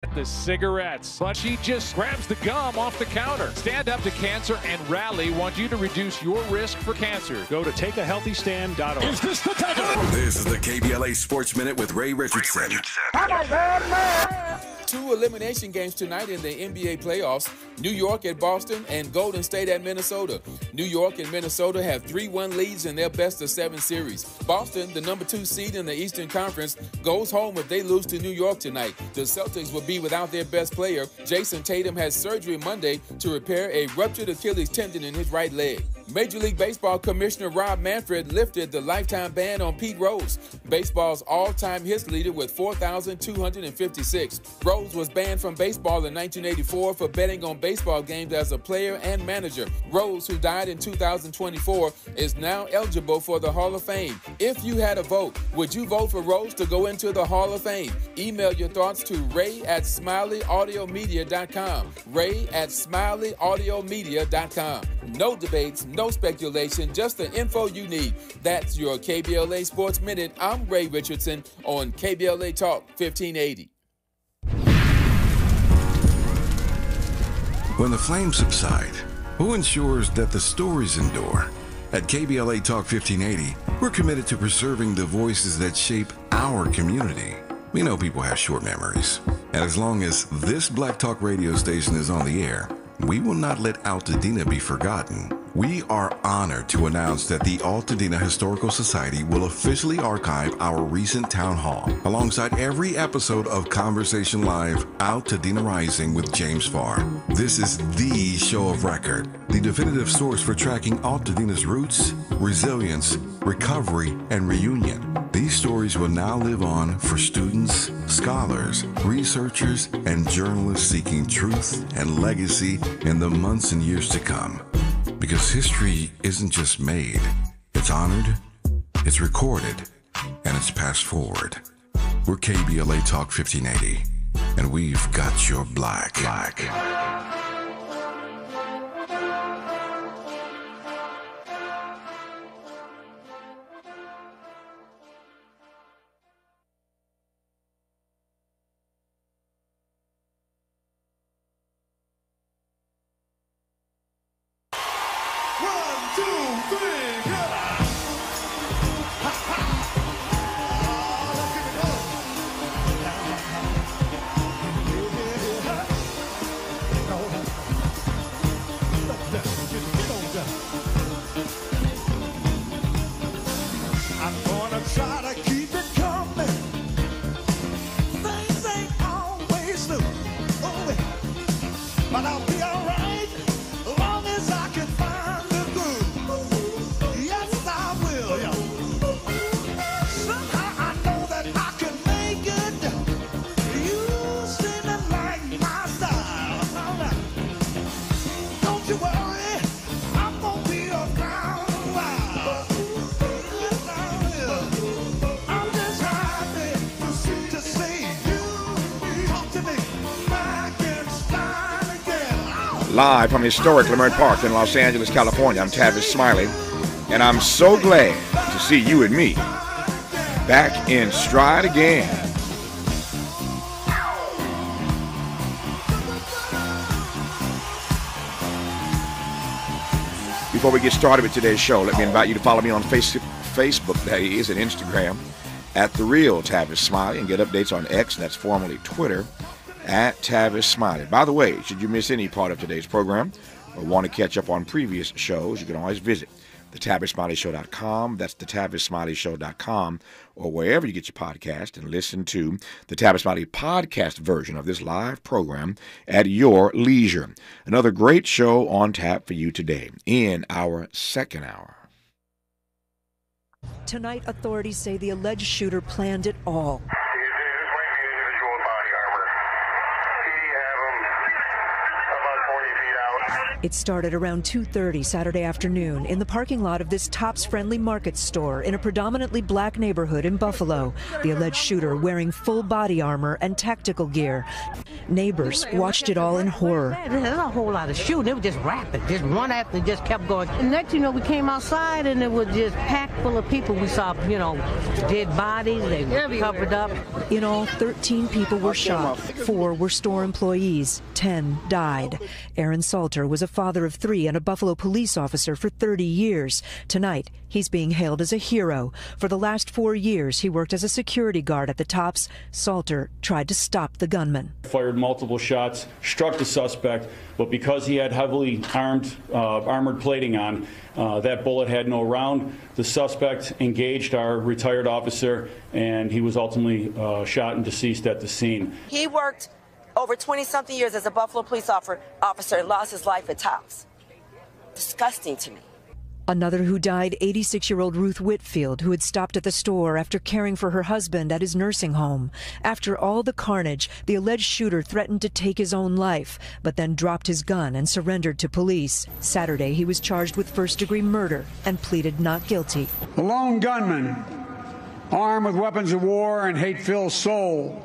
The cigarettes, but she just grabs the gum off the counter. Stand Up to Cancer and Rally want you to reduce your risk for cancer. Go to takeahealthystand.org. Is this the takeover? This is the KBLA Sports Minute with Ray Richardson. Two elimination games tonight in the NBA playoffs. New York at Boston and Golden State at Minnesota. New York and Minnesota have 3-1 leads in their best-of-7 series. Boston, the number 2 seed in the Eastern Conference, goes home if they lose to New York tonight. The Celtics will be without their best player. Jason Tatum has surgery Monday to repair a ruptured Achilles tendon in his right leg. Major League Baseball Commissioner Rob Manfred lifted the lifetime ban on Pete Rose, baseball's all-time hits leader with 4,256. Rose was banned from baseball in 1984 for betting on baseball games as a player and manager. Rose, who died in 2024, is now eligible for the Hall of Fame. If you had a vote, would you vote for Rose to go into the Hall of Fame? Email your thoughts to ray@smileyAudiomedia.com. ray@smileyAudiomedia.com. No debates, no speculation, just the info you need. That's your KBLA Sports Minute. I'm Ray Richardson on KBLA Talk 1580. When the flames subside, who ensures that the stories endure? At KBLA Talk 1580, we're committed to preserving the voices that shape our community. We know people have short memories, and as long as this Black Talk radio station is on the air, we will not let Altadena be forgotten. We are honored to announce that the Altadena Historical Society will officially archive our recent town hall alongside every episode of Conversation Live Altadena Rising with James Farr. This is the show of record, the definitive source for tracking Altadena's roots, resilience, recovery, and reunion. These stories will now live on for students, scholars, researchers, and journalists seeking truth and legacy in the months and years to come. Because history isn't just made, it's honored, it's recorded, and it's passed forward. We're KBLA Talk 1580, and we've got your black. Live from historic Leimert Park in Los Angeles, California, I'm Tavis Smiley, and I'm so glad to see you and me back in stride again. Before we get started with today's show, let me invite you to follow me on Facebook, that is, and Instagram, at The Real Tavis Smiley, and get updates on X, that's formerly Twitter, at Tavis Smiley. By the way, should you miss any part of today's program or want to catch up on previous shows, you can always visit thetavissmileyshow.com. That's thetavissmileyshow.com, or wherever you get your podcast, and listen to the Tavis Smiley podcast version of this live program at your leisure. Another great show on tap for you today in our second hour. Tonight, authorities say the alleged shooter planned it all. It started around 2:30 Saturday afternoon in the parking lot of this Tops Friendly Market store in a predominantly black neighborhood in Buffalo. The alleged shooter wearing full body armor and tactical gear. Neighbors watched it all in horror. There's a whole lot of shooting. It was just rapid. Just one after just kept going. And next, we came outside and it was just packed full of people. We saw, dead bodies. They were covered up. In all, 13 people were shot. 4 were store employees. 10 died. Aaron Salter was a father of 3 and a Buffalo police officer for 30 years. Tonight, he's being hailed as a hero. For the last 4 years, he worked as a security guard at the Tops. Salter tried to stop the gunman. Fired multiple shots, struck the suspect, but because he had heavily armored plating on, that bullet had no round. The suspect engaged our retired officer, and he was ultimately shot and deceased at the scene. He worked over 20-something years as a Buffalo police officer and lost his life at Tops. Disgusting to me. Another who died, 86-year-old Ruth Whitfield, who had stopped at the store after caring for her husband at his nursing home. After all the carnage, the alleged shooter threatened to take his own life, but then dropped his gun and surrendered to police. Saturday, he was charged with first-degree murder and pleaded not guilty. The lone gunman, armed with weapons of war and hate-filled soul,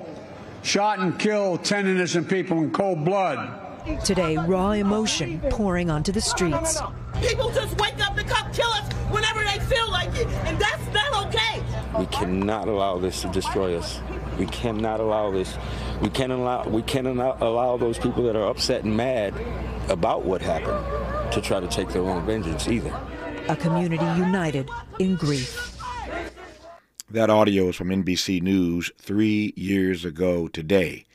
shot and killed 10 innocent people in cold blood. Today, raw emotion pouring onto the streets. People just wake up and come kill us whenever they feel like it, and that's not okay. We cannot allow this to destroy us. We cannot allow this. We cannot allow those people that are upset and mad about what happened to try to take their own vengeance either. A community united in grief. That audio is from NBC News 3 years ago today.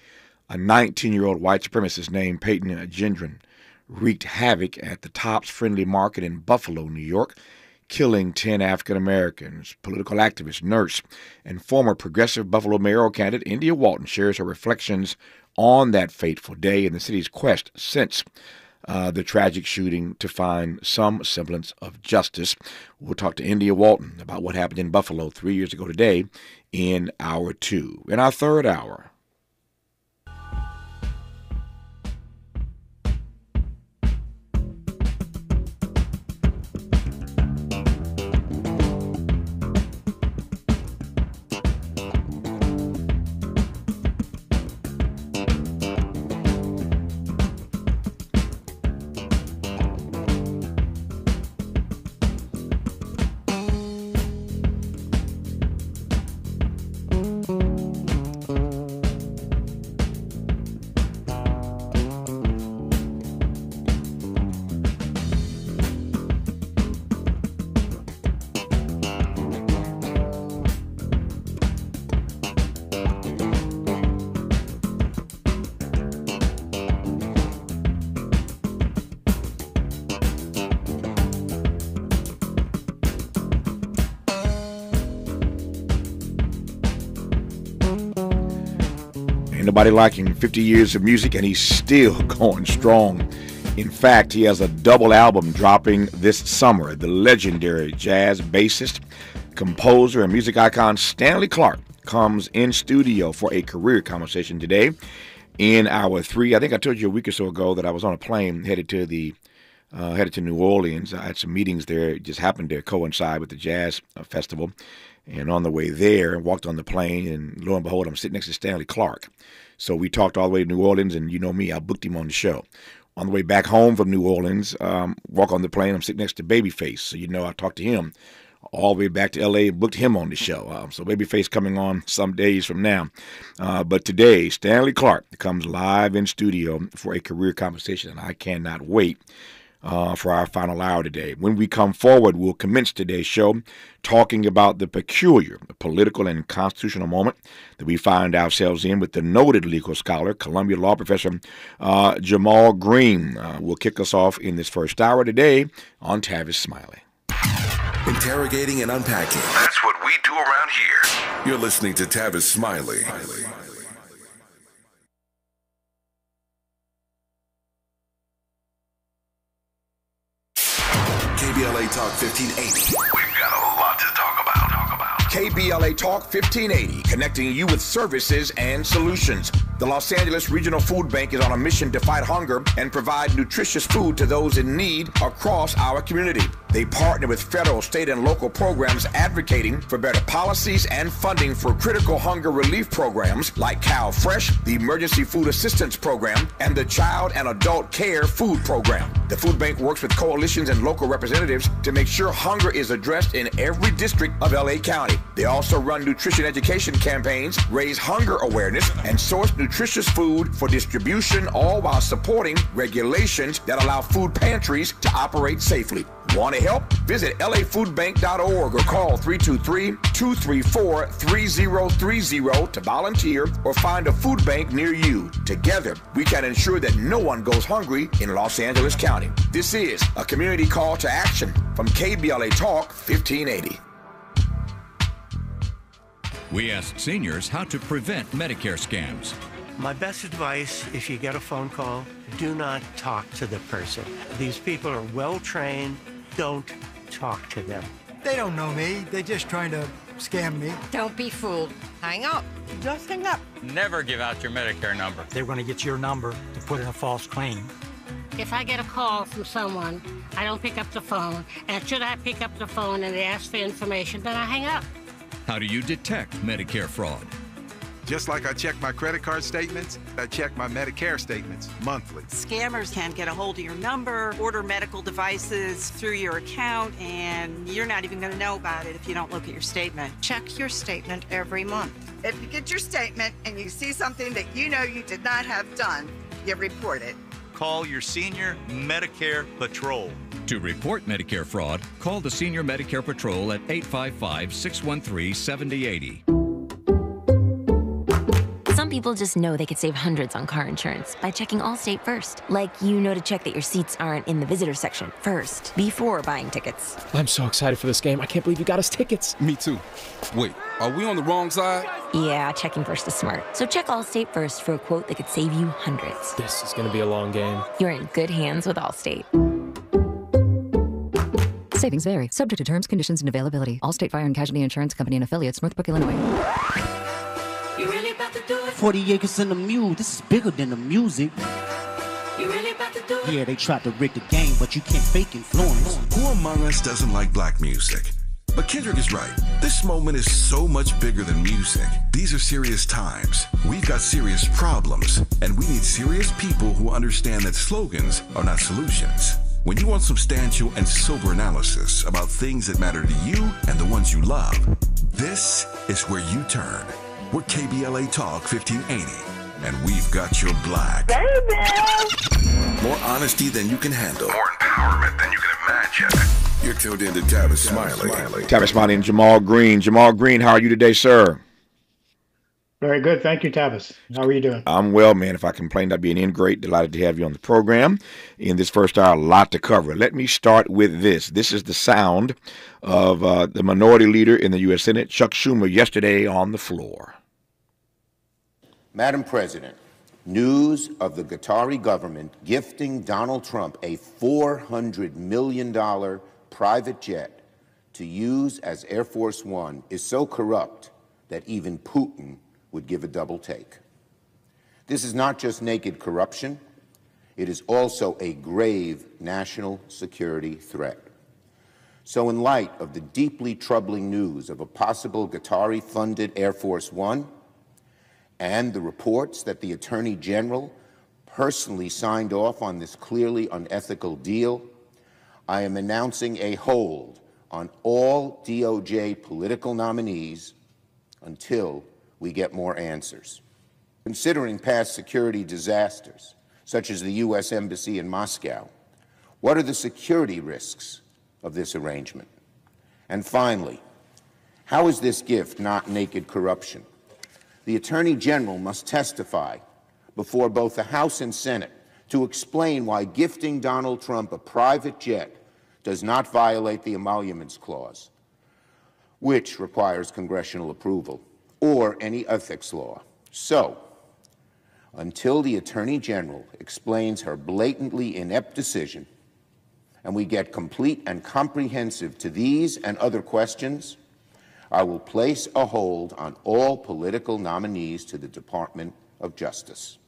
A 19-year-old white supremacist named Peyton Gendron wreaked havoc at the Tops Friendly Market in Buffalo, New York, killing 10 African Americans. Political activist, nurse, and former progressive Buffalo mayoral candidate India Walton shares her reflections on that fateful day and the city's quest since the tragic shooting to find some semblance of justice. We'll talk to India Walton about what happened in Buffalo 3 years ago today in hour 2. In our third hour, nobody like him. 50 years of music, and he's still going strong. In fact, he has a double album dropping this summer. The legendary jazz bassist, composer, and music icon Stanley Clarke comes in studio for a career conversation today in hour 3. I think I told you a week or so ago that I was on a plane headed to New Orleans. I had some meetings there. It just happened to coincide with the jazz festival. And on the way there, I walked on the plane, and lo and behold, I'm sitting next to Stanley Clarke. So we talked all the way to New Orleans, and you know me, I booked him on the show. On the way back home from New Orleans, walk on the plane, I'm sitting next to Babyface. So you know I talked to him all the way back to L.A. and booked him on the show. So Babyface coming on some days from now. But today, Stanley Clarke comes live in studio for a career conversation, and I cannot wait for our final hour today. When we come forward, we'll commence today's show talking about the peculiar political and constitutional moment that we find ourselves in with the noted legal scholar, Columbia law professor Jamal Greene. Will kick us off in this first hour today on Tavis Smiley. Interrogating and unpacking. That's what we do around here. You're listening to Tavis Smiley. KBLA Talk 1580. We've got a lot to talk about. KBLA Talk 1580, connecting you with services and solutions. The Los Angeles Regional Food Bank is on a mission to fight hunger and provide nutritious food to those in need across our community. They partner with federal, state, and local programs advocating for better policies and funding for critical hunger relief programs like Cow Fresh, the Emergency Food Assistance Program, and the Child and Adult Care Food Program. The food bank works with coalitions and local representatives to make sure hunger is addressed in every district of LA County. They also run nutrition education campaigns, raise hunger awareness, and source nutritious food for distribution, all while supporting regulations that allow food pantries to operate safely. Want to help? Visit lafoodbank.org or call 323-234-3030 to volunteer or find a food bank near you. Together, we can ensure that no one goes hungry in Los Angeles County. This is a community call to action from KBLA Talk 1580. We asked seniors how to prevent Medicare scams. My best advice, if you get a phone call, do not talk to the person. These people are well trained. Don't talk to them. They don't know me. They're just trying to scam me. Don't be fooled. Hang up. Just hang up. Never give out your Medicare number. They're going to get your number to put in a false claim. If I get a call from someone, I don't pick up the phone. And should I pick up the phone and they ask for information, then I hang up. How do you detect Medicare fraud? Just like I check my credit card statements, I check my Medicare statements monthly. Scammers can get a hold of your number, order medical devices through your account, and you're not even going to know about it if you don't look at your statement. Check your statement every month. If you get your statement and you see something that you know you did not have done, you report it. Call your Senior Medicare Patrol. To report Medicare fraud, call the Senior Medicare Patrol at 855-613-7080. Some people just know they could save hundreds on car insurance by checking Allstate first. Like, you know to check that your seats aren't in the visitor section first, before buying tickets. I'm so excited for this game. I can't believe you got us tickets. Me too. Wait, are we on the wrong side? Yeah, checking first is smart. So check Allstate first for a quote that could save you hundreds. This is going to be a long game. You're in good hands with Allstate. Savings vary. Subject to terms, conditions, and availability. Allstate Fire and Casualty Insurance Company and Affiliates, Northbrook, Illinois. You really about to do it? 40 acres in the mule. This is bigger than the music. You really about to do it? Yeah, they tried to rig the game, but you can't fake influence. Who among us doesn't like black music? But Kendrick is right. This moment is so much bigger than music. These are serious times. We've got serious problems, and we need serious people who understand that slogans are not solutions. When you want substantial and sober analysis about things that matter to you and the ones you love, this is where you turn. We're KBLA Talk 1580, and we've got your black. Baby! More honesty than you can handle. More empowerment than you can imagine. You're tuned in to Tavis Smiley. Tavis Smiley and Jamal Greene. Jamal Greene, how are you today, sir? Very good. Thank you, Tavis. How are you doing? I'm well, man. If I complained, I'd be an ingrate. Delighted to have you on the program. In this first hour, a lot to cover. Let me start with this. This is the sound of the minority leader in the U.S. Senate, Chuck Schumer, yesterday on the floor. Madam President, news of the Qatari government gifting Donald Trump a $400 million private jet to use as Air Force One is so corrupt that even Putin would give a double take. This is not just naked corruption, it is also a grave national security threat. So in light of the deeply troubling news of a possible Qatari-funded Air Force One and the reports that the Attorney General personally signed off on this clearly unethical deal, I am announcing a hold on all DOJ political nominees until we get more answers. Considering past security disasters, such as the U.S. Embassy in Moscow, what are the security risks of this arrangement? And finally, how is this gift not naked corruption? The Attorney General must testify before both the House and Senate to explain why gifting Donald Trump a private jet does not violate the Emoluments Clause, which requires congressional approval, or any ethics law. So, until the Attorney General explains her blatantly inept decision, and we get complete and comprehensive to these and other questions, I will place a hold on all political nominees to the Department of Justice.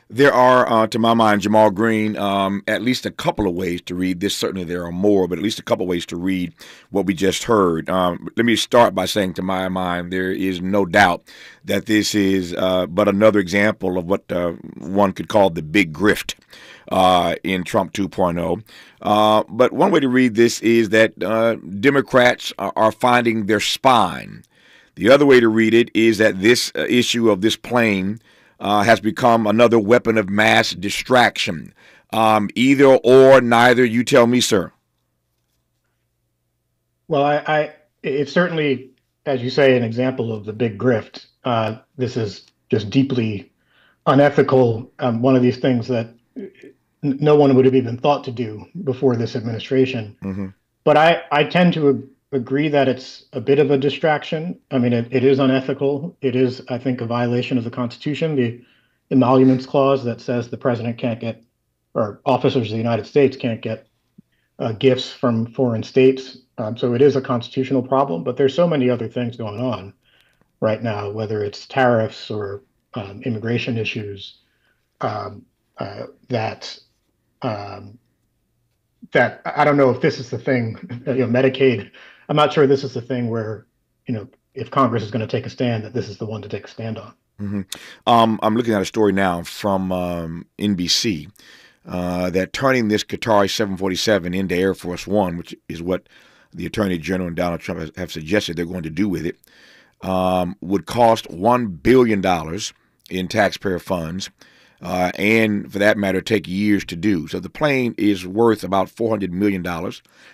There are, to my mind, Jamal Greene, at least a couple of ways to read this. Certainly there are more, but at least a couple of ways to read what we just heard. Let me start by saying, to my mind, there is no doubt that this is but another example of what one could call the big grift in Trump 2.0. But one way to read this is that Democrats are finding their spine. The other way to read it is that this issue of this plane has become another weapon of mass distraction. Either or, neither, you tell me, sir. Well, it's certainly, as you say, an example of the big grift. This is just deeply unethical. One of these things that no one would have even thought to do before this administration. Mm-hmm. But I tend to agree that it's a bit of a distraction. I mean, it is unethical. It is, I think, a violation of the Constitution, the emoluments clause that says the president can't get, or officers of the United States can't get gifts from foreign states. So it is a constitutional problem, but there's so many other things going on right now, whether it's tariffs or immigration issues, that I don't know if this is the thing, Medicaid. I'm not sure this is the thing where, if Congress is going to take a stand, that this is the one to take a stand on. Mm-hmm. I'm looking at a story now from NBC that turning this Qatari 747 into Air Force One, which is what the Attorney General and Donald Trump have suggested they're going to do with it, would cost $1 billion in taxpayer funds. And for that matter, take years to do. So the plane is worth about $400 million.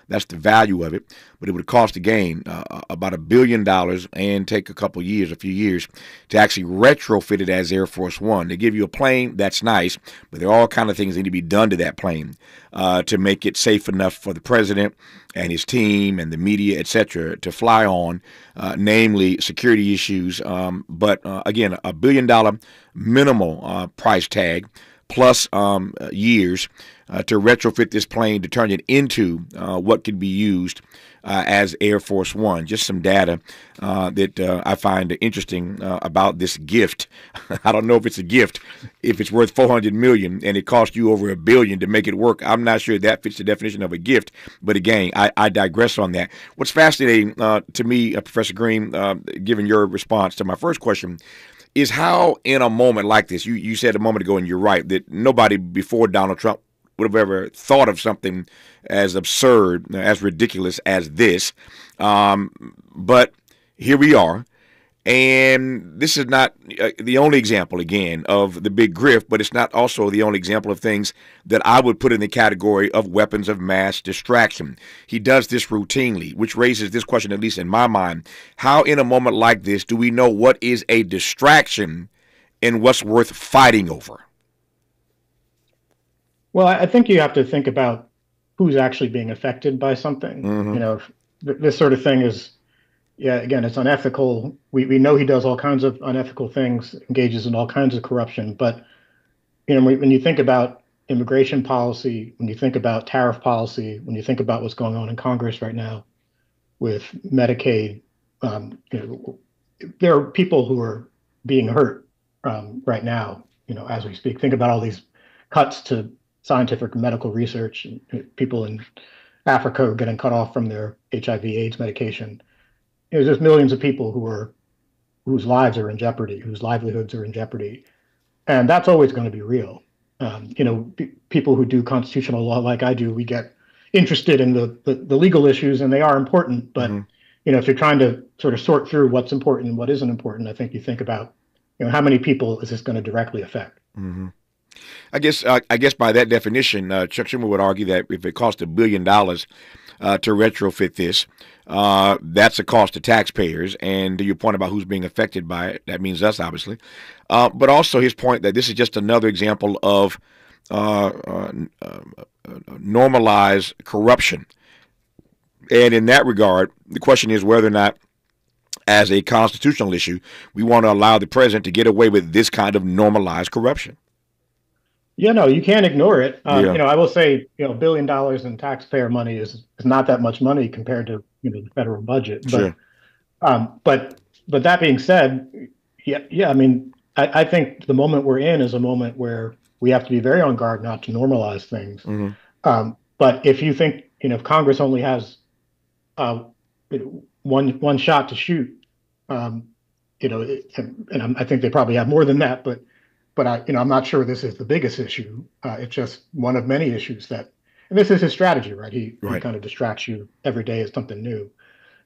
That's the value of it. But it would cost, again, about $1 billion and take a few years to actually retrofit it as Air Force One. They give you a plane, that's nice, but there are all kinds of things that need to be done to that plane to make it safe enough for the president and his team and the media, et cetera, to fly on, namely security issues. But again, $1 billion minimal price tag plus years to retrofit this plane to turn it into what could be used as Air Force One. Just some data that I find interesting about this gift. I don't know if it's a gift, if it's worth $400 million and it cost you over $1 billion to make it work. I'm not sure that fits the definition of a gift. But again, I digress on that. What's fascinating to me, Professor Greene, given your response to my first question, is how in a moment like this, you said a moment ago, and you're right, that nobody before Donald Trump would have ever thought of something as absurd, as ridiculous as this. But here we are. And this is not the only example, again, of the big grift, but it's not also the only example of things that I would put in the category of weapons of mass distraction. He does this routinely, which raises this question, at least in my mind. How in a moment like this do we know what is a distraction and what's worth fighting over? Well, I think you have to think about who's actually being affected by something. Mm-hmm. This sort of thing is, again, it's unethical. We know he does all kinds of unethical things, engages in all kinds of corruption. But, when you think about immigration policy, when you think about tariff policy, when you think about what's going on in Congress right now with Medicaid, there are people who are being hurt right now, as we speak. Think about all these cuts to scientific and medical research, and people in Africa are getting cut off from their HIV/AIDS medication. There's just millions of people whose lives are in jeopardy, whose livelihoods are in jeopardy, and that's always going to be real. People who do constitutional law like I do, we get interested in the legal issues, and they are important. But if you're trying to sort of sort through what's important and what isn't important, I think you think about how many people is this going to directly affect. Mm-hmm. I guess by that definition, Chuck Schumer would argue that if it cost $1 billion to retrofit this, that's a cost to taxpayers. And to your point about who's being affected by it, that means us, obviously. But also his point that this is just another example of normalized corruption. And in that regard, the question is whether or not, as a constitutional issue, we want to allow the president to get away with this kind of normalized corruption. No, you can't ignore it. I will say, $1 billion in taxpayer money is not that much money compared to the federal budget. But Sure. but that being said, I mean, I think the moment we're in is a moment where we have to be very on guard not to normalize things. But if you think, if Congress only has one shot to shoot, and I think they probably have more than that, but I'm not sure this is the biggest issue. It's just one of many issues and this is his strategy, right? He kind of distracts you every day as something new,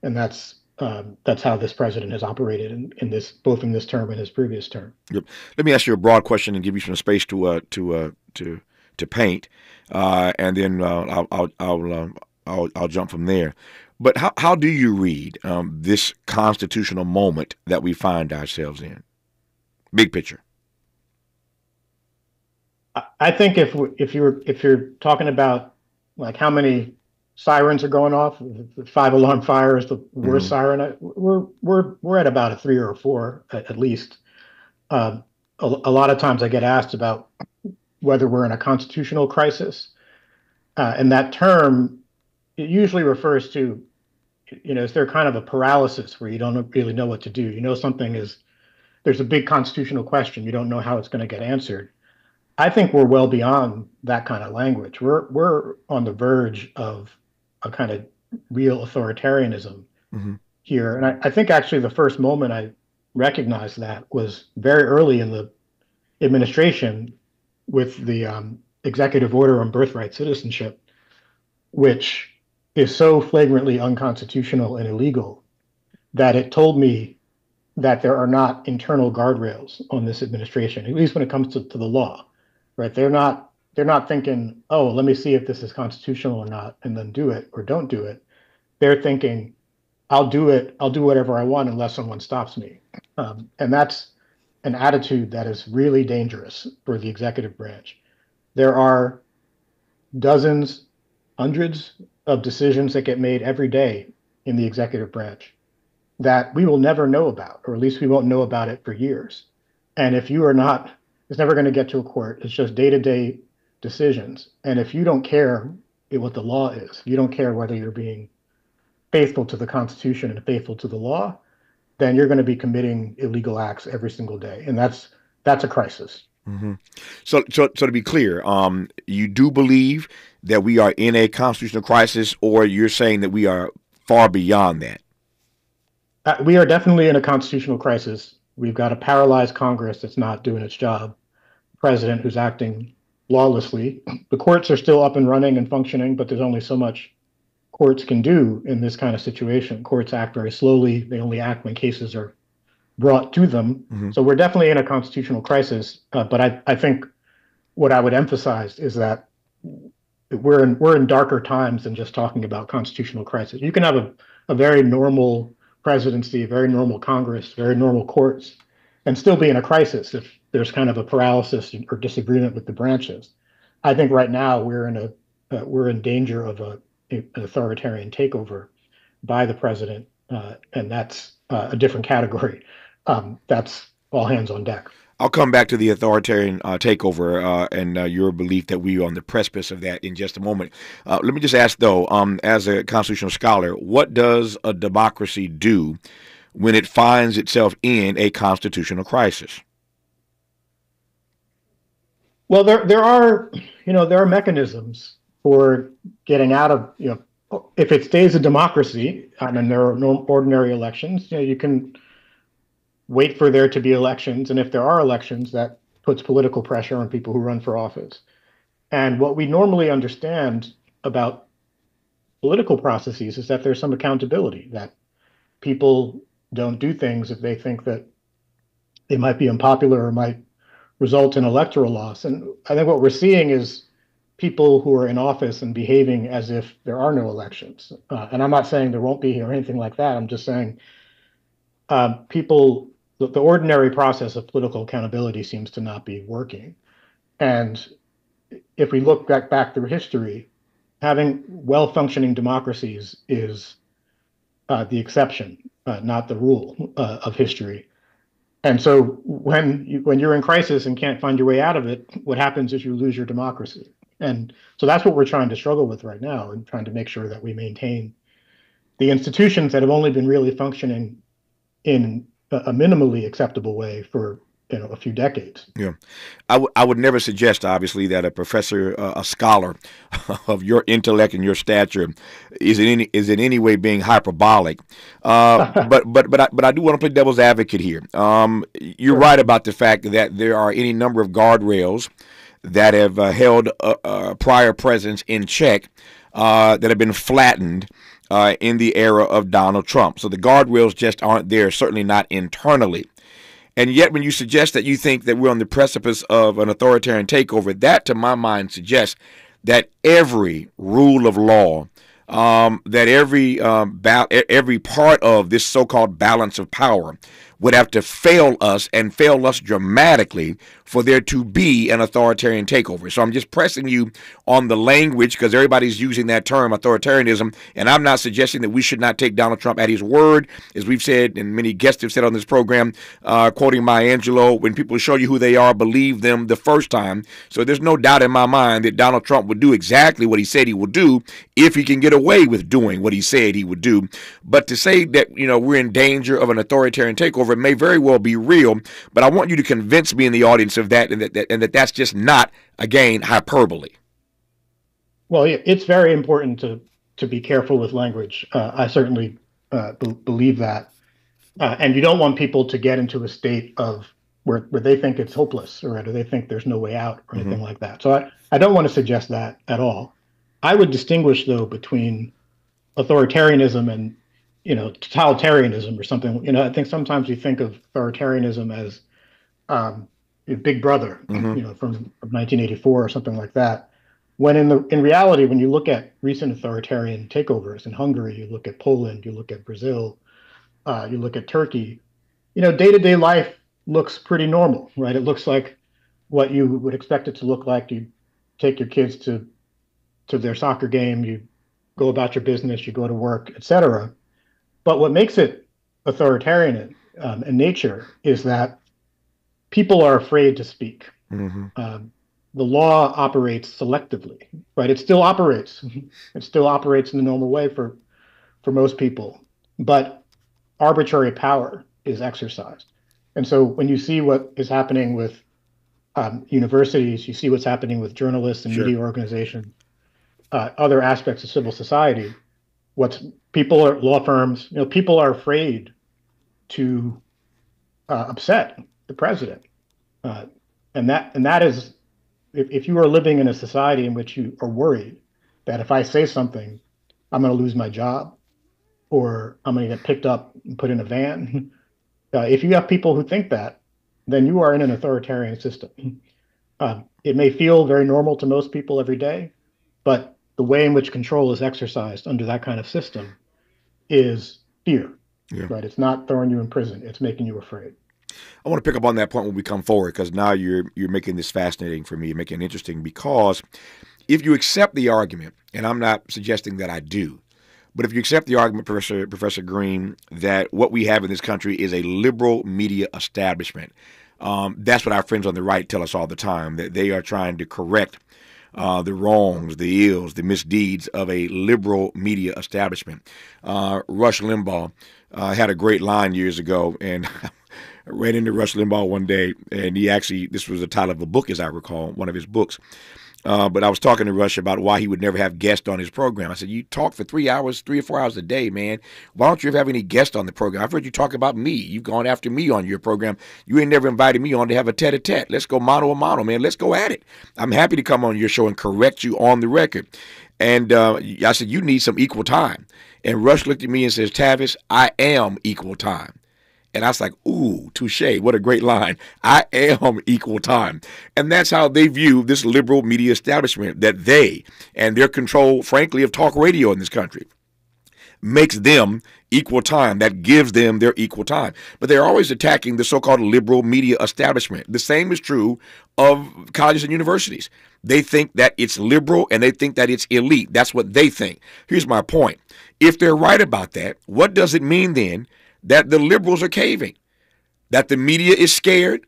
and that's how this president has operated in this, both in this term and his previous term. Yep. Let me ask you a broad question and give you some space to paint, and then I'll jump from there. But how do you read this constitutional moment that we find ourselves in? Big picture. I think if you're talking about like how many sirens are going off, the 5-alarm fire is the worst siren. We're at about a 3 or a 4 at least. A lot of times I get asked about whether we're in a constitutional crisis, and that term, it usually refers to, is there kind of a paralysis where you don't really know what to do? There's a big constitutional question, you don't know how it's going to get answered. I think we're well beyond that kind of language. We're on the verge of a kind of real authoritarianism here. And I think actually the first moment I recognized that was very early in the administration with the executive order on birthright citizenship, which is so flagrantly unconstitutional and illegal that it told me that there are not internal guardrails on this administration, at least when it comes to the law. Right? They're not thinking, oh, let me see if this is constitutional or not, and then do it or don't do it. They're thinking, I'll do it. I'll do whatever I want unless someone stops me. And that's an attitude that is really dangerous for the executive branch. There are dozens, hundreds of decisions that get made every day in the executive branch that we will never know about, or at least we won't know about it for years. And if you are not, it's never going to get to a court. It's just day-to-day decisions. And if you don't care what the law is, you don't care whether you're being faithful to the Constitution and faithful to the law, then you're going to be committing illegal acts every single day. And that's a crisis. So to be clear, you do believe that we are in a constitutional crisis, or you're saying that we are far beyond that? We are definitely in a constitutional crisis. We've got a paralyzed Congress that's not doing its job, president who's acting lawlessly. The courts are still up and running and functioning, but there's only so much courts can do in this kind of situation. Courts act very slowly. They only act when cases are brought to them. So we're definitely in a constitutional crisis. But I think what I would emphasize is that we're in darker times than just talking about constitutional crisis. You can have a very normal presidency, a very normal Congress, very normal courts, and still be in a crisis if there's kind of a paralysis or disagreement with the branches. I think right now we're in danger of an authoritarian takeover by the president, and that's a different category. That's all hands on deck. I'll come back to the authoritarian takeover and your belief that we are on the precipice of that in just a moment. Let me just ask, though, as a constitutional scholar, what does a democracy do when it finds itself in a constitutional crisis? Well, there are mechanisms for getting out of, if it stays a democracy, and there are no ordinary elections, you can wait for there to be elections. And if there are elections, that puts political pressure on people who run for office. And what we normally understand about political processes is that there's some accountability, that people don't do things if they think that they might be unpopular or might result in electoral loss. And I think what we're seeing is people who are in office and behaving as if there are no elections. And I'm not saying there won't be or anything like that. I'm just saying the ordinary process of political accountability seems to not be working. And if we look back through history, having well-functioning democracies is the exception, not the rule of history. And so when you're in crisis and can't find your way out of it, what happens is you lose your democracy. And so that's what we're trying to struggle with right now, and trying to make sure that we maintain the institutions that have only been really functioning in a minimally acceptable way for a few decades. Yeah, I would never suggest, obviously, that a professor, a scholar of your intellect and your stature, is in any way being hyperbolic. But I do want to play devil's advocate here. You're right about the fact that there are any number of guardrails that have held prior presidents in check that have been flattened in the era of Donald Trump. So the guardrails just aren't there, certainly not internally. And yet when you suggest that you think that we're on the precipice of an authoritarian takeover, that to my mind suggests that every rule of law, that every part of this so-called balance of power would have to fail us and fail us dramatically for there to be an authoritarian takeover. So I'm just pressing you on the language because everybody's using that term, authoritarianism, and I'm not suggesting that we should not take Donald Trump at his word, as we've said and many guests have said on this program, quoting Maya Angelou, when people show you who they are, believe them the first time. So there's no doubt in my mind that Donald Trump would do exactly what he said he would do if he can get away with doing what he said he would do. But to say that, we're in danger of an authoritarian takeover, it may very well be real, but I want you to convince me in the audience of that and that's just not, again, hyperbole. Well, it's very important to be careful with language. I certainly believe that. And you don't want people to get into a state of where they think it's hopeless or they think there's no way out or anything like that. So I don't want to suggest that at all. I would distinguish, though, between authoritarianism and totalitarianism or something. I think sometimes we think of authoritarianism as Big Brother, from 1984 or something like that. When in reality, when you look at recent authoritarian takeovers in Hungary, you look at Poland, you look at Brazil, you look at Turkey, day-to-day life looks pretty normal, right? It looks like what you would expect it to look like. You take your kids to their soccer game, you go about your business, you go to work, etc. But what makes it authoritarian in nature is that people are afraid to speak. The law operates selectively, right? It still operates. It still operates in the normal way for most people, but arbitrary power is exercised. And so when you see what is happening with universities, you see what's happening with journalists and media organizations, other aspects of civil society, law firms, people are afraid to upset the president. And that is, if you are living in a society in which you are worried that if I say something, I'm going to lose my job or I'm going to get picked up and put in a van. If you have people who think that, then you are in an authoritarian system. It may feel very normal to most people every day, but the way in which control is exercised under that kind of system is fear, right? It's not throwing you in prison. It's making you afraid. I want to pick up on that point when we come forward, because now you're making this fascinating for me, making it interesting, because if you accept the argument, and I'm not suggesting that I do, but if you accept the argument, Professor Greene, that what we have in this country is a liberal media establishment, that's what our friends on the right tell us all the time, that they are trying to correct the wrongs, the ills, the misdeeds of a liberal media establishment. Rush Limbaugh had a great line years ago, and I ran into Rush Limbaugh one day, and this was the title of a book, as I recall, one of his books. But I was talking to Rush about why he would never have guests on his program. I said, you talk for 3 or 4 hours a day, man. Why don't you ever have any guests on the program? I've heard you talk about me. You've gone after me on your program. You ain't never invited me on to have a tete-a-tete. Let's go mano a mano, man. Let's go at it. I'm happy to come on your show and correct you on the record. And I said, you need some equal time. And Rush looked at me and says, Tavis, I am equal time. And I was like, ooh, touche, what a great line. I am equal time. And that's how they view this liberal media establishment, that they and their control, frankly, of talk radio in this country makes them equal time. That gives them their equal time. But they're always attacking the so-called liberal media establishment. The same is true of colleges and universities. They think that it's liberal and they think that it's elite. That's what they think. Here's my point. If they're right about that, what does it mean then that the liberals are caving, that the media is scared,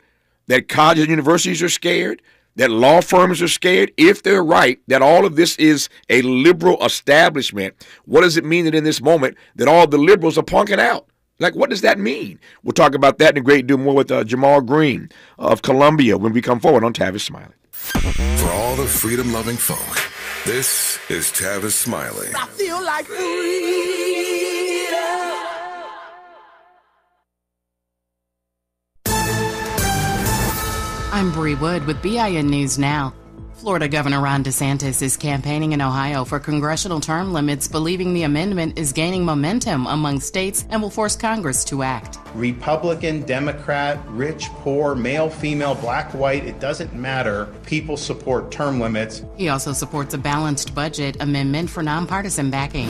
that colleges and universities are scared, that law firms are scared? If they're right that all of this is a liberal establishment, what does it mean that in this moment that all the liberals are punking out? Like, what does that mean? We'll talk about that and a great deal more with Jamal Greene of Columbia when we come forward on Tavis Smiley. For all the freedom-loving folk, this is Tavis Smiley. I feel like freedom. I'm Bree Wood with BIN News Now. Florida Governor Ron DeSantis is campaigning in Ohio for congressional term limits, believing the amendment is gaining momentum among states and will force Congress to act. Republican, Democrat, rich, poor, male, female, black, white, it doesn't matter. People support term limits. He also supports a balanced budget amendment for nonpartisan backing.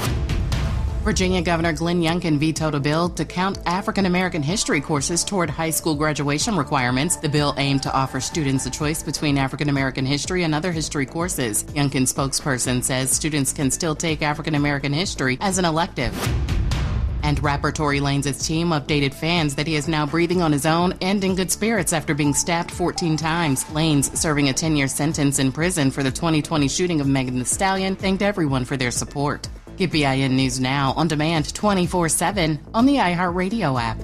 Virginia Governor Glenn Youngkin vetoed a bill to count African American history courses toward high school graduation requirements. The bill aimed to offer students a choice between African American history and other history courses. Youngkin's spokesperson says students can still take African American history as an elective. And rapper Tory Lanez's team updated fans that he is now breathing on his own and in good spirits after being stabbed 14 times. Lanez, serving a 10-year sentence in prison for the 2020 shooting of Megan Thee Stallion, thanked everyone for their support. Get BIN News Now on demand 24/7 on the iHeartRadio app.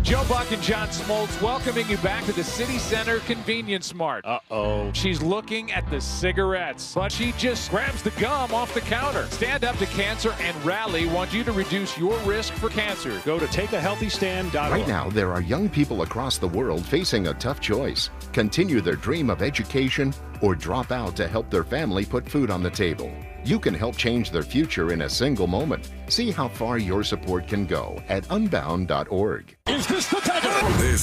Joe Buck and John Smoltz welcoming you back to the City Center Convenience Mart. Uh-oh. She's looking at the cigarettes, but she just grabs the gum off the counter. Stand Up to Cancer and Rally want you to reduce your risk for cancer. Go to takeahealthystand.org. Right now, there are young people across the world facing a tough choice. Continue their dream of education or drop out to help their family put food on the table. You can help change their future in a single moment. See how far your support can go at unbound.org. This is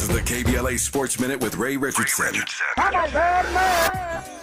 the KBLA Sports Minute with Ray Richardson.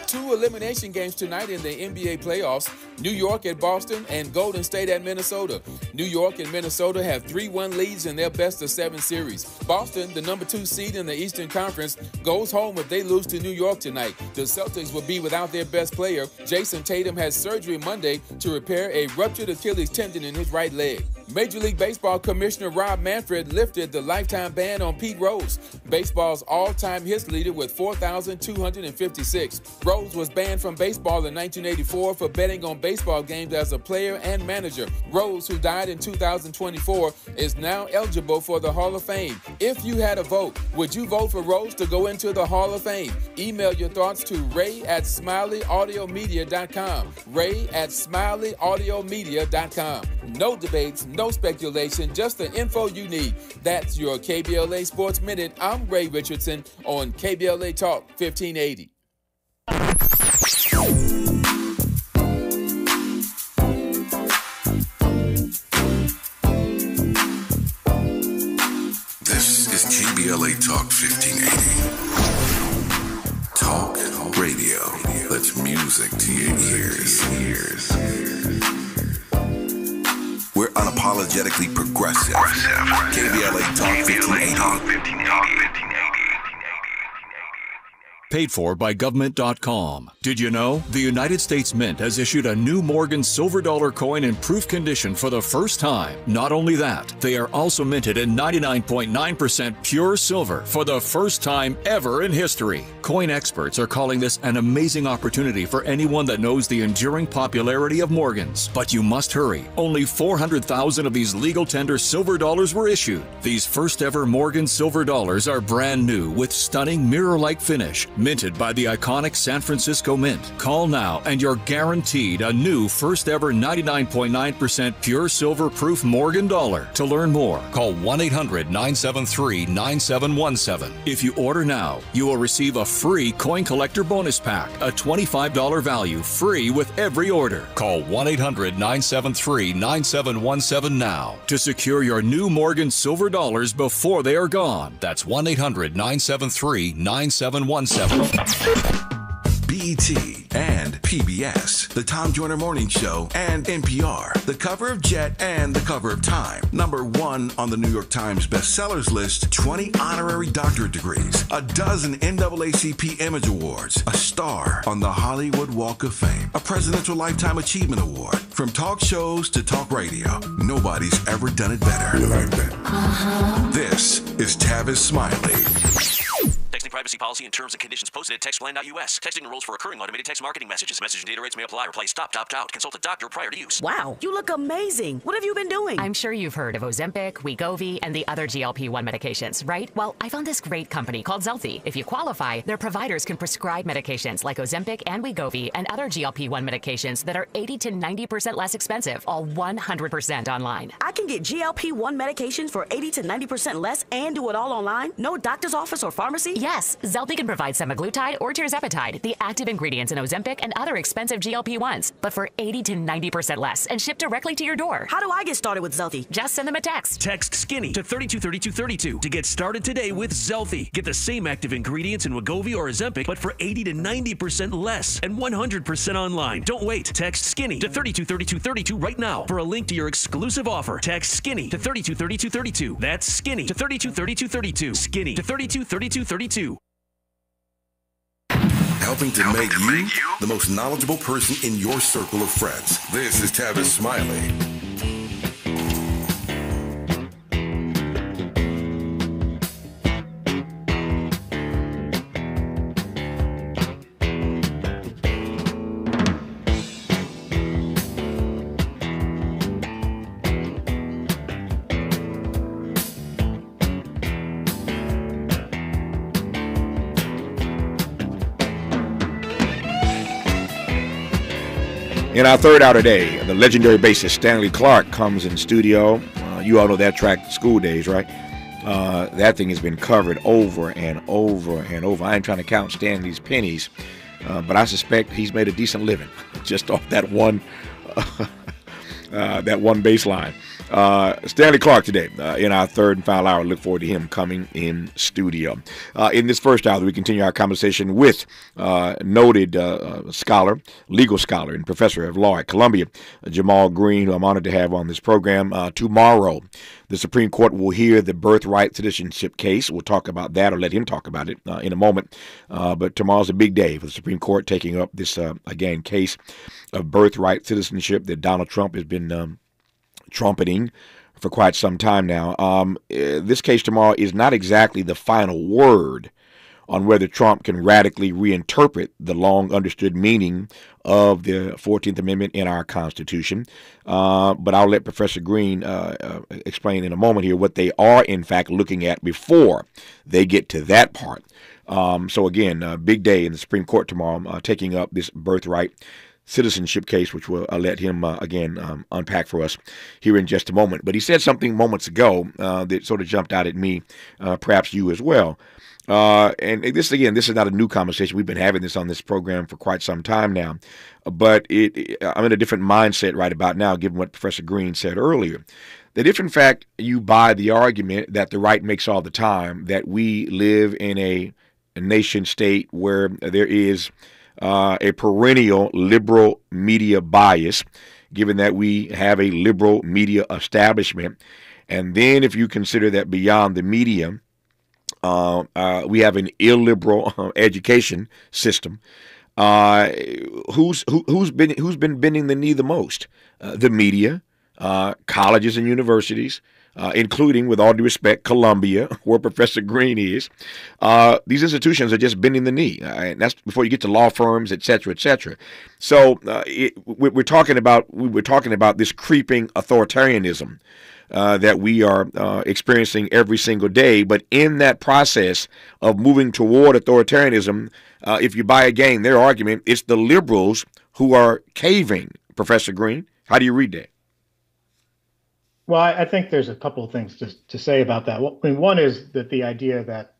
Two elimination games tonight in the NBA playoffs. New York at Boston and Golden State at Minnesota. New York and Minnesota have 3-1 leads in their best-of-7 series. Boston, the number 2 seed in the Eastern Conference, goes home if they lose to New York tonight. The Celtics will be without their best player. Jason Tatum has surgery Monday to repair a ruptured Achilles tendon in his right leg. Major League Baseball Commissioner Rob Manfred lifted the lifetime ban on Pete Rose, baseball's all-time hits leader with 4,256. Rose was banned from baseball in 1984 for betting on baseball games as a player and manager. Rose, who died in 2024, is now eligible for the Hall of Fame. If you had a vote, would you vote for Rose to go into the Hall of Fame? Email your thoughts to ray@smileyAudiomedia.com. ray@smileyAudiomedia.com. No debates, no speculation, just the info you need. That's your KBLA Sports Minute. I'm Ray Richardson on KBLA Talk 1580. This is KBLA Talk 1580. Talk radio. That's music to your ears. We're unapologetically progressive. KBLA Talk 1580. Paid for by government.com. Did you know? The United States Mint has issued a new Morgan silver dollar coin in proof condition for the first time. Not only that, they are also minted in 99.9% pure silver for the first time ever in history. Coin experts are calling this an amazing opportunity for anyone that knows the enduring popularity of Morgans. But you must hurry. Only 400,000 of these legal tender silver dollars were issued. These first ever Morgan silver dollars are brand new with stunning mirror-like finish, minted by the iconic San Francisco Mint. Call now and you're guaranteed a new first ever 99.9% pure silver proof Morgan dollar. To learn more, call 1-800-973-9717. If you order now, you will receive a free coin collector bonus pack, a $25 value, free with every order. Call 1-800-973-9717 now to secure your new Morgan silver dollars before they are gone. That's 1-800-973-9717. BET and PBS, the Tom Joyner Morning Show, and NPR, the cover of Jet and the cover of Time. #1 on the New York Times bestsellers list, 20 honorary doctorate degrees, a dozen NAACP Image Awards, a star on the Hollywood Walk of Fame, a Presidential Lifetime Achievement Award. From talk shows to talk radio, nobody's ever done it better. You like that? This is Tavis Smiley. privacy policy and terms and conditions posted at textplan.us. Texting enrolls for recurring automated text marketing messages. Message and data rates may apply. Reply stop, opt out. Consult a doctor prior to use. Wow, you look amazing. What have you been doing? I'm sure you've heard of Ozempic, Wegovy, and the other GLP-1 medications, right? Well, I found this great company called Zelfie. If you qualify, their providers can prescribe medications like Ozempic and Wegovy and other GLP-1 medications that are 80 to 90% less expensive, all 100% online. I can get GLP-1 medications for 80 to 90% less and do it all online? No doctor's office or pharmacy? Yes, Zelfie can provide semaglutide or tirzepatide, the active ingredients in Ozempic and other expensive GLP-1s, but for 80 to 90% less and shipped directly to your door. How do I get started with Zelfie? Just send them a text. Text SKINNY to 323232 to get started today with Zelfie. Get the same active ingredients in Wegovy or Ozempic, but for 80 to 90% less and 100% online. Don't wait. Text SKINNY to 323232 right now for a link to your exclusive offer. Text SKINNY to 323232. That's SKINNY to 323232. SKINNY to 323232. Helping to make you the most knowledgeable person in your circle of friends. This is Tavis Smiley. In our third hour today, the legendary bassist Stanley Clarke comes in studio. You all know that track, School Days, right? That thing has been covered over and over and over. I ain't trying to count Stanley's pennies, but I suspect he's made a decent living just off that one bass line. Stanley Clarke today in our third and final hour. Look forward to him coming in studio. In this first hour, we continue our conversation with noted scholar, legal scholar, and professor of law at Columbia, Jamal Greene, who I'm honored to have on this program. Tomorrow, the Supreme Court will hear the birthright citizenship case. We'll talk about that, or let him talk about it in a moment. But tomorrow's a big day for the Supreme Court taking up this, again, case of birthright citizenship that Donald Trump has been trumpeting for quite some time now. This case tomorrow is not exactly the final word on whether Trump can radically reinterpret the long understood meaning of the 14th Amendment in our Constitution. But I'll let Professor Greene explain in a moment here what they are in fact looking at before they get to that part. So again, big day in the Supreme Court tomorrow, taking up this birthright citizenship case, which we'll let him again unpack for us here in just a moment. But he said something moments ago that sort of jumped out at me, perhaps you as well. And this is not a new conversation. We've been having this on this program for quite some time now. But I'm in a different mindset right about now, given what Professor Greene said earlier. That if, in fact, you buy the argument that the right makes all the time, that we live in a nation state where there is a perennial liberal media bias, given that we have a liberal media establishment. And then if you consider that beyond the media, we have an illiberal education system, who's been bending the knee the most? The media, colleges and universities, including, with all due respect, Columbia, where Professor Greene is. These institutions are just bending the knee, and that's before you get to law firms, et cetera, et cetera. So we're talking about this creeping authoritarianism that we are experiencing every single day. But in that process of moving toward authoritarianism, if you buy again their argument, it's the liberals who are caving. Professor Greene, how do you read that? Well, I think there's a couple of things to say about that. Well, I mean, one is that the idea that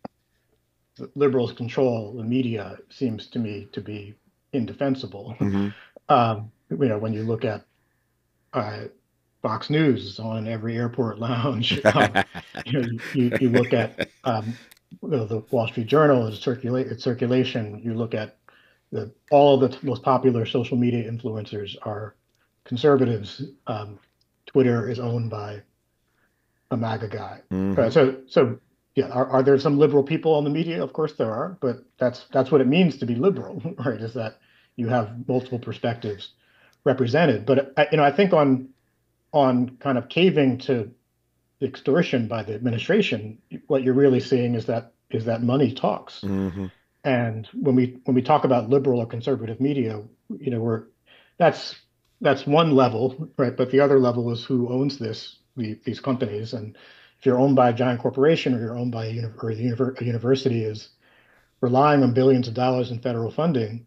liberals control the media seems to me to be indefensible. Mm-hmm. When you look at Fox News is on in every airport lounge. You look at the Wall Street Journal, its circulation. You look at all of the most popular social media influencers are conservatives. Twitter is owned by a MAGA guy. Mm-hmm. So yeah, are there some liberal people on the media? Of course there are, but that's what it means to be liberal, right? Is that you have multiple perspectives represented. But I think on kind of caving to extortion by the administration, what you're really seeing is that that money talks. Mm-hmm. And when we talk about liberal or conservative media, that's one level, right? But the other level is who owns these companies. And if you're owned by a giant corporation, or you're owned by a university is relying on billions of dollars in federal funding,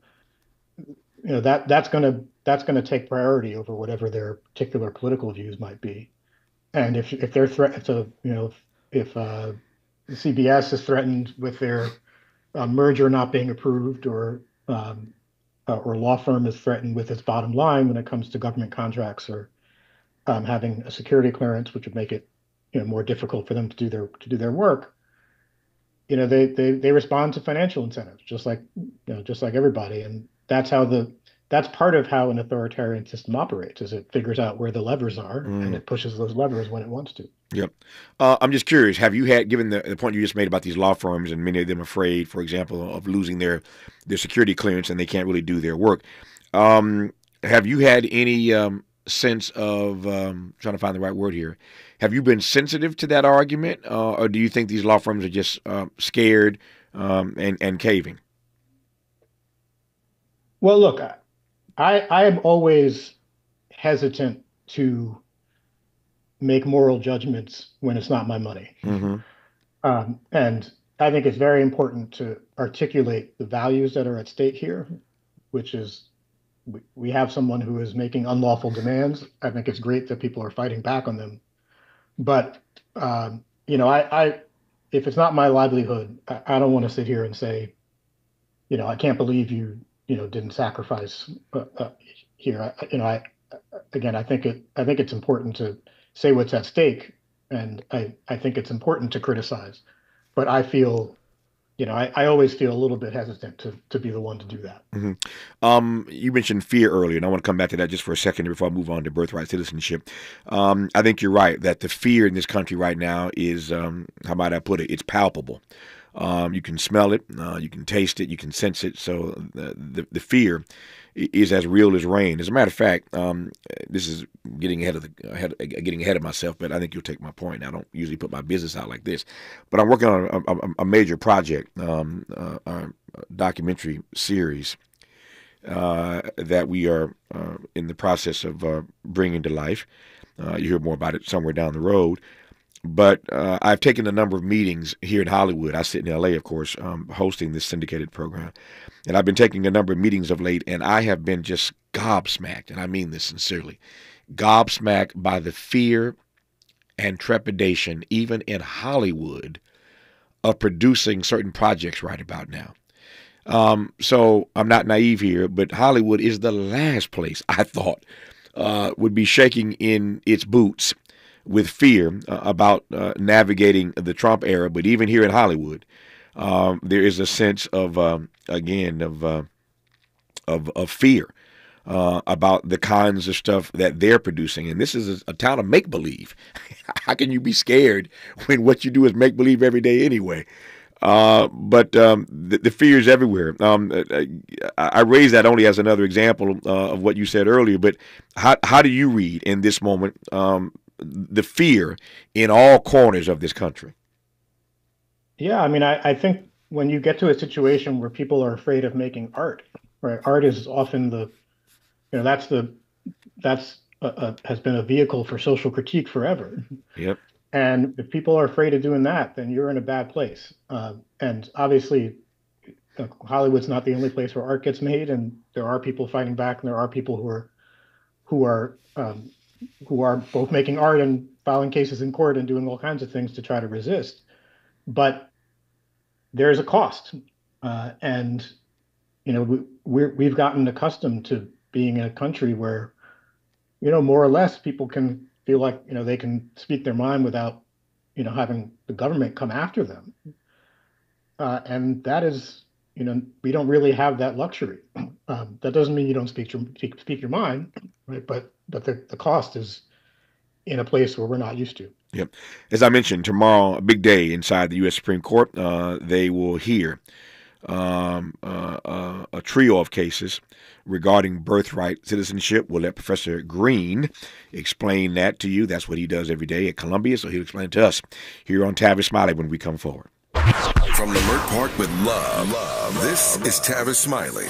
that's gonna take priority over whatever their particular political views might be. And if they're threatened, so if CBS is threatened with their merger not being approved, or law firm is threatened with its bottom line when it comes to government contracts, or having a security clearance, which would make it more difficult for them to do their work. They respond to financial incentives, just like everybody, and that's part of how an authoritarian system operates. Is it figures out where the levers are, and it pushes those levers when it wants to. Yep. I'm just curious, have you had, given the point you just made about these law firms and many of them afraid, for example, of losing their security clearance and they can't really do their work, have you had any sense of, trying to find the right word here, have you been sensitive to that argument, or do you think these law firms are just scared and caving? Well, look, I am always hesitant to make moral judgments when it's not my money. Mm-hmm. And I think it's very important to articulate the values that are at stake here, which is we have someone who is making unlawful demands. I think it's great that people are fighting back on them. But, if it's not my livelihood, I don't want to sit here and say, I can't believe you didn't sacrifice here. I think it's important to say what's at stake, and I think it's important to criticize, but I feel, I always feel a little bit hesitant to be the one to do that. Mm-hmm. You mentioned fear earlier, and I want to come back to that just for a second before I move on to birthright citizenship. I think you're right that the fear in this country right now is, how might I put it? It's palpable. You can smell it, you can taste it, you can sense it. So the fear is as real as rain. As a matter of fact, this is getting ahead of myself, but I think you'll take my point. I don't usually put my business out like this, but I'm working on a major project, a documentary series that we are in the process of bringing to life. You hear more about it somewhere down the road. But I've taken a number of meetings here in Hollywood. I sit in L.A., of course, hosting this syndicated program. And I've been taking a number of meetings of late, and I have been just gobsmacked, and I mean this sincerely, gobsmacked by the fear and trepidation, even in Hollywood, of producing certain projects right about now. So I'm not naive here, but Hollywood is the last place I thought would be shaking in its boots with fear about navigating the Trump era. But even here in Hollywood, there is a sense of fear about the kinds of stuff that they're producing. And this is a town of make-believe. How can you be scared when what you do is make-believe every day anyway? But the fear is everywhere. I raise that only as another example of what you said earlier. But how do you read in this moment the fear in all corners of this country? Yeah, I mean, I think when you get to a situation where people are afraid of making art, right? Art is often has been a vehicle for social critique forever. Yep. And if people are afraid of doing that, then you're in a bad place. And obviously, Hollywood's not the only place where art gets made, and there are people fighting back, and there are people who are both making art and filing cases in court and doing all kinds of things to try to resist. But there's a cost, and we've gotten accustomed to being in a country where, more or less people can feel like they can speak their mind without having the government come after them, and that is we don't really have that luxury. That doesn't mean you don't speak your mind, right? But the cost is in a place where we're not used to. Yep. As I mentioned, tomorrow, a big day inside the U.S. Supreme Court. They will hear a trio of cases regarding birthright citizenship. We'll let Professor Greene explain that to you. That's what he does every day at Columbia, so he'll explain it to us here on Tavis Smiley when we come forward. From Lamert Park with love, this is Tavis Smiley.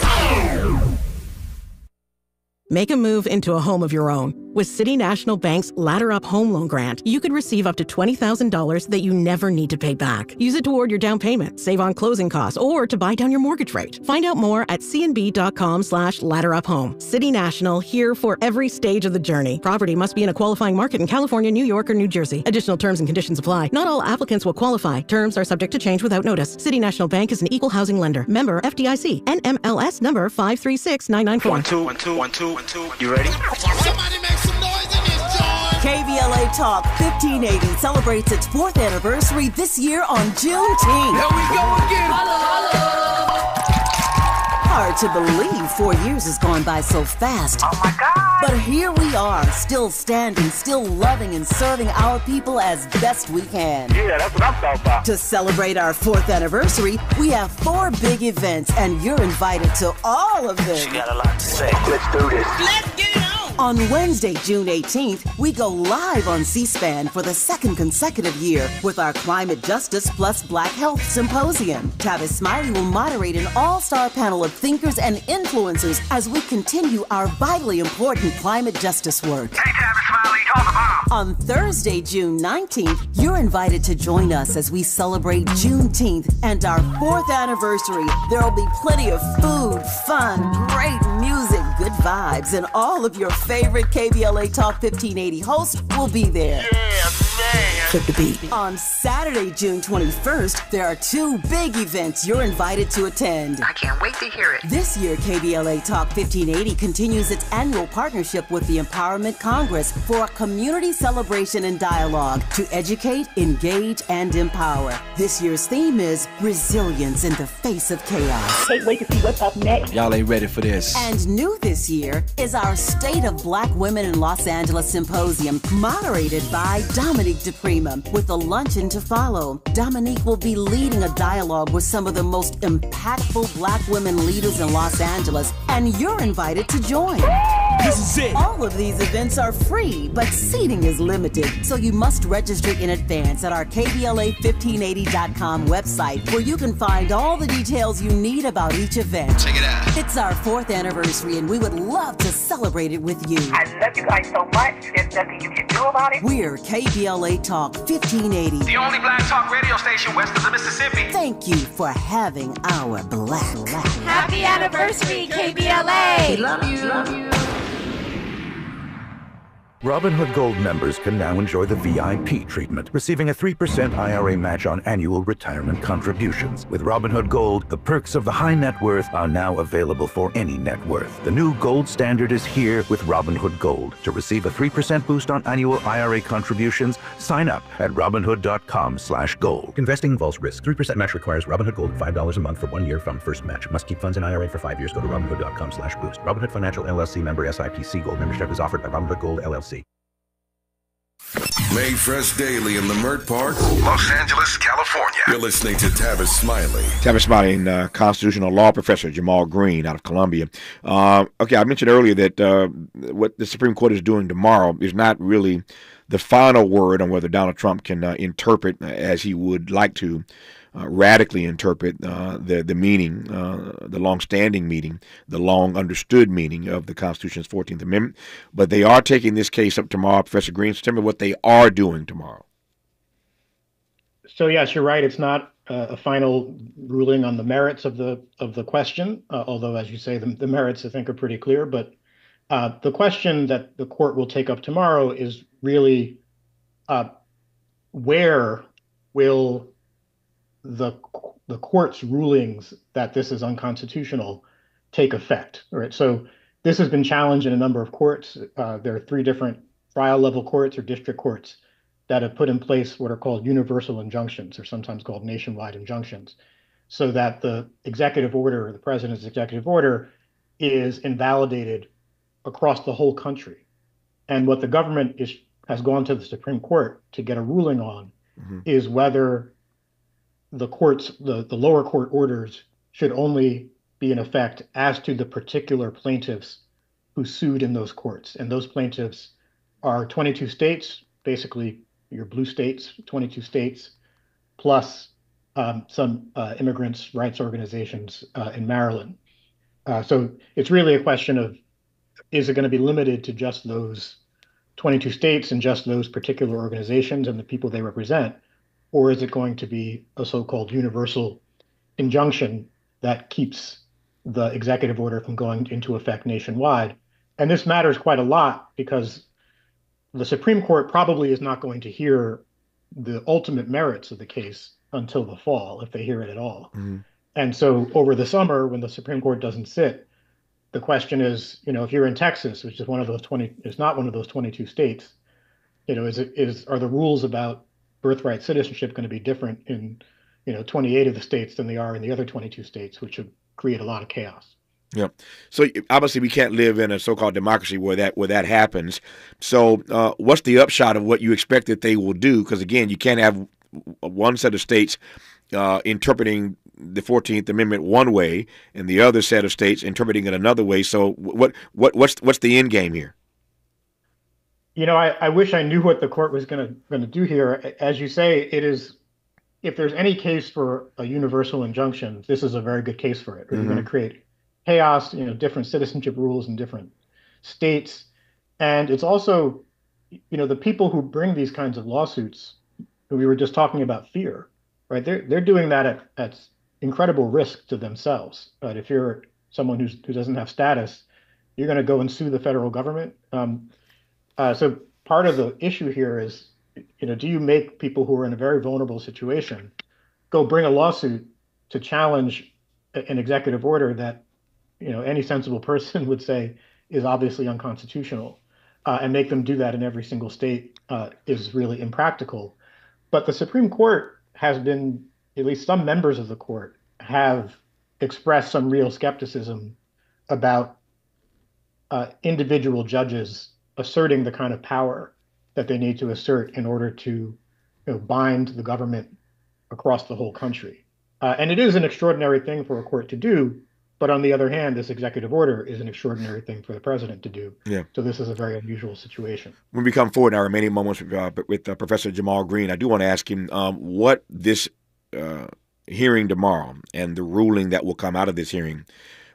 Make a move into a home of your own. With City National Bank's Ladder Up Home Loan Grant, you could receive up to $20,000 that you never need to pay back. Use it toward your down payment, save on closing costs, or to buy down your mortgage rate. Find out more at cnb.com/ladderuphome. City National, here for every stage of the journey. Property must be in a qualifying market in California, New York, or New Jersey. Additional terms and conditions apply. Not all applicants will qualify. Terms are subject to change without notice. City National Bank is an equal housing lender. Member FDIC. NMLS number 536994. 1 2 You ready? Somebody make some noise in this joint. KBLA Talk 1580 celebrates its 4th anniversary this year on Juneteenth. Here we go again. Hard to believe 4 years has gone by so fast. Oh my God. But here we are, still standing, still loving and serving our people as best we can. Yeah, that's what I'm talking about. To celebrate our 4th anniversary, we have 4 big events, and you're invited to all of them. She got a lot to say. Let's do this. Let's get it on. On Wednesday, June 18th, we go live on C-SPAN for the 2nd consecutive year with our Climate Justice plus Black Health Symposium. Tavis Smiley will moderate an all-star panel of thinkers and influencers as we continue our vitally important climate justice work. Hey, Tavis Smiley, talk about. On Thursday, June 19th, you're invited to join us as we celebrate Juneteenth and our 4th anniversary. There'll be plenty of food, fun, great music, good vibes, and all of your favorite KBLA Talk 1580 hosts will be there. Yeah, man. Flip the beat. On Saturday, June 21st, there are 2 big events you're invited to attend. I can't wait to hear it. This year, KBLA Talk 1580 continues its annual partnership with the Empowerment Congress for a community celebration and dialogue to educate, engage, and empower. This year's theme is resilience in the face of chaos. Can't wait to see what's up next. Y'all ain't ready for this. And new this year is our State of Black Women in Los Angeles Symposium, moderated by Dominique DePrima, with a luncheon to follow. Dominique will be leading a dialogue with some of the most impactful Black women leaders in Los Angeles, and you're invited to join. This is it. All of these events are free, but seating is limited, so you must register in advance at our KBLA1580.com website, where you can find all the details you need about each event. Check it out. It's our 4th anniversary, and we would love to celebrate it with you. I love you guys so much. There's nothing you can do about it. We're KBLA Talk 1580. The only black talk radio station west of the Mississippi. Thank you for having our black. Happy anniversary, KBLA! We love you. Love you. Robinhood Gold members can now enjoy the VIP treatment, receiving a 3% IRA match on annual retirement contributions. With Robinhood Gold, the perks of the high net worth are now available for any net worth. The new Gold standard is here with Robinhood Gold. To receive a 3% boost on annual IRA contributions, sign up at Robinhood.com/gold. Investing involves risk. 3% match requires Robinhood Gold $5 a month for 1 year from first match. Must keep funds in IRA for 5 years. Go to Robinhood.com/boost. Robinhood Financial LLC member SIPC. Gold membership is offered by Robinhood Gold LLC. Made fresh daily in Lamert Park, Los Angeles, California. You're listening to Tavis Smiley. Tavis Smiley and constitutional law professor Jamal Greene out of Columbia. Okay, I mentioned earlier that what the Supreme Court is doing tomorrow is not really the final word on whether Donald Trump can interpret as he would like to. Radically interpret the meaning, the long-standing meaning, the long-understood meaning of the Constitution's 14th Amendment. But they are taking this case up tomorrow. Professor Greene, so tell me what they are doing tomorrow. So yes, you're right. It's not a final ruling on the merits of the question, although, as you say, the merits I think are pretty clear. But the question that the court will take up tomorrow is really where will the court's rulings that this is unconstitutional take effect, right? So this has been challenged in a number of courts. There are 3 different trial level courts or district courts that have put in place what are called universal injunctions, or sometimes called nationwide injunctions, so that the executive order, the president's executive order, is invalidated across the whole country. And what the government has gone to the Supreme Court to get a ruling on is whether the courts, the lower court orders should only be in effect as to the particular plaintiffs who sued in those courts. And those plaintiffs are 22 states, basically your blue states, 22 states, plus some immigrants' rights organizations in Maryland. So it's really a question of, is it going to be limited to just those 22 states and just those particular organizations and the people they represent? Or is it going to be a so-called universal injunction that keeps the executive order from going into effect nationwide? And this matters quite a lot because the Supreme Court probably is not going to hear the ultimate merits of the case until the fall, if they hear it at all. Mm-hmm. And so over the summer, when the Supreme Court doesn't sit, the question is, if you're in Texas, which is one of those 20, it's not one of those 22 states, are the rules about birthright citizenship going to be different in, 28 of the states than they are in the other 22 states, which would create a lot of chaos. Yeah. So obviously we can't live in a so-called democracy where that happens. So what's the upshot of what you expect that they will do? Because again, you can't have one set of states interpreting the 14th Amendment one way and the other set of states interpreting it another way. So what's the end game here? I wish I knew what the court was going to do here. As you say, it is, if there's any case for a universal injunction, this is a very good case for it. We're going to create chaos, different citizenship rules in different states. And it's also, the people who bring these kinds of lawsuits, we were just talking about fear, right? They're doing that at incredible risk to themselves. But if you're someone who doesn't have status, you're going to go and sue the federal government. So part of the issue here is, do you make people who are in a very vulnerable situation go bring a lawsuit to challenge an executive order that, any sensible person would say is obviously unconstitutional, and make them do that in every single state is really impractical. But the Supreme Court has been, at least some members of the court have expressed some real skepticism about individual judges asserting the kind of power that they need to assert in order to bind the government across the whole country. And it is an extraordinary thing for a court to do. But on the other hand, this executive order is an extraordinary thing for the president to do. Yeah. So this is a very unusual situation. When we come forward in our remaining moments with Professor Jamal Greene, I do want to ask him what this hearing tomorrow and the ruling that will come out of this hearing,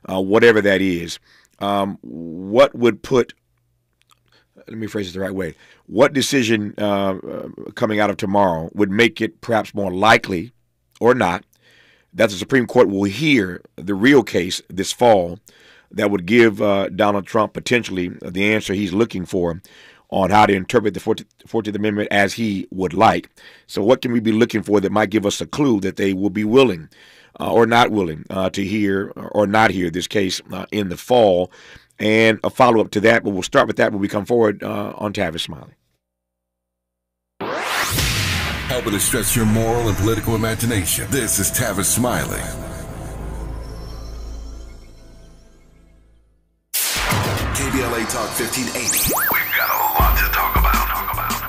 whatever that is, what would put, let me phrase it the right way, what decision coming out of tomorrow would make it perhaps more likely or not that the Supreme Court will hear the real case this fall that would give Donald Trump potentially the answer he's looking for on how to interpret the 14th Amendment as he would like. So what can we be looking for that might give us a clue that they will be willing or not willing to hear or not hear this case in the fall? And a follow-up to that, but we'll start with that when we come forward on Tavis Smiley. Helping to stretch your moral and political imagination. This is Tavis Smiley. KBLA Talk 1580. We've got a lot to talk about.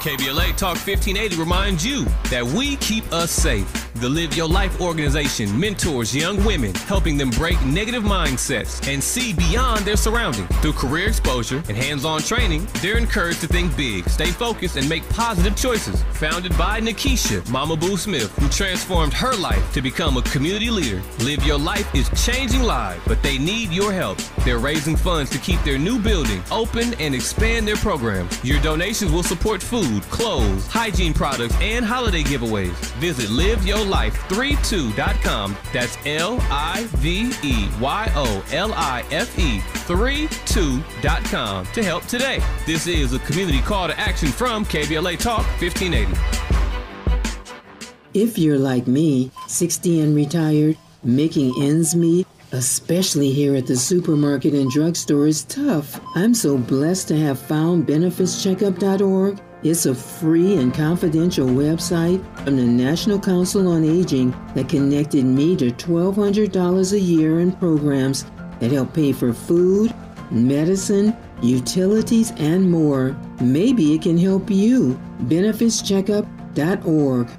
KBLA Talk 1580 reminds you that we keep us safe. The Live Your Life organization mentors young women, helping them break negative mindsets and see beyond their surroundings. Through career exposure and hands-on training, they're encouraged to think big, stay focused, and make positive choices. Founded by Nikisha Mama Boo Smith, who transformed her life to become a community leader. Live Your Life is changing lives, but they need your help. They're raising funds to keep their new building open and expand their programs. Your donations will support food, clothes, hygiene products, and holiday giveaways. Visit liveyourlife32.com. That's LIVEYOLIFE32.com to help today. This is a community call to action from KBLA Talk 1580. If you're like me, 60 and retired, making ends meet, especially here at the supermarket and drugstore, is tough. I'm so blessed to have found benefitscheckup.org. It's a free and confidential website from the National Council on Aging that connected me to $1,200 a year in programs that help pay for food, medicine, utilities, and more. Maybe it can help you. benefitscheckup.org.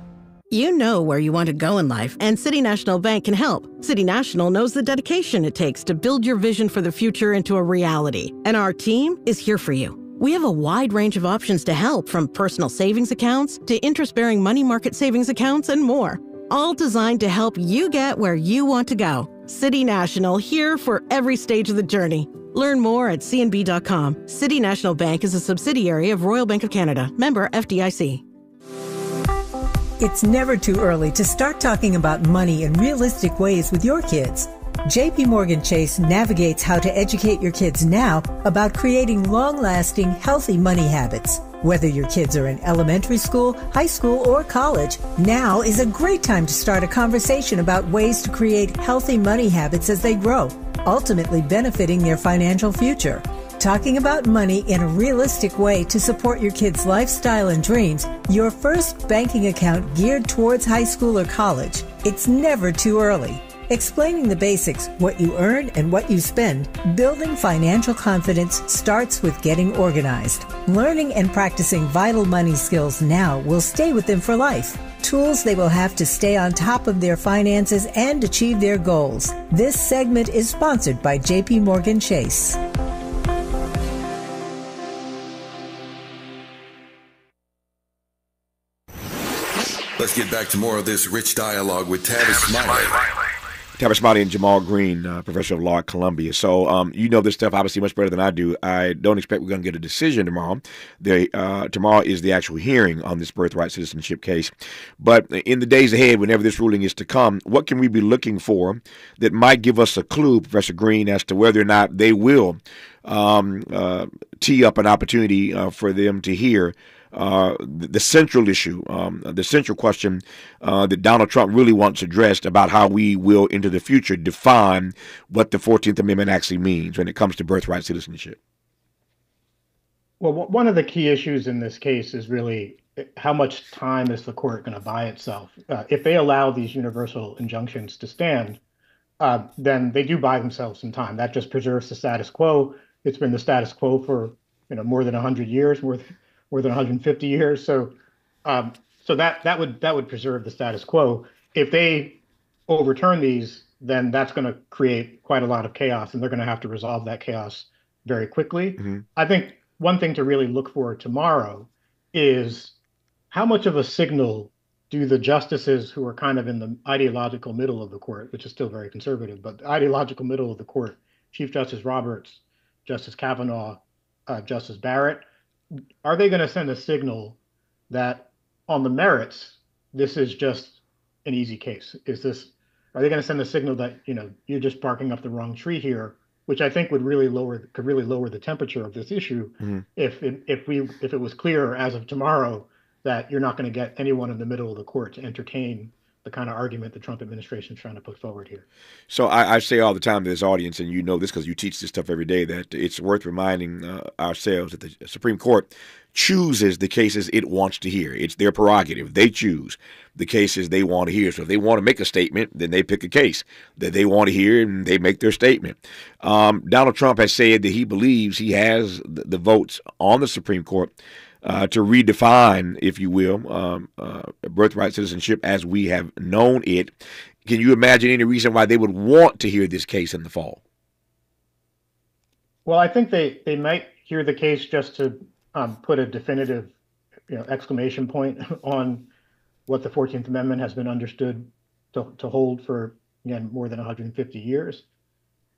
You know where you want to go in life, and City National Bank can help. City National knows the dedication it takes to build your vision for the future into a reality, and our team is here for you. We have a wide range of options to help, from personal savings accounts to interest-bearing money market savings accounts and more. all designed to help you get where you want to go. City National, here for every stage of the journey. Learn more at cnb.com. City National Bank is a subsidiary of Royal Bank of Canada. Member FDIC. It's never too early to start talking about money in realistic ways with your kids. JP Morgan Chase navigates how to educate your kids now about creating long-lasting, healthy money habits. Whether your kids are in elementary school, high school, or college, now is a great time to start a conversation about ways to create healthy money habits as they grow, ultimately benefiting their financial future. Talking about money in a realistic way to support your kids' lifestyle and dreams, your first banking account geared towards high school or college. It's never too early. Explaining the basics, what you earn and what you spend, building financial confidence starts with getting organized. Learning and practicing vital money skills now will stay with them for life. Tools they will have to stay on top of their finances and achieve their goals. This segment is sponsored by JP Morgan Chase. Let's get back to more of this rich dialogue with Tavis Smiley. Tavis Smiley and Jamal Greene, professor of law at Columbia. So you know this stuff obviously much better than I do. I don't expect we're going to get a decision tomorrow. Tomorrow is the actual hearing on this birthright citizenship case. But in the days ahead, whenever this ruling is to come, what can we be looking for that might give us a clue, Professor Greene, as to whether or not they will tee up an opportunity for them to hear the central issue, the central question that Donald Trump really wants addressed about how we will, into the future, define what the 14th Amendment actually means when it comes to birthright citizenship? Well, one of the key issues in this case is really how much time is the court going to buy itself? If they allow these universal injunctions to stand, then they do buy themselves some time. That just preserves the status quo. It's been the status quo for more than 100 years, more than 150 years. So that would preserve the status quo. If they overturn these, then that's going to create quite a lot of chaos, and they're going to have to resolve that chaos very quickly. Mm-hmm. I think one thing to really look for tomorrow is how much of a signal do the justices who are kind of in the ideological middle of the court, which is still very conservative, but the ideological middle of the court, Chief Justice Roberts, Justice Kavanaugh, Justice Barrett, are they going to send a signal that on the merits, this is just an easy case? Are they going to send a signal that, you're just barking up the wrong tree here, which I think could really lower the temperature of this issue. Mm-hmm. if it was clear as of tomorrow that you're not going to get anyone in the middle of the court to entertain the kind of argument the Trump administration is trying to put forward here. So I say all the time to this audience, and you know this because you teach this stuff every day, that it's worth reminding ourselves that the Supreme Court chooses the cases it wants to hear. It's their prerogative. They choose the cases they want to hear. So if they want to make a statement, then they pick a case that they want to hear, and they make their statement. Donald Trump has said that he believes he has the votes on the Supreme Court to redefine, if you will, birthright citizenship as we have known it. Can you imagine any reason why they would want to hear this case in the fall? Well, I think they might hear the case just to put a definitive exclamation point on what the 14th Amendment has been understood to hold for, again, more than 150 years.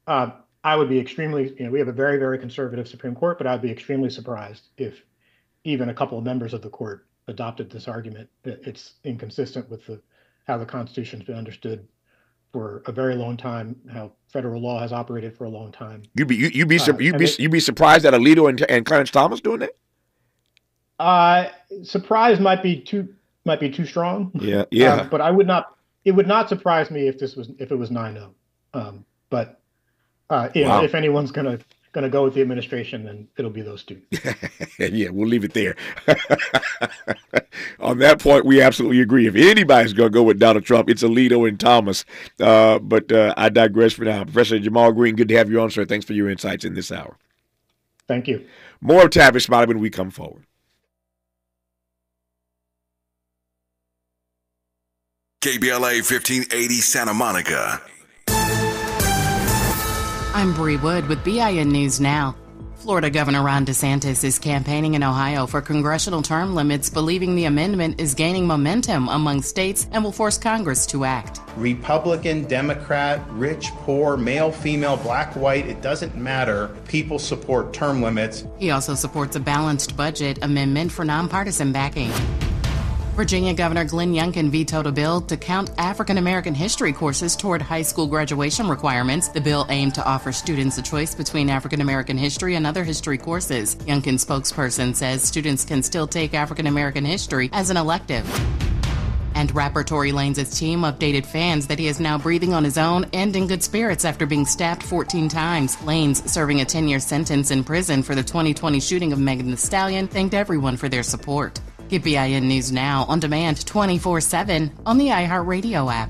I would be extremely, we have a very, very conservative Supreme Court, but I'd be extremely surprised if even a couple of members of the court adopted this argument. It's inconsistent with how the Constitution has been understood for a very long time, how federal law has operated for a long time. You'd be surprised at Alito and Clarence Thomas doing that? Surprise might be too strong. Yeah. But it would not surprise me if it was 9-0. But wow. If anyone's gonna go with the administration, then it'll be those two. Yeah, we'll leave it there. On that point, we absolutely agree. If anybody's going to go with Donald Trump, it's Alito and Thomas. But I digress for now. Professor Jamal Greene, good to have you on, sir. Thanks for your insights in this hour. Thank you. More of Tavis Smiley when we come forward. KBLA 1580 Santa Monica. I'm Bree Wood with BIN News Now. Florida Governor Ron DeSantis is campaigning in Ohio for congressional term limits, believing the amendment is gaining momentum among states and will force Congress to act. Republican, Democrat, rich, poor, male, female, black, white, it doesn't matter. People support term limits. He also supports a balanced budget amendment for nonpartisan backing. Virginia Governor Glenn Youngkin vetoed a bill to count African American history courses toward high school graduation requirements. The bill aimed to offer students a choice between African American history and other history courses. Youngkin's spokesperson says students can still take African American history as an elective. And rapper Tory Lanez's team updated fans that he is now breathing on his own and in good spirits after being stabbed 14 times. Lanez, serving a 10-year sentence in prison for the 2020 shooting of Megan Thee Stallion, thanked everyone for their support. Get BIN News Now on demand 24/7 on the iHeartRadio app.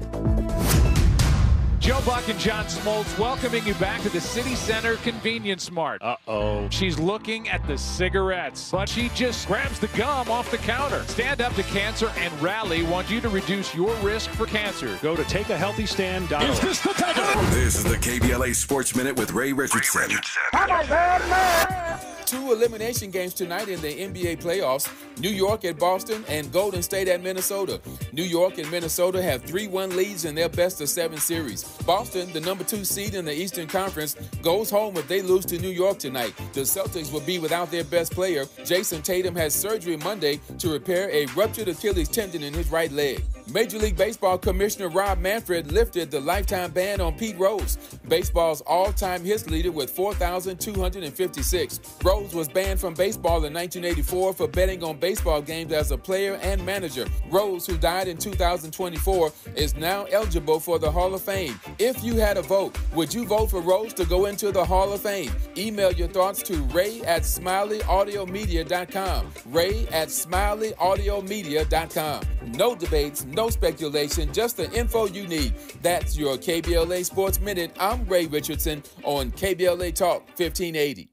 Joe Buck and John Smoltz welcoming you back to the City Center Convenience Mart. Uh-oh. She's looking at the cigarettes, but she just grabs the gum off the counter. Stand Up to Cancer and Rally want you to reduce your risk for cancer. Go to takeahealthystand.org. Is this the takeover? This is the KBLA Sports Minute with Ray Richardson. I'm a bad man. 2 elimination games tonight in the NBA playoffs. New York at Boston and Golden State at Minnesota. New York and Minnesota have 3-1 leads in their best-of-7 series. Boston, the number 2 seed in the Eastern Conference, goes home if they lose to New York tonight. The Celtics will be without their best player. Jason Tatum has surgery Monday to repair a ruptured Achilles tendon in his right leg. Major League Baseball Commissioner Rob Manfred lifted the lifetime ban on Pete Rose, baseball's all-time hits leader with 4,256. Rose was banned from baseball in 1984 for betting on baseball games as a player and manager. Rose, who died in 2024, is now eligible for the Hall of Fame. If you had a vote, would you vote for Rose to go into the Hall of Fame? Email your thoughts to ray@smileyAudiomedia.com. ray@smileyAudiomedia.com. No debates, no speculation, just the info you need. That's your KBLA Sports Minute. I'm Ray Richardson on KBLA Talk 1580.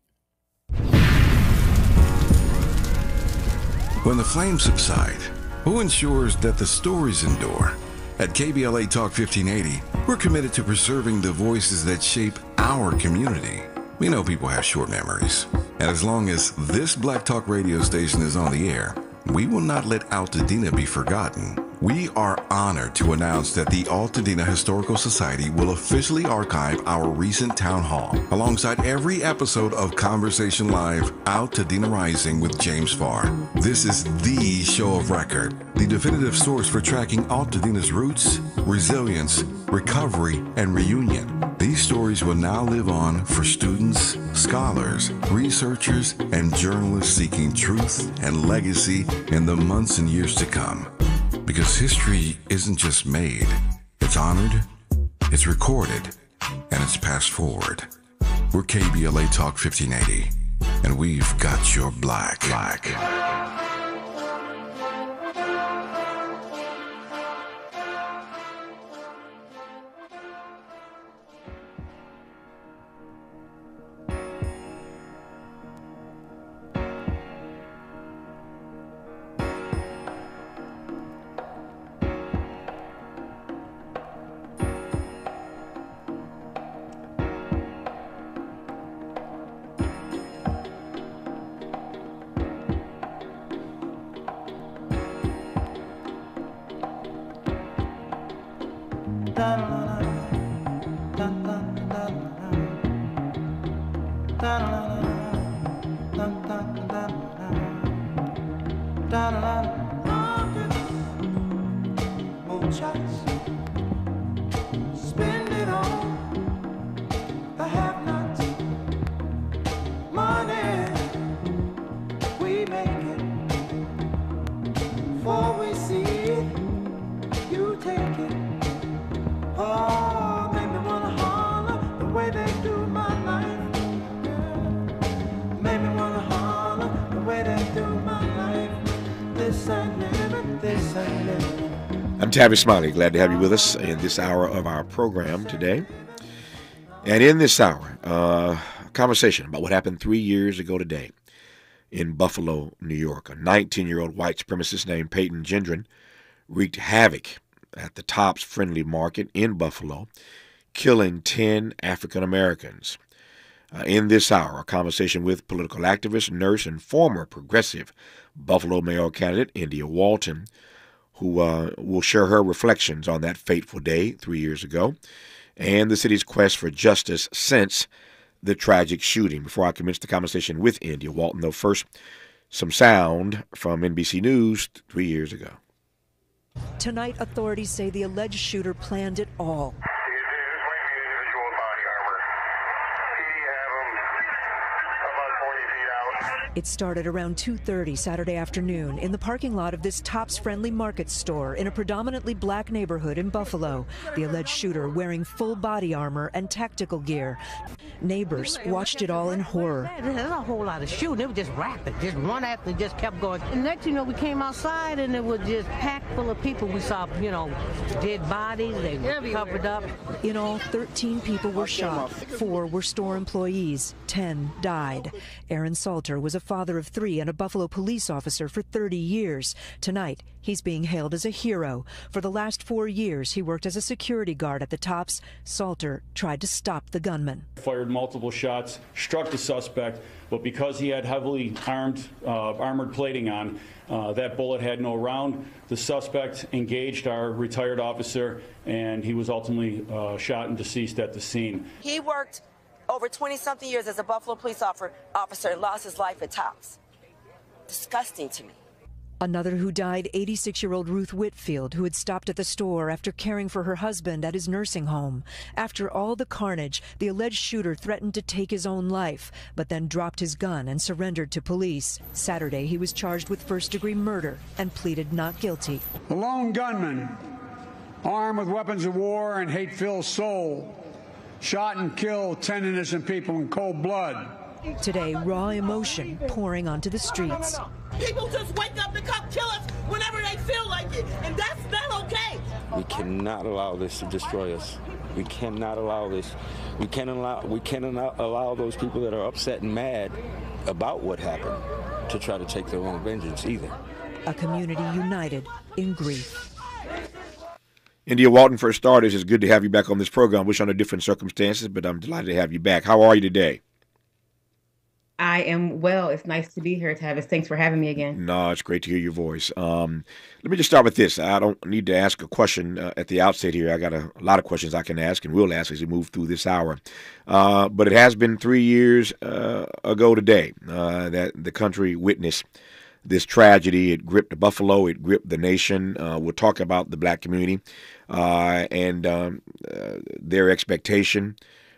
When the flames subside, who ensures that the stories endure? At KBLA Talk 1580, we're committed to preserving the voices that shape our community. We know people have short memories, and as long as this Black Talk radio station is on the air, we will not let Altadena be forgotten. We are honored to announce that the Altadena Historical Society will officially archive our recent town hall alongside every episode of Conversation Live Altadena Rising with James Farr. This is the show of record, the definitive source for tracking Altadena's roots, resilience, recovery, and reunion. These stories will now live on for students, scholars, researchers, and journalists seeking truth and legacy in the months and years to come. Because history isn't just made, it's honored, it's recorded, and it's passed forward. We're KBLA Talk 1580, and we've got your black. I'm Tavis, Smiley. Glad to have you with us in this hour of our program today. And in this hour, a conversation about what happened 3 years ago today in Buffalo, New York. A 19-year-old white supremacist named Peyton Gendron wreaked havoc at the Tops Friendly Market in Buffalo, killing 10 African Americans. In this hour, a conversation with political activist, nurse, and former progressive Buffalo mayoral candidate India Walton, who will share her reflections on that fateful day 3 years ago and the city's quest for justice since the tragic shooting. Before I commence the conversation with India Walton, though, first, some sound from NBC News 3 years ago. Tonight, authorities say the alleged shooter planned it all. It started around 2:30 Saturday afternoon in the parking lot of this Tops Friendly Market store in a predominantly black neighborhood in Buffalo. The alleged shooter wearing full body armor and tactical gear. Neighbors watched it all in horror. There's a whole lot of shooting. It was just rapid. Just one after just kept going. And next, we came outside and it was just packed full of people. We saw, dead bodies. They were covered up. In all, 13 people were shot. 4 were store employees. 10 died. Aaron Salter was a father of 3 and a Buffalo police officer for 30 years. Tonight, he's being hailed as a hero. For the last 4 years, he worked as a security guard at the Tops. Salter tried to stop the gunman. Fired multiple shots, struck the suspect, but because he had heavily armored plating on, that bullet had no round. The suspect engaged our retired officer, and he was ultimately shot and deceased at the scene. He worked over 20-something years as a Buffalo police officer and lost his life at Tops. Disgusting to me. Another who died, 86-year-old Ruth Whitfield, who had stopped at the store after caring for her husband at his nursing home. After all the carnage, the alleged shooter threatened to take his own life, but then dropped his gun and surrendered to police. Saturday, he was charged with first-degree murder and pleaded not guilty. The lone gunman, armed with weapons of war and hate-filled soul, shot and killed 10 innocent people in cold blood. Today, raw emotion pouring onto the streets. People just wake up and come kill us whenever they feel like it, and that's not okay. We cannot allow this to destroy us. We cannot allow this. We cannot allow those people that are upset and mad about what happened to try to take their own vengeance either. A community united in grief. India Walton, for starters, it's good to have you back on this program. Wish under different circumstances, but I'm delighted to have you back. How are you today? I am well. It's nice to be here, Tavis. Thanks for having me again. No, it's great to hear your voice. Let me just start with this. I don't need to ask a question at the outset here. I got a lot of questions I can ask and will ask as we move through this hour. But it has been 3 years ago today that the country witnessed this tragedy. It gripped Buffalo. It gripped the nation. We'll talk about the black community and their expectation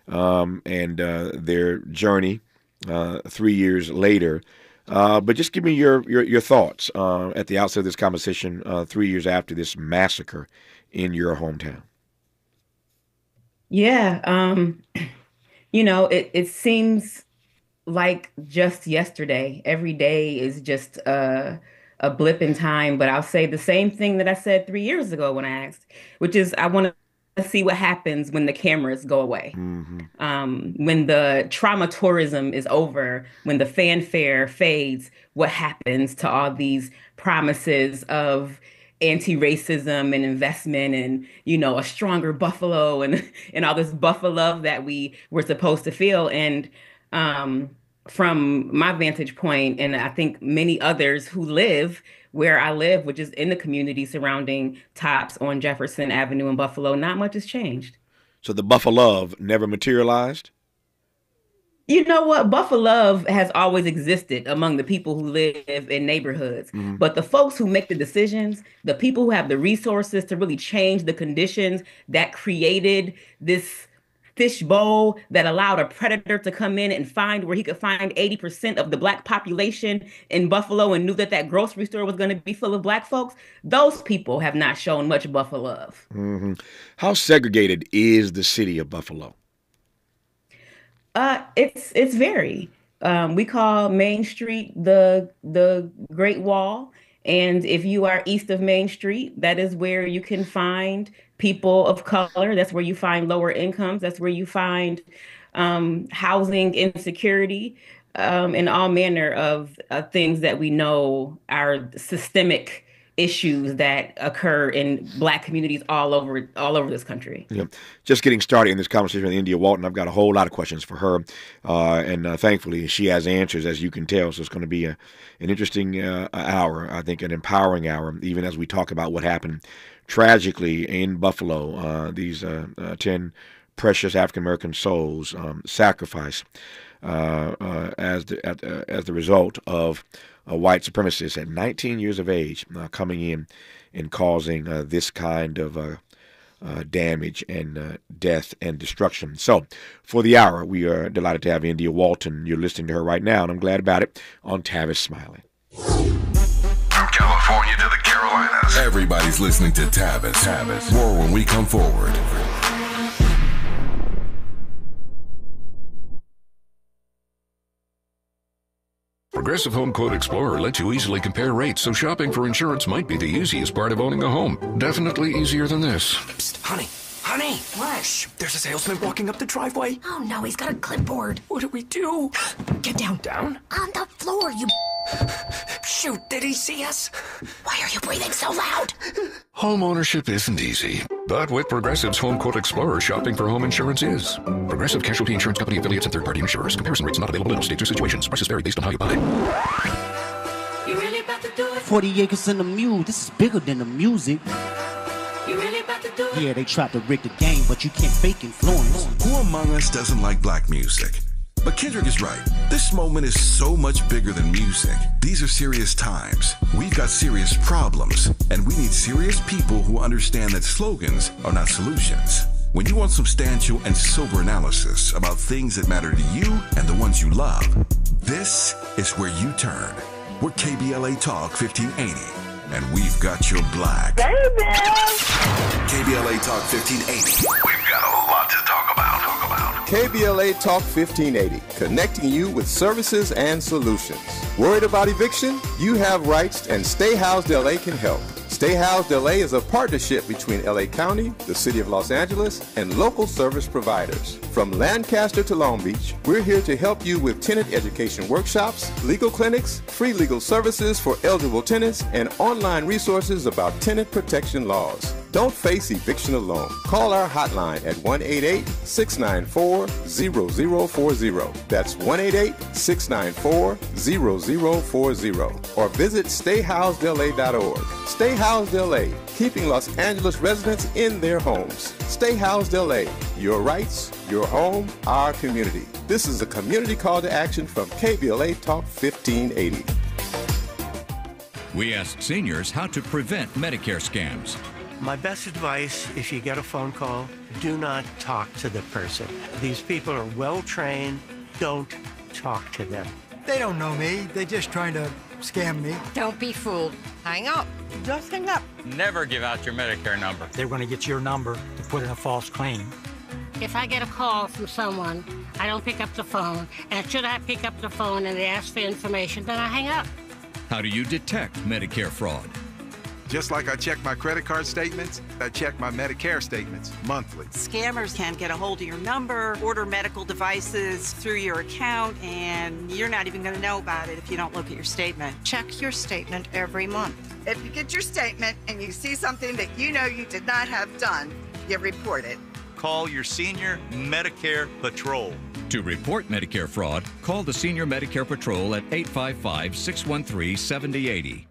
and their journey 3 years later. But just give me your thoughts at the outset of this conversation 3 years after this massacre in your hometown. Yeah. It seems like just yesterday. Every day is just a blip in time, but I'll say the same thing that I said 3 years ago when I asked, which is I want to see what happens when the cameras go away. Mm-hmm. When the trauma tourism is over, when the fanfare fades, what happens to all these promises of anti-racism and investment and, a stronger Buffalo and all this Buffalo love that we were supposed to feel. And from my vantage point, and I think many others who live where I live, which is in the community surrounding Tops on Jefferson Avenue in Buffalo, not much has changed. So the Buffalo love never materialized? You know what? Buffalo love has always existed among the people who live in neighborhoods. Mm-hmm. But the folks who make the decisions, the people who have the resources to really change the conditions that created this fishbowl that allowed a predator to come in and find where he could find 80% of the black population in Buffalo and knew that grocery store was going to be full of black folks, those people have not shown much Buffalo love. Mm-hmm. How segregated is the city of Buffalo? It's very. We call Main Street the Great Wall. And if you are east of Main Street, that is where you can find people of color. That's where you find lower incomes. That's where you find housing insecurity and all manner of things that we know are systemic issues that occur in Black communities all over this country. Yeah. Just getting started in this conversation with India Walton. I've got a whole lot of questions for her, and thankfully she has answers, as you can tell. So it's going to be an interesting hour, I think, an empowering hour, even as we talk about what happened tragically in Buffalo. These 10 precious African-American souls sacrificed as the result of white supremacists at 19 years of age coming in and causing this kind of damage and death and destruction. So for the hour, we are delighted to have India Walton. You're listening to her right now, and I'm glad about it, on Tavis Smiley. From California to the Carolinas, Everybody's listening to Tavis. More when we come forward. Progressive Home Quote Explorer lets you easily compare rates, so shopping for insurance might be the easiest part of owning a home. Definitely easier than this. Psst, honey. What? Shh, there's a salesman walking up the driveway. Oh no, he's got a clipboard. What do we do? Get down. Down? On the floor, you... Shoot, did he see us? Why are you breathing so loud? Home ownership isn't easy, but with Progressive's Home Quote Explorer, shopping for home insurance is. Progressive Casualty Insurance Company affiliates and third-party insurers. Comparison rates not available in all states or situations. Prices vary based on how you buy. You really about to do it? 40 acres and a mule. This is bigger than the music. You really about to do it? Yeah, they tried to rig the game, but you can't fake influence. Who among us doesn't like black music? But Kendrick is right. This moment is so much bigger than music. These are serious times. We've got serious problems, and we need serious people who understand that slogans are not solutions. When you want substantial and sober analysis about things that matter to you and the ones you love, this is where you turn. We're KBLA Talk 1580, and we've got your black. KBLA Talk 1580. we've got a lot to talk about. KBLA Talk 1580, connecting you with services and solutions. Worried about eviction? You have rights, and Stay Housed LA can help. Stay Housed LA is a partnership between LA County, the City of Los Angeles, and local service providers. From Lancaster to Long Beach, we're here to help you with tenant education workshops, legal clinics, free legal services for eligible tenants, and online resources about tenant protection laws. Don't face eviction alone. Call our hotline at 1-888-694-0040. That's 1-888-694-0040. Or visit stayhousedla.org. Stay Housed LA, keeping Los Angeles residents in their homes. Stay Housed LA, your rights, your home, our community. This is a community call to action from KBLA Talk 1580. We asked seniors how to prevent Medicare scams. My best advice, if you get a phone call, do not talk to the person. These people are well-trained. Don't talk to them. They don't know me. They're just trying to scam me. Don't be fooled. Hang up. Just hang up. Never give out your Medicare number. They're going to get your number to put in a false claim. If I get a call from someone, I don't pick up the phone. And should I pick up the phone and they ask for information, then I hang up. How do you detect Medicare fraud? Just like I check my credit card statements, I check my Medicare statements monthly. Scammers can get a hold of your number, order medical devices through your account, and you're not even going to know about it if you don't look at your statement. Check your statement every month. If you get your statement and you see something that you know you did not have done, you report it. Call your senior Medicare Patrol. To report Medicare fraud, call the Senior Medicare Patrol at 855-613-7080.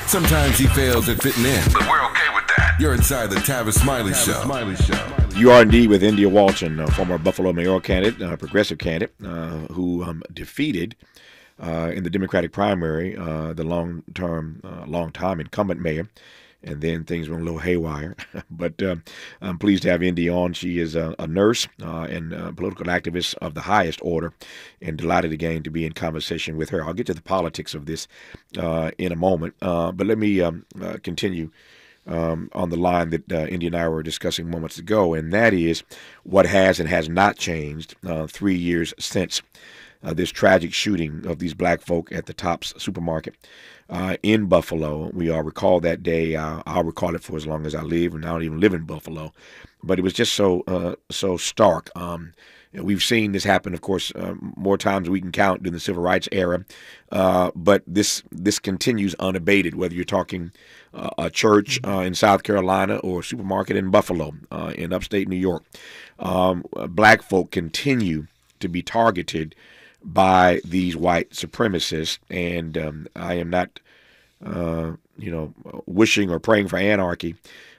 Sometimes he fails at fitting in, But we're okay with that. You're inside the Tavis Smiley Show. You are indeed with India Walton, former Buffalo mayoral candidate, progressive candidate, who defeated in the Democratic primary the long-time incumbent mayor. And then things went a little haywire. But I'm pleased to have Indy on. She is a nurse and a political activist of the highest order, and delighted again to be in conversation with her. I'll get to the politics of this in a moment. But let me continue on the line that Indy and I were discussing moments ago, and that is what has and has not changed 3 years since this tragic shooting of these black folk at the Tops supermarket in Buffalo. We all recall that day. I'll recall it for as long as I live, and I don't even live in Buffalo. But it was just so stark. And we've seen this happen, of course, more times than we can count during the civil rights era. But this continues unabated, whether you're talking a church in South Carolina or a supermarket in Buffalo, in upstate New York. Black folk continue to be targeted by these white supremacists. And I am not, wishing or praying for anarchy.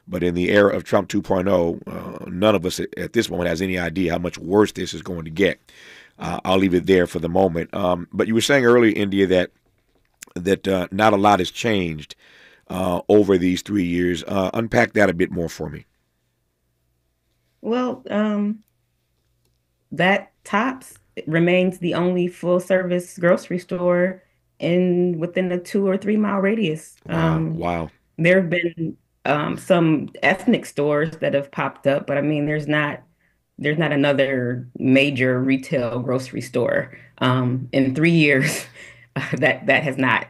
But in the era of Trump 2.0, none of us at this moment has any idea how much worse this is going to get. I'll leave it there for the moment. But you were saying earlier, India, that not a lot has changed over these 3 years. Unpack that a bit more for me. Well, that Tops remains the only full-service grocery store within a 2 or 3 mile radius. Wow. There have been some ethnic stores that have popped up, but I mean, there's not another major retail grocery store in 3 years that has not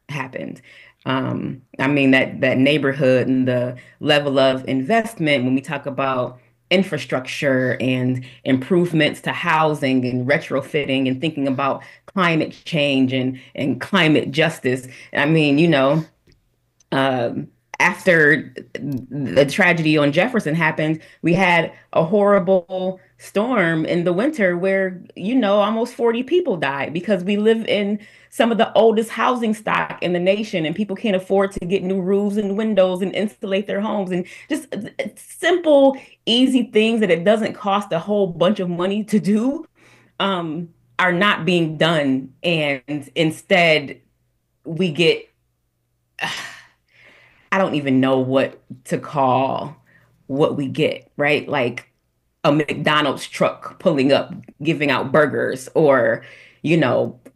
happened. I mean, that neighborhood and the level of investment when we talk about infrastructure and improvements to housing and retrofitting and thinking about climate change and climate justice. I mean, after the tragedy on Jefferson happened, we had a horrible storm in the winter where, almost 40 people died because we live in some of the oldest housing stock in the nation and people can't afford to get new roofs and windows and insulate their homes, and just simple, easy things that it doesn't cost a whole bunch of money to do are not being done. And instead we get I don't even know what to call what we get, right? Like a McDonald's truck pulling up, giving out burgers, or,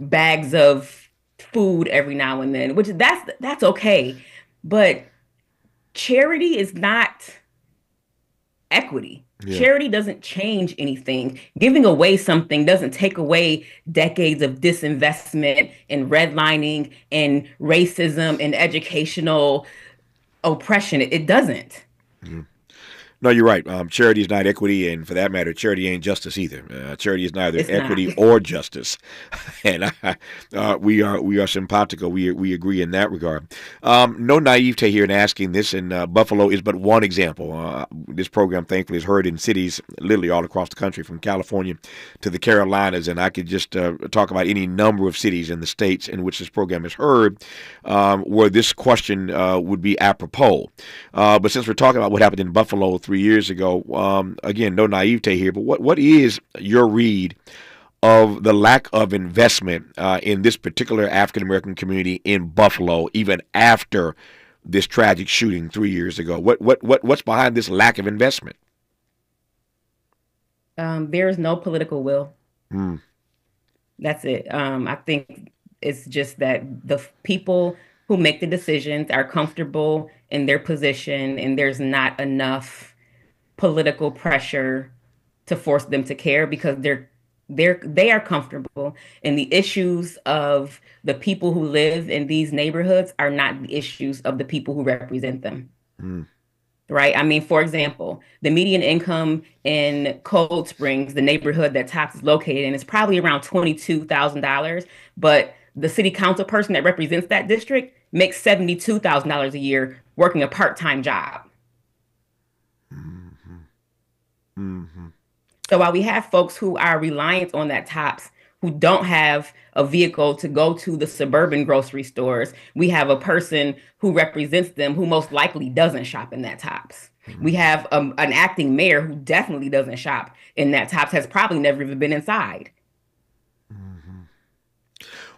bags of food every now and then, which that's okay. But charity is not equity. Yeah. Charity doesn't change anything. Giving away something doesn't take away decades of disinvestment and redlining and racism and educational oppression. It doesn't. Mm-hmm. No, you're right. Charity is not equity, and for that matter, charity ain't justice either. Charity is neither equity or justice, and we are simpatico. We agree in that regard. No naivete here in asking this, and Buffalo is but one example. This program, thankfully, is heard in cities literally all across the country, from California to the Carolinas, and I could just talk about any number of cities in the states in which this program is heard, where this question would be apropos. But since we're talking about what happened in Buffalo 3 years ago, again, no naivete here, but what is your read of the lack of investment in this particular African-American community in Buffalo, even after this tragic shooting 3 years ago? What's behind this lack of investment? There is no political will. That's it. I think it's just that the people who make the decisions are comfortable in their position, and there's not enough political pressure to force them to care because they are comfortable, and the issues of the people who live in these neighborhoods are not the issues of the people who represent them. Right? I mean, for example, the median income in Cold Springs, the neighborhood that Tops is located in, is probably around $22,000, but the city council person that represents that district makes $72,000 a year working a part-time job. So while we have folks who are reliant on that Tops, who don't have a vehicle to go to the suburban grocery stores, we have a person who represents them who most likely doesn't shop in that Tops. We have an acting mayor who definitely doesn't shop in that Tops, has probably never even been inside.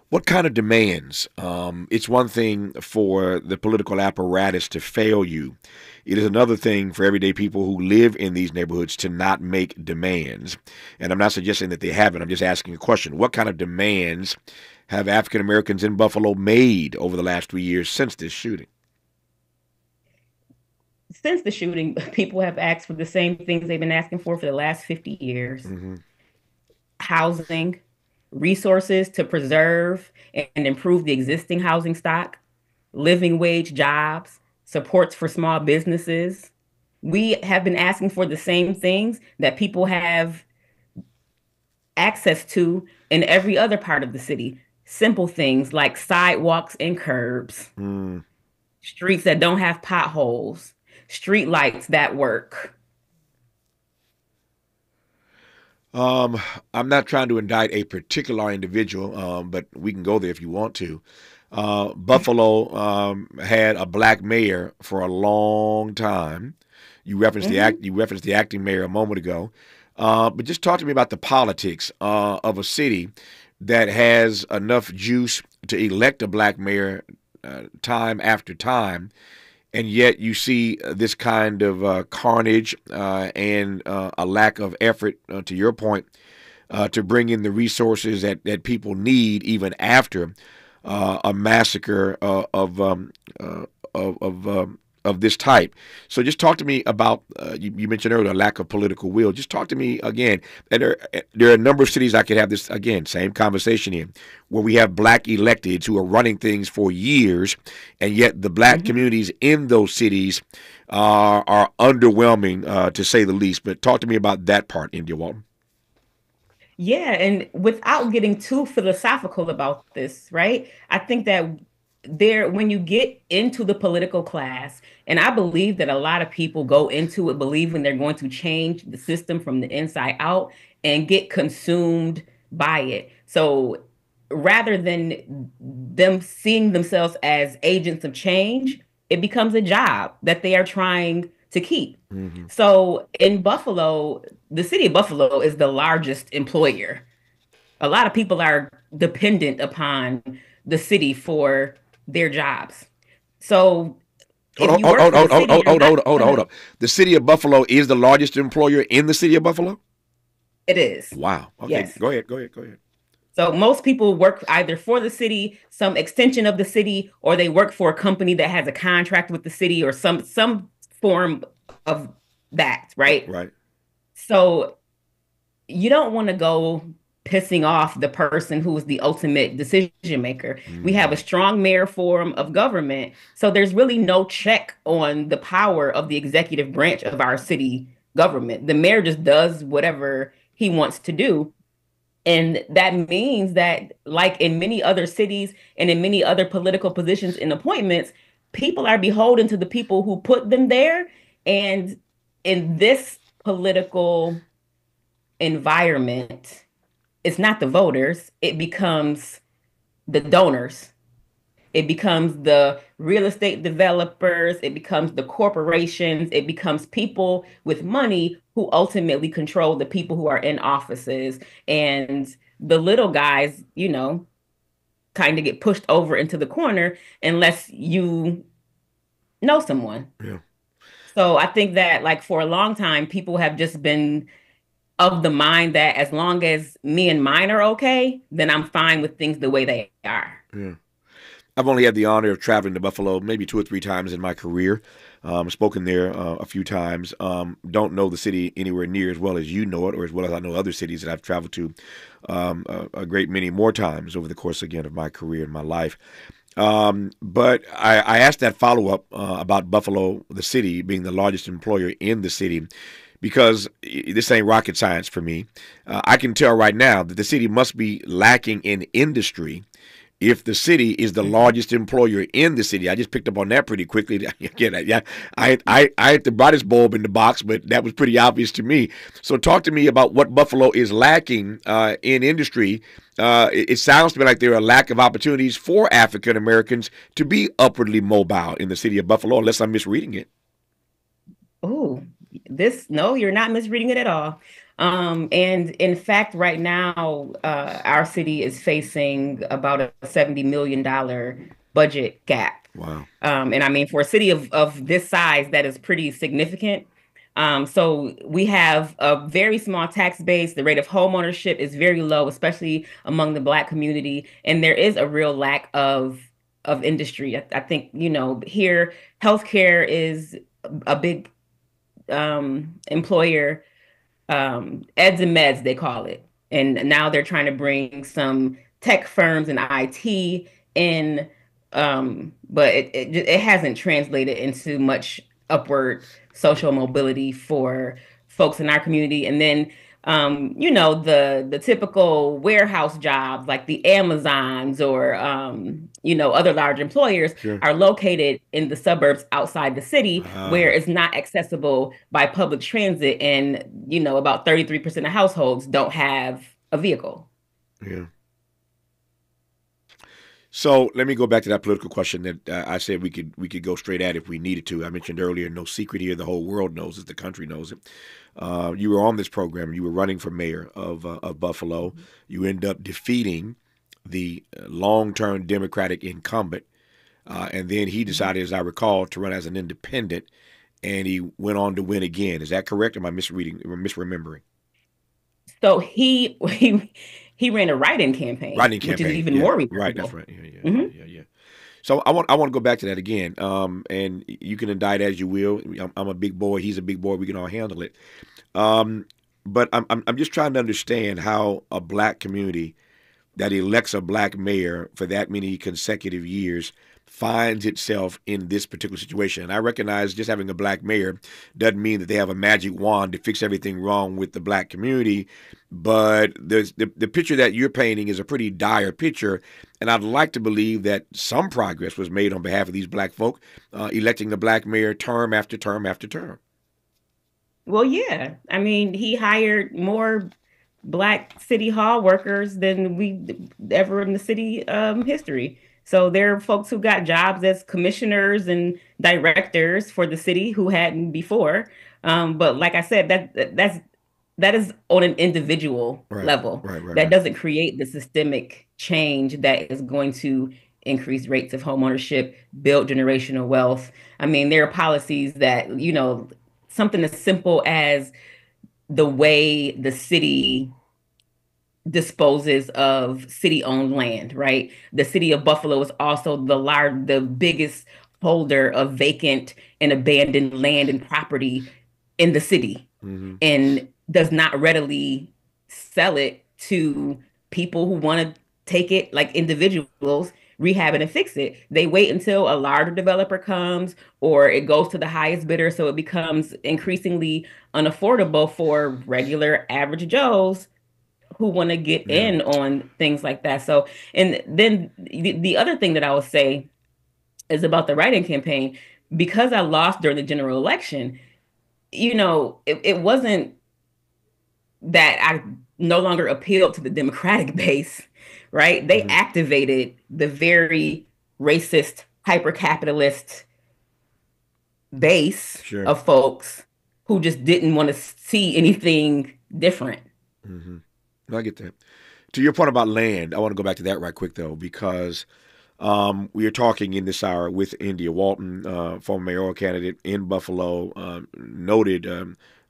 What kind of demands? It's one thing for the political apparatus to fail you. It is another thing for everyday people who live in these neighborhoods to not make demands. And I'm not suggesting that they haven't. I'm just asking a question. What kind of demands have African Americans in Buffalo made over the last 3 years since this shooting? Since the shooting, people have asked for the same things they've been asking for the last 50 years. Housing, resources to preserve and improve the existing housing stock, living wage jobs, supports for small businesses. We have been asking for the same things that people have access to in every other part of the city. Simple things like sidewalks and curbs, streets that don't have potholes, street lights that work. I'm not trying to indict a particular individual, but we can go there if you want to. Buffalo had a black mayor for a long time. You referenced the acting mayor a moment ago, but just talk to me about the politics of a city that has enough juice to elect a black mayor time after time, and yet you see this kind of carnage and a lack of effort, to your point, to bring in the resources that people need even after a massacre of this type. So just talk to me about, you mentioned earlier, a lack of political will. Just talk to me again. And there are a number of cities I could have this, again, same conversation in, where we have black electeds who are running things for years, and yet the black communities in those cities are underwhelming, to say the least. But talk to me about that part, India Walton. Yeah, and without getting too philosophical about this, right? I think that when you get into the political class, and I believe that a lot of people go into it believing they're going to change the system from the inside out and get consumed by it. So rather than them seeing themselves as agents of change, it becomes a job that they are trying to keep. So in Buffalo, the city of Buffalo is the largest employer. A lot of people are dependent upon the city for their jobs. So hold up. The city of Buffalo is the largest employer in the city of Buffalo? It is. Wow. Okay, yes. Go ahead. So most people work either for the city, some extension of the city, or they work for a company that has a contract with the city or some form of that, right? Right. So you don't want to go pissing off the person who is the ultimate decision maker. We have a strong mayor form of government, so there's really no check on the power of the executive branch of our city government. The mayor just does whatever he wants to do. And that means that, like in many other cities and in many other political positions and appointments, people are beholden to the people who put them there. And in this political environment, it's not the voters, it becomes the donors. It becomes the real estate developers, it becomes the corporations, it becomes people with money who ultimately control the people who are in offices. And the little guys, kind of get pushed over into the corner unless you know someone. Yeah. So I think that, like, for a long time, people have just been of the mind that as long as me and mine are okay, then I'm fine with things the way they are. Yeah. I've only had the honor of traveling to Buffalo maybe 2 or 3 times in my career. Spoken there a few times. Don't know the city anywhere near as well as you know it, or as well as I know other cities that I've traveled to a great many more times over the course, again, of my career and my life. But I asked that follow-up about Buffalo, the city, being the largest employer in the city, because this ain't rocket science for me. I can tell right now that the city must be lacking in industry if the city is the largest employer in the city. I just picked up on that pretty quickly. Again, I had the brightest bulb in the box, but that was pretty obvious to me. So talk to me about what Buffalo is lacking in industry. It sounds to me like there are a lack of opportunities for African Americans to be upwardly mobile in the city of Buffalo, unless I'm misreading it. Oh, no, you're not misreading it at all. And in fact, right now, our city is facing about a $70 million budget gap. Wow. And I mean, for a city of this size, that is pretty significant. So we have a very small tax base. The rate of homeownership is very low, especially among the Black community. And there is a real lack of industry. I think, here, healthcare is a big employer. Eds and meds, they call it. And now they're trying to bring some tech firms and IT in, but it hasn't translated into much upward social mobility for folks in our community. And then the typical warehouse jobs like the Amazons or, other large employers are located in the suburbs outside the city where it's not accessible by public transit. And, about 33% of households don't have a vehicle. Yeah. So let me go back to that political question that I said we could go straight at if we needed to. I mentioned earlier, no secret here. The whole world knows it. The country knows it. You were on this program. You were running for mayor of Buffalo. You end up defeating the long-term Democratic incumbent. And then he decided, as I recall, to run as an independent, and he went on to win again. Is that correct? Am I misremembering? So he ran a write-in campaign, which is even more remarkable. Right, that's right. Yeah. So I want to go back to that again, and you can indict as you will. I'm a big boy. He's a big boy. We can all handle it. But I'm just trying to understand how a black community that elects a black mayor for that many consecutive years finds itself in this particular situation. And I recognize just having a black mayor doesn't mean that they have a magic wand to fix everything wrong with the black community. But the picture that you're painting is a pretty dire picture. And I'd like to believe that some progress was made on behalf of these black folk, electing the black mayor term after term after term. Well, yeah. I mean, he hired more black city hall workers than we ever in the city history. So there are folks who got jobs as commissioners and directors for the city who hadn't before. But like I said, that is on an individual level. That doesn't create the systemic change that is going to increase rates of homeownership, build generational wealth. I mean, there are policies that, something as simple as the way the city disposes of city-owned land, right? The city of Buffalo is also the biggest holder of vacant and abandoned land and property in the city, and does not readily sell it to people who want to take it, like individuals, rehab it and fix it. They wait until a larger developer comes or it goes to the highest bidder, so it becomes increasingly unaffordable for regular average Joes who want to get in on things like that. So, and then the other thing that I would say is about the write-in campaign. Because I lost during the general election, it wasn't that I no longer appealed to the Democratic base, right? They activated the very racist, hyper-capitalist base of folks who just didn't want to see anything different. I get that. To your point about land, I want to go back to that right quick, though, because we are talking in this hour with India Walton, former mayoral candidate in Buffalo, noted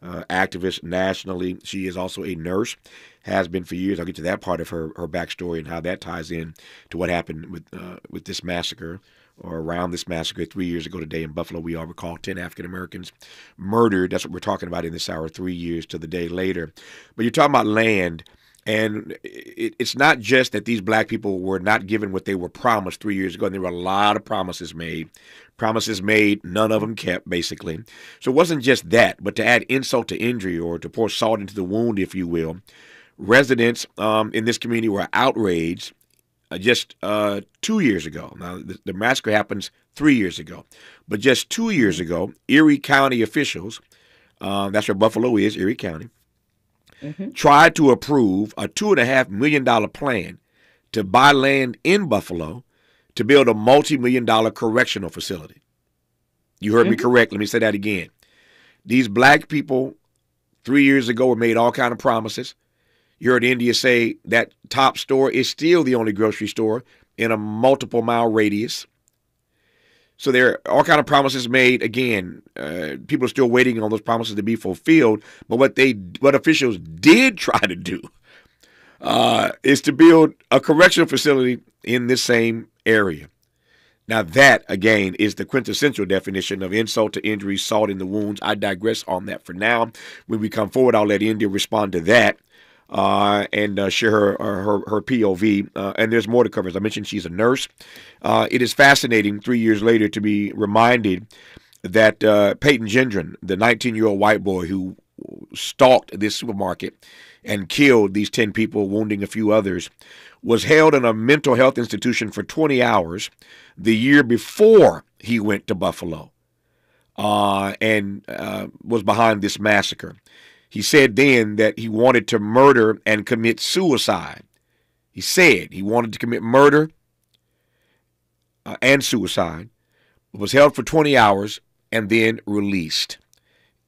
activist nationally. She is also a nurse, has been for years. I'll get to that part of her backstory and how that ties in to what happened with this massacre, or around this massacre 3 years ago today in Buffalo. We all recall 10 African Americans murdered. That's what we're talking about in this hour, 3 years to the day later. But you're talking about land. And it's not just that these black people were not given what they were promised 3 years ago. And there were a lot of promises made. None of them kept, basically. So it wasn't just that, but to add insult to injury, or to pour salt into the wound, if you will. Residents in this community were outraged just 2 years ago. Now, the massacre happens 3 years ago. But just 2 years ago, Erie County officials, that's where Buffalo is, Erie County, tried to approve a $2.5 million plan to buy land in Buffalo to build a multi-million-dollar correctional facility. You heard me correct. Let me say that again. These black people 3 years ago were made all kind of promises. You heard India say that top store is still the only grocery store in a multiple mile radius. So there are all kind of promises made. Again, people are still waiting on those promises to be fulfilled. But what officials did try to do is to build a correctional facility in this same area. Now that, again, is the quintessential definition of insult to injury, salt in the wounds. I digress on that for now. When we come forward, I'll let India respond to that. And share her POV. And there's more to cover. As I mentioned, she's a nurse. It is fascinating 3 years later to be reminded that Peyton Gendron, the 19-year-old white boy who stalked this supermarket and killed these 10 people, wounding a few others, was held in a mental health institution for 20 hours the year before he went to Buffalo and was behind this massacre. He said then that he wanted to murder and commit suicide. He said he wanted to commit murder and suicide, was held for 20 hours and then released.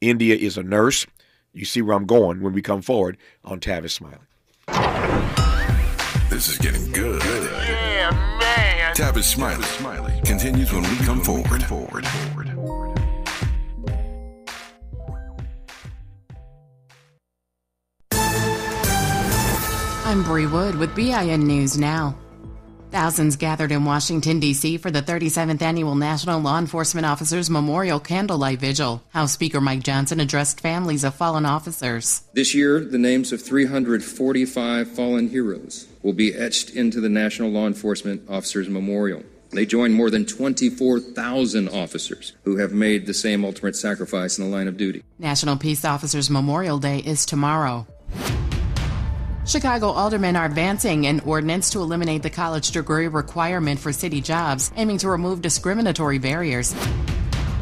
India is a nurse. You see where I'm going when we come forward on Tavis Smiley. This is getting good. Yeah, man. Tavis Smiley continues when we come forward. I'm Bree Wood with BIN News Now. Thousands gathered in Washington, D.C. for the 37th Annual National Law Enforcement Officers Memorial Candlelight Vigil. House Speaker Mike Johnson addressed families of fallen officers. This year, the names of 345 fallen heroes will be etched into the National Law Enforcement Officers Memorial. They join more than 24,000 officers who have made the same ultimate sacrifice in the line of duty. National Peace Officers Memorial Day is tomorrow. Chicago aldermen are advancing an ordinance to eliminate the college degree requirement for city jobs, aiming to remove discriminatory barriers.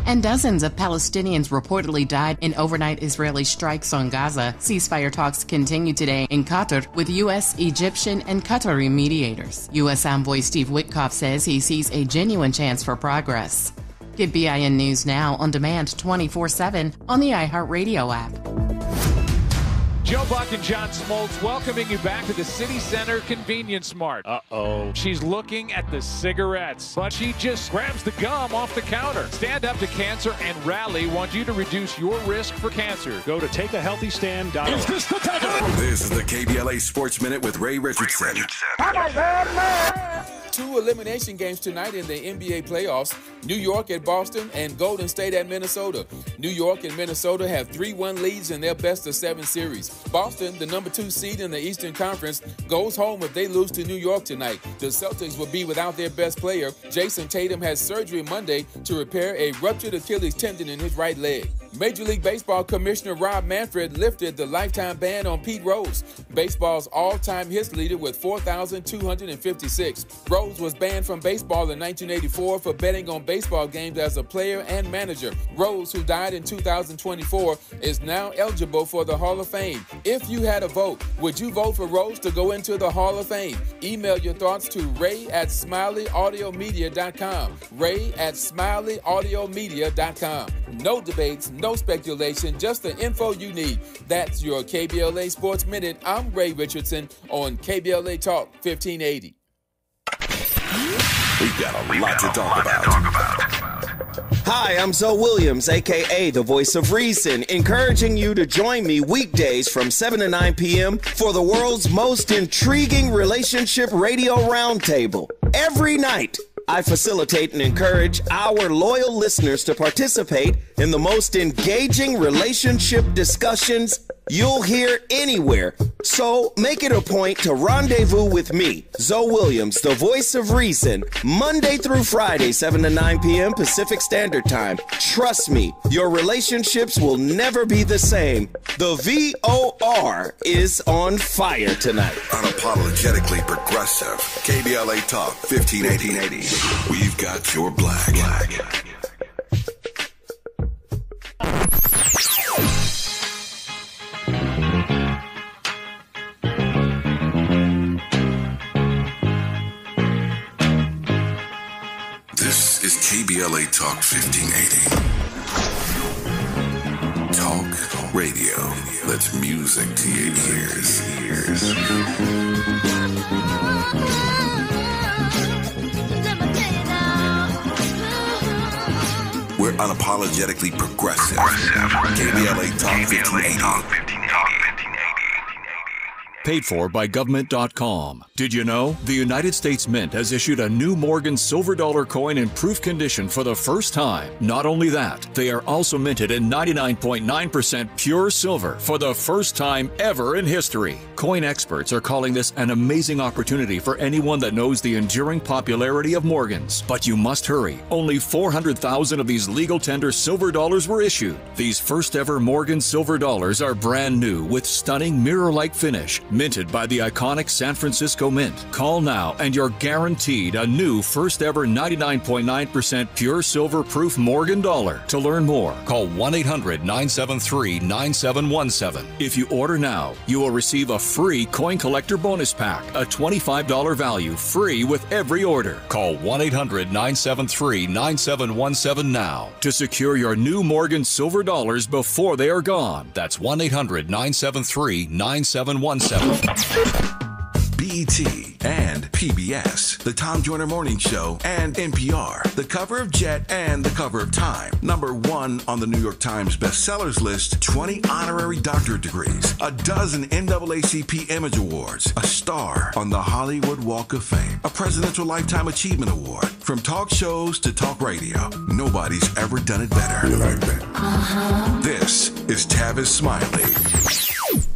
And dozens of Palestinians reportedly died in overnight Israeli strikes on Gaza. Ceasefire talks continue today in Qatar with U.S., Egyptian, and Qatari mediators. U.S. Envoy Steve Witkoff says he sees a genuine chance for progress. Get BIN News Now on demand 24/7 on the iHeartRadio app. Joe Buck and John Smoltz welcoming you back to the City Center Convenience Mart. Uh-oh. She's looking at the cigarettes, but she just grabs the gum off the counter. Stand Up to Cancer and Rally want you to reduce your risk for cancer. Go to takeahealthystand.org. Is this the takeover? This is the KBLA Sports Minute with Ray Richardson. Two elimination games tonight in the NBA playoffs. New York at Boston and Golden State at Minnesota. New York and Minnesota have 3-1 leads in their best-of-7 series. Boston, the number 2 seed in the Eastern Conference, goes home if they lose to New York tonight. The Celtics will be without their best player. Jason Tatum has surgery Monday to repair a ruptured Achilles tendon in his right leg. Major League Baseball Commissioner Rob Manfred lifted the lifetime ban on Pete Rose, baseball's all-time hits leader with 4,256. Rose was banned from baseball in 1984 for betting on baseball games as a player and manager. Rose, who died in 2024, is now eligible for the Hall of Fame. If you had a vote, would you vote for Rose to go into the Hall of Fame? Email your thoughts to ray@smileyAudiomedia.com. ray@smileyAudiomedia.com. No debates, no speculation, just the info you need. That's your KBLA Sports Minute. I'm Ray Richardson on KBLA Talk 1580. We've got a lot to talk about. Hi, I'm Zoe Williams, a.k.a. the Voice of Reason, encouraging you to join me weekdays from 7 to 9 p.m. for the world's most intriguing relationship radio roundtable. Every night, I facilitate and encourage our loyal listeners to participate in the most engaging relationship discussions you'll hear anywhere. So make it a point to rendezvous with me, Zoe Williams, the Voice of Reason, Monday through Friday, 7 to 9 p.m. Pacific Standard Time. Trust me, your relationships will never be the same. The VOR is on fire tonight. Unapologetically progressive. KBLA Talk 1580. We've got your black. This is KBLA Talk 1580. Talk radio. That's music to your ears. We're unapologetically progressive. KBLA Talk 1580. Paid for by government.com. Did you know? The United States Mint has issued a new Morgan silver dollar coin in proof condition for the first time. Not only that, they are also minted in 99.9% pure silver for the first time ever in history. Coin experts are calling this an amazing opportunity for anyone that knows the enduring popularity of Morgans. But you must hurry. Only 400,000 of these legal tender silver dollars were issued. These first ever Morgan silver dollars are brand new with stunning mirror-like finish, minted by the iconic San Francisco Mint. Call now and you're guaranteed a new first ever 99.9% pure silver proof Morgan dollar. To learn more, call 1-800-973-9717. If you order now, you will receive a free coin collector bonus pack, a $25 value, free with every order. Call 1-800-973-9717 now to secure your new Morgan silver dollars before they are gone. That's 1-800-973-9717. BET and PBS, the Tom Joyner Morning Show, and NPR, the cover of Jet and the cover of Time. #1 on the New York Times bestsellers list, 20 honorary doctorate degrees, a dozen NAACP Image Awards, a star on the Hollywood Walk of Fame, a Presidential Lifetime Achievement Award. From talk shows to talk radio, nobody's ever done it better. You like that? This is Tavis Smiley.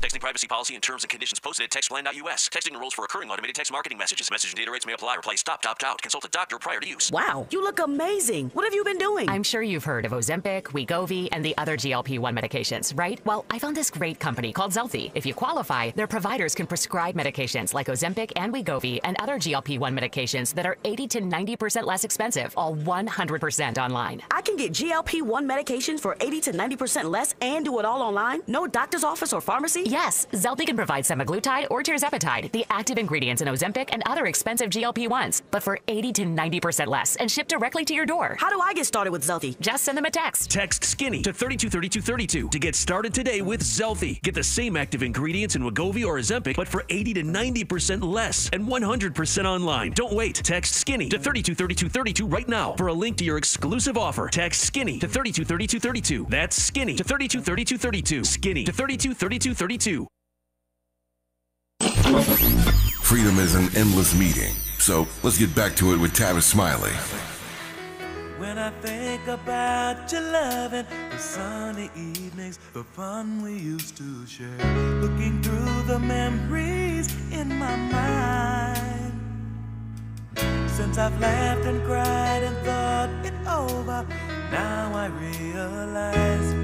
Texting privacy policy and terms and conditions posted at textplan.us. Texting enrolls for recurring automated text marketing messages. Message and data rates may apply. Reply stop, opt out. Consult a doctor prior to use. Wow, you look amazing. What have you been doing? I'm sure you've heard of Ozempic, Wegovy, and the other GLP-1 medications, right? Well, I found this great company called Zelfie. If you qualify, their providers can prescribe medications like Ozempic and Wegovy and other GLP-1 medications that are 80 to 90% less expensive, all 100% online. I can get GLP-1 medications for 80 to 90% less and do it all online? No doctor's office or pharmacy? Yes, Zelfie can provide semaglutide or tirzepatide, the active ingredients in Ozempic and other expensive GLP-1s, but for 80 to 90% less and shipped directly to your door. How do I get started with Zelfie? Just send them a text. Text SKINNY to 323232 to get started today with Zelfie. Get the same active ingredients in Wegovy or Ozempic, but for 80 to 90% less and 100% online. Don't wait. Text SKINNY to 323232 right now for a link to your exclusive offer. Text SKINNY to 323232. That's SKINNY to 323232. SKINNY to 323232. Freedom is an endless meeting, so let's get back to it with Tavis Smiley. When I think about your loving, the sunny evenings, the fun we used to share, looking through the memories in my mind. Since I've laughed and cried and thought it over, now I realize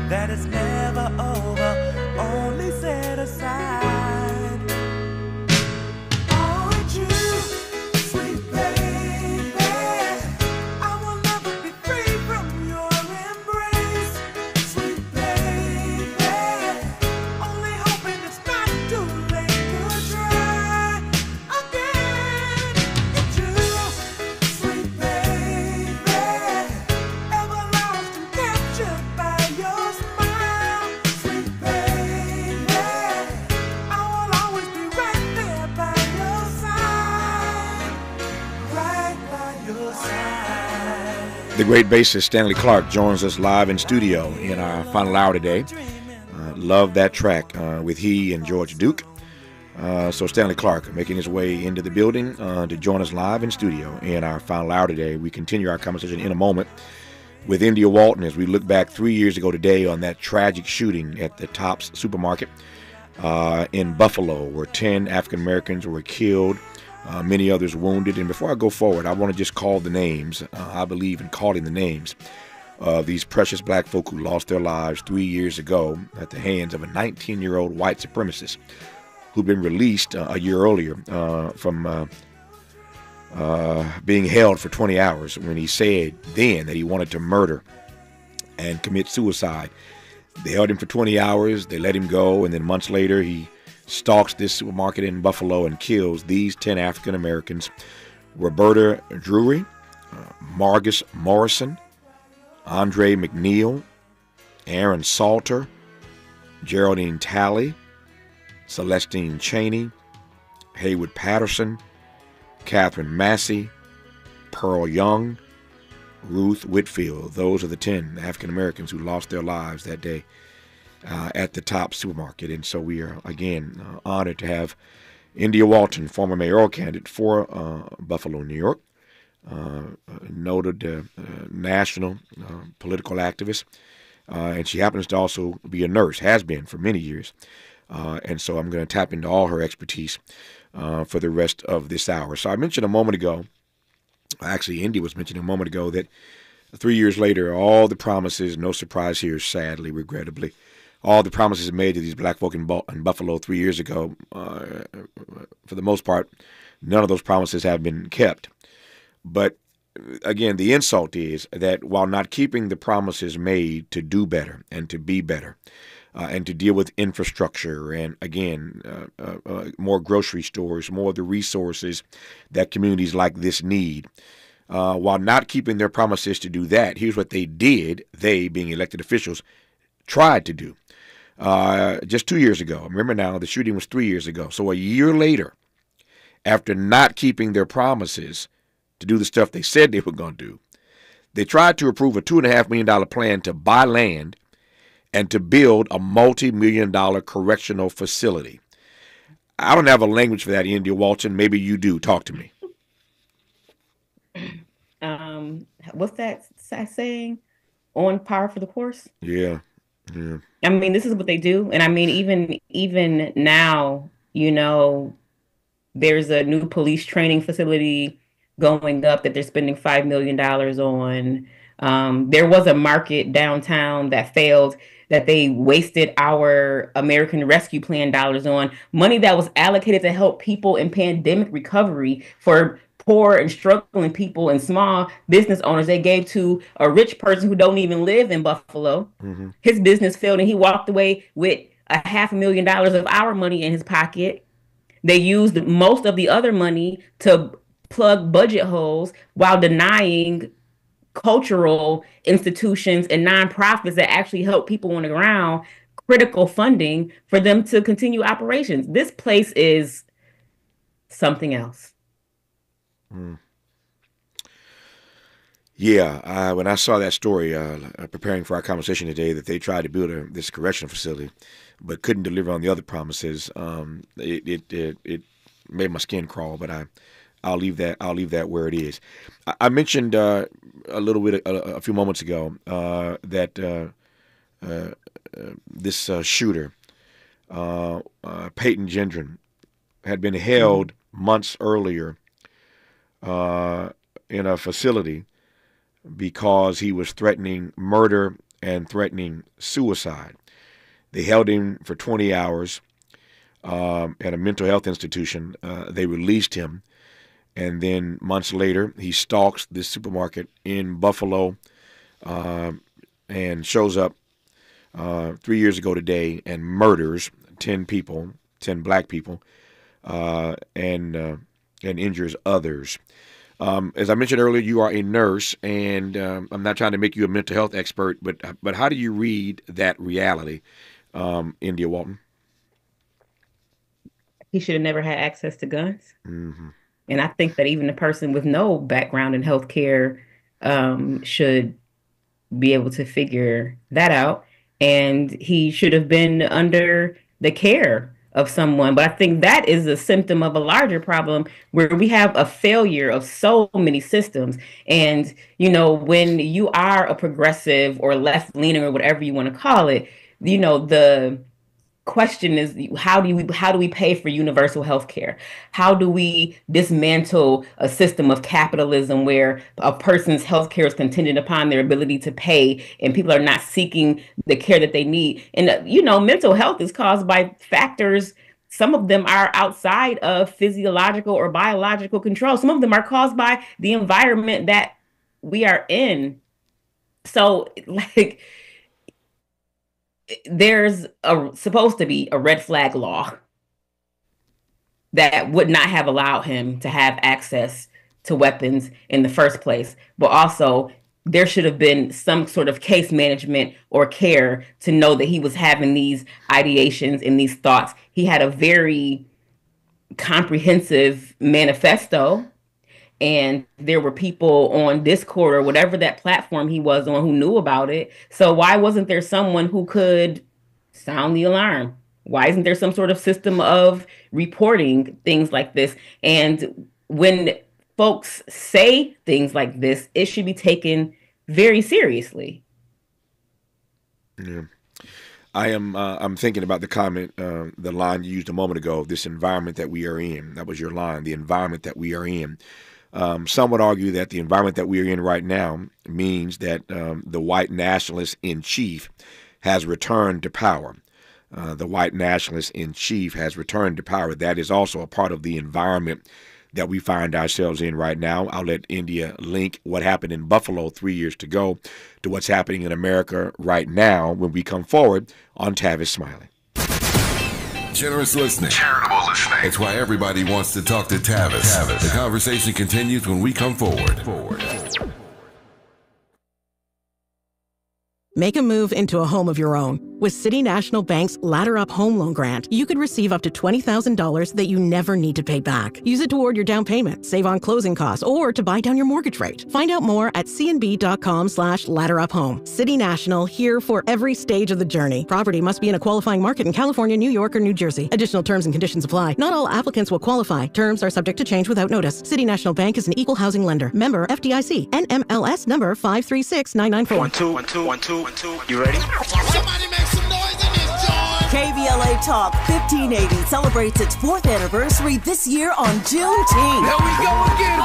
that it's never over, only set aside. The great bassist Stanley Clarke joins us live in studio in our final hour today. Love that track with he and George Duke. So Stanley Clarke making his way into the building to join us live in studio in our final hour today. We continue our conversation in a moment with India Walton as we look back 3 years ago today on that tragic shooting at the Tops supermarket in Buffalo, where 10 African Americans were killed. Many others wounded. And before I go forward, I want to just call the names. I believe in calling the names of these precious black folk who lost their lives 3 years ago at the hands of a 19-year-old white supremacist who'd been released a year earlier from being held for 20 hours when he said then that he wanted to murder and commit suicide. They held him for 20 hours. They let him go. And then months later, he stalks this supermarket in Buffalo and kills these 10 African Americans: Roberta Drury, Margus Morrison, Andre McNeil, Aaron Salter, Geraldine Talley, Celestine Cheney, Haywood Patterson, Catherine Massey, Pearl Young, Ruth Whitfield. Those are the 10 African Americans who lost their lives that day at the Tops supermarket. And so we are, again, honored to have India Walton, former mayoral candidate for Buffalo, New York, noted national political activist, and she happens to also be a nurse, has been for many years, And so I'm going to tap into all her expertise for the rest of this hour. So I mentioned a moment ago, actually Indy was mentioning a moment ago, that 3 years later, all the promises, no surprise here, sadly, regrettably, all the promises made to these black folk in Buffalo 3 years ago, for the most part, none of those promises have been kept. But again, the insult is that while not keeping the promises made to do better and to be better, and to deal with infrastructure and, again, more grocery stores, more of the resources that communities like this need, while not keeping their promises to do that, here's what they did, they, being elected officials, tried to do. Just 2 years ago, remember now, the shooting was 3 years ago. So a year later, after not keeping their promises to do the stuff they said they were going to do, they tried to approve a $2.5 million plan to buy land and to build a multi-million-dollar correctional facility. I don't have a language for that, India Walton. Maybe you do. Talk to me. What's that saying? On par for the course? Yeah. Yeah. I mean, this is what they do. And I mean, even now, you know, there's a new police training facility going up that they're spending $5 million on. There was a market downtown that failed, that they wasted our American Rescue Plan dollars on, money that was allocated to help people in pandemic recovery for poor and struggling people and small business owners. They gave to a rich person who don't even live in Buffalo. Mm-hmm. His business failed and he walked away with $500,000 of our money in his pocket. They used most of the other money to plug budget holes while denying cultural institutions and nonprofits that actually help people on the ground critical funding for them to continue operations. This place is something else. Yeah, when I saw that story, preparing for our conversation today, that they tried to build this correctional facility, but couldn't deliver on the other promises, it made my skin crawl. But I'll leave that where it is. I mentioned a little bit a few moments ago that this shooter, Peyton Gendron, had been held months earlier in a facility because he was threatening murder and threatening suicide. They held him for 20 hours at a mental health institution. They released him. And then months later, he stalks this supermarket in Buffalo and shows up 3 years ago today and murders 10 people, 10 black people, and injures others. As I mentioned earlier, you are a nurse, and I'm not trying to make you a mental health expert, but how do you read that reality, India Walton? He should have never had access to guns. Mm-hmm. And I think that even a person with no background in healthcare should be able to figure that out. And he should have been under the care of someone. But I think that is a symptom of a larger problem where we have a failure of so many systems. And, you know, when you are a progressive or left leaning or whatever you want to call it, you know, the question is, how do we pay for universal health care? How do we dismantle a system of capitalism where a person's health care is contingent upon their ability to pay and people are not seeking the care that they need? And, you know, mental health is caused by factors. Some of them are outside of physiological or biological control. Some of them are caused by the environment that we are in. So, like, there's supposed to be a red flag law that would not have allowed him to have access to weapons in the first place. But also, there should have been some sort of case management or care to know that he was having these ideations and these thoughts. He had a very comprehensive manifesto, and there were people on Discord or whatever that platform he was on who knew about it. So why wasn't there someone who could sound the alarm? Why isn't there some sort of system of reporting things like this? And when folks say things like this, it should be taken very seriously. Yeah. I'm thinking about the comment, the line you used a moment ago, this environment that we are in. That was your line, the environment that we are in. Some would argue that the environment that we are in right now means that the white nationalist in chief has returned to power. The white nationalist in chief has returned to power. That is also a part of the environment that we find ourselves in right now. I'll let India link what happened in Buffalo 3 years ago to what's happening in America right now when we come forward on Tavis Smiley. Generous listening. Charitable listening. It's why everybody wants to talk to Tavis. The conversation continues when we come forward. Make a move into a home of your own. With City National Bank's Ladder Up Home Loan Grant, you could receive up to $20,000 that you never need to pay back. Use it toward your down payment, save on closing costs, or to buy down your mortgage rate. Find out more at cnb.com/ladderuphome. City National, here for every stage of the journey. Property must be in a qualifying market in California, New York, or New Jersey. Additional terms and conditions apply. Not all applicants will qualify. Terms are subject to change without notice. City National Bank is an equal housing lender. Member FDIC. NMLS number 536994. 1 2 1 2 1 2 1 2. You ready? Somebody make some noise in this joint. KBLA Talk 1580 celebrates its 4th anniversary this year on Juneteenth. Here we go again.